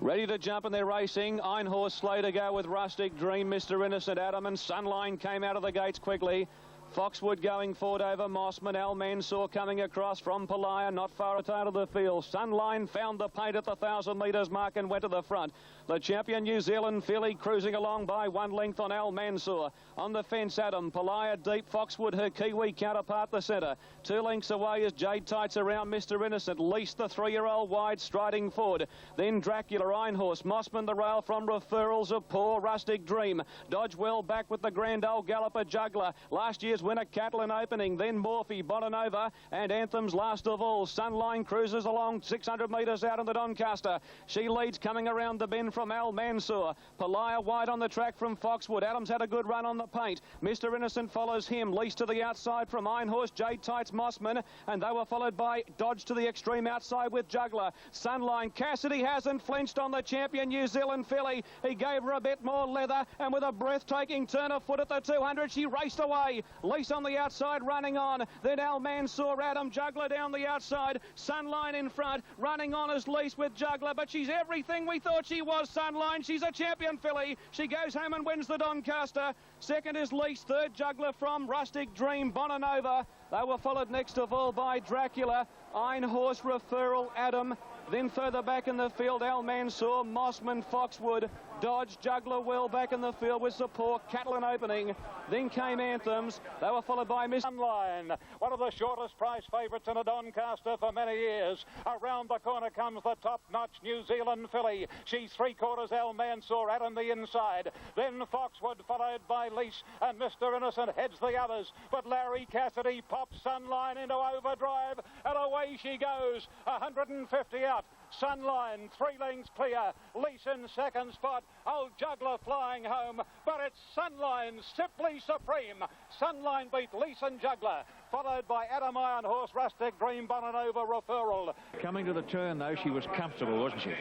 Ready to jump, and they're racing. Iron Horse slow to go with Rustic Dream, Mr. Innocent, Adam, and Sunline came out of the gates quickly. Foxwood going forward over Mossman. Al Mansour coming across from Pelaya, not far out of the field. Sunline found the paint at the 1,000 metres mark and went to the front. The champion New Zealand filly cruising along by 1 length on Al Mansour. On the fence, Adam. Pelaya deep. Foxwood, her Kiwi counterpart, the centre. 2 lengths away is Jade Tights around Mr. Innocent. Least the 3-year-old wide, striding forward. Then Dracula, Iron Horse. Mossman the rail from Referrals of Poor Rustic Dream. Dodge well back with the grand old galloper Juggler. Last year's winner Catlin Opening, then Morphy, Bonanova and Anthem's last of all. Sunline cruises along 600 metres out in the Doncaster. She leads coming around the bend from Al Mansour. Palaya wide on the track from Foxwood. Adams had a good run on the paint. Mr. Innocent follows him. Least to the outside from Einhorse, Jade Tights, Mossman, and they were followed by Dodge to the extreme outside with Juggler. Sunline, Cassidy hasn't flinched on the champion New Zealand filly. He gave her a bit more leather, and with a breathtaking turn of foot at the 200, she raced away. Lease on the outside, running on. Then Al Mansour, Adam, Juggler down the outside. Sunline in front, running on as Lease with Juggler, but she's everything we thought she was, Sunline. She's a champion filly. She goes home and wins the Doncaster. Second is Lease, third Juggler from Rustic Dream, Bonanova. They were followed next of all by Dracula, Einhorse, Referral, Adam. Then further back in the field, Al Mansour, Mossman, Foxwood, Dodge, Juggler well back in the field with support, Catlin Opening. Then came Anthems. They were followed by Miss Sunline, one of the shortest price favourites in a Doncaster for many years. Around the corner comes the top-notch New Zealand filly. She's three-quarters Al Mansour, Adam the inside. Then Foxwood followed by Lease, and Mr. Innocent heads the others. But Larry Cassidy pops Sunline into overdrive, and away she goes. 150 out. Sunline, 3 lengths clear. Lease in second spot. Old Juggler flying home. But it's Sunline, simply supreme. Sunline beat Lease and Juggler, followed by Adam Ironhorse, Rustic Dream, Bonanova, Referral. Coming to the turn, though, she was comfortable, wasn't she?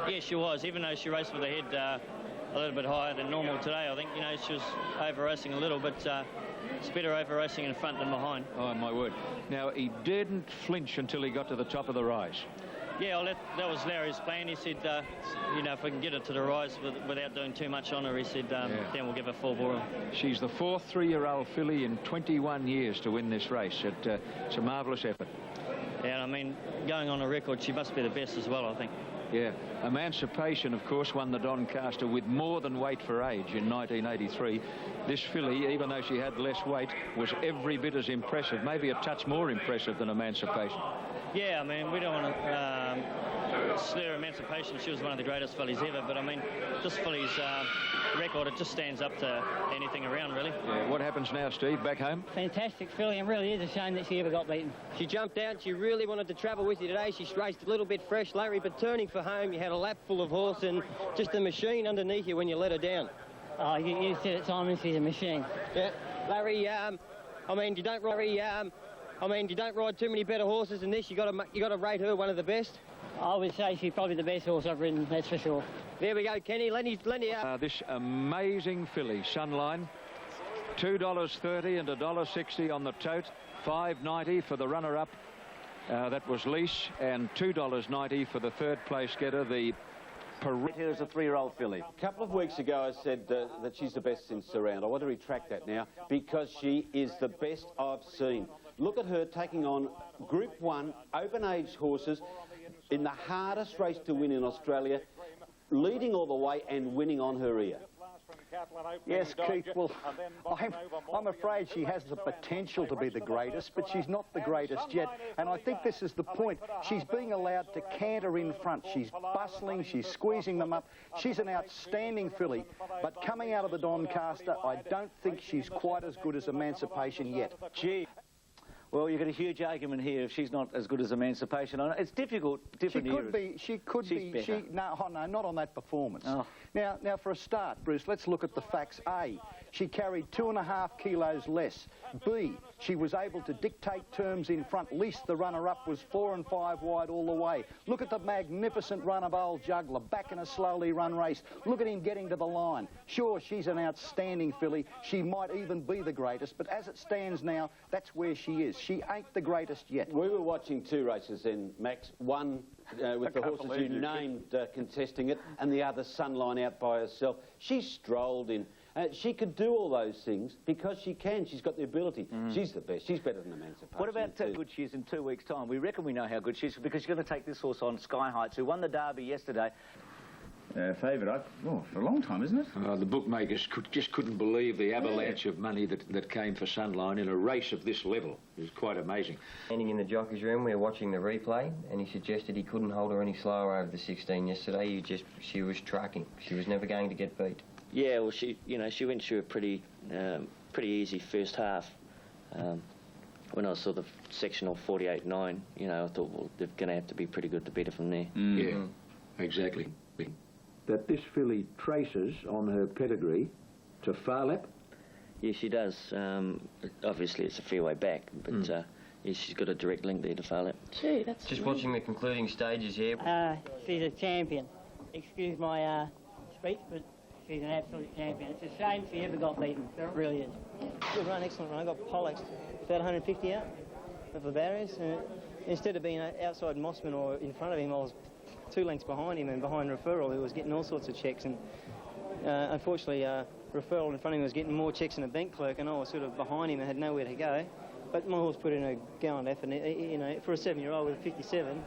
Yes, she was, even though she raced with the head a little bit higher than normal today. I think, you know, she was over-racing a little, but it's better over-racing in front than behind. Oh, my word. Now, he didn't flinch until he got to the top of the rise. Yeah, well, that was Larry's plan. He said, you know, if we can get her to the rise without doing too much on her, he said, then we'll give her full boil. She's the 4th 3-year-old filly in 21 years to win this race. It's a marvellous effort. Yeah, I mean, going on a record, she must be the best as well, I think. Yeah. Emancipation, of course, won the Doncaster with more than weight for age in 1983. This filly, even though she had less weight, was every bit as impressive, maybe a touch more impressive than Emancipation. Yeah, I mean, we don't want to slur Emancipation. She was one of the greatest fillies ever, but I mean, this filly's record, it just stands up to anything around, really. Yeah. What happens now, Steve, back home? Fantastic filly, and really is a shame that she ever got beaten. She jumped out. She really wanted to travel with you today. She raced a little bit fresh, Larry, but turning for home, you had a lap full of horse and just a machine underneath you when you let her down. Oh, you said it, Simon, she's a machine. Yeah, Larry, I mean, you don't ride too many better horses than this. You got to rate her one of the best. I would say she's probably the best horse I've ridden, that's for sure. There we go, Kenny. Lenny. This amazing filly, Sunline, $2.30 and $1.60 on the tote, $5.90 for the runner-up. That was Lease, and $2.90 for the third place getter, the Here is a 3-year-old filly. A couple of weeks ago I said that she's the best since Surround. I want to retract that now because she is the best I've seen. Look at her taking on Group 1 open-age horses in the hardest race to win in Australia, leading all the way and winning on her ear. Yes, Keith, well, I'm afraid she has the potential to be the greatest, but she's not the greatest yet. And I think this is the point. She's being allowed to canter in front. She's bustling, she's squeezing them up. She's an outstanding filly, but coming out of the Doncaster, I don't think she's quite as good as Emancipation yet. Gee. Well, you've got a huge argument here if she's not as good as Emancipation. It's difficult, different eras. She could be. No, not on that performance. Oh. Now, for a start, Bruce, let's look at the facts. A, she carried 2.5 kilos less. B, she was able to dictate terms in front. Least the runner-up was 4 and 5 wide all the way. Look at the magnificent run of Old Juggler, back in a slowly run race. Look at him getting to the line. Sure, she's an outstanding filly. She might even be the greatest, but as it stands now, that's where she is. She ain't the greatest yet. We were watching 2 races then, Max. One with the horses you named contesting it, and the other Sunline out by herself. She strolled in. She could do all those things because she can. She's got the ability. She's the best. She's better than Emancipation. What about how good she is in 2 weeks' time? We reckon we know how good she is because she's going to take this horse on, Sky Heights, who won the Derby yesterday. Favourite, for a long time, isn't it? The bookmakers just couldn't believe the avalanche of money that came for Sunline in a race of this level. It was quite amazing. Standing in the jockey's room, we were watching the replay, and he suggested he couldn't hold her any slower over the 16 yesterday. She was trucking. She was never going to get beat. Yeah, well, she went through a pretty easy first half. When I saw the sectional 48.9, you know, I thought, well, they're going to have to be pretty good to beat her from there. Yeah, exactly. That this filly traces on her pedigree to far lap? Yeah, she does. Obviously, it's a fair way back, but yeah, she's got a direct link there to far lap. Gee, that's just watching the concluding stages here. She's a champion. Excuse my speech, but she's an absolute champion. It's a shame she ever got beaten. It really is. Good run, excellent run. I got poleaxed about 150 out of the barriers. And instead of being outside Mossman or in front of him, I was 2 lengths behind him and behind Referral, who was getting all sorts of checks. And unfortunately, Referral in front of him was getting more checks than a bank clerk, and I was sort of behind him and had nowhere to go. But my horse put in a gallant effort. You know, for a 7-year-old with 57,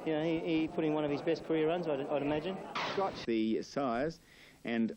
you know, he put in one of his best career runs, I'd imagine. Got the sires and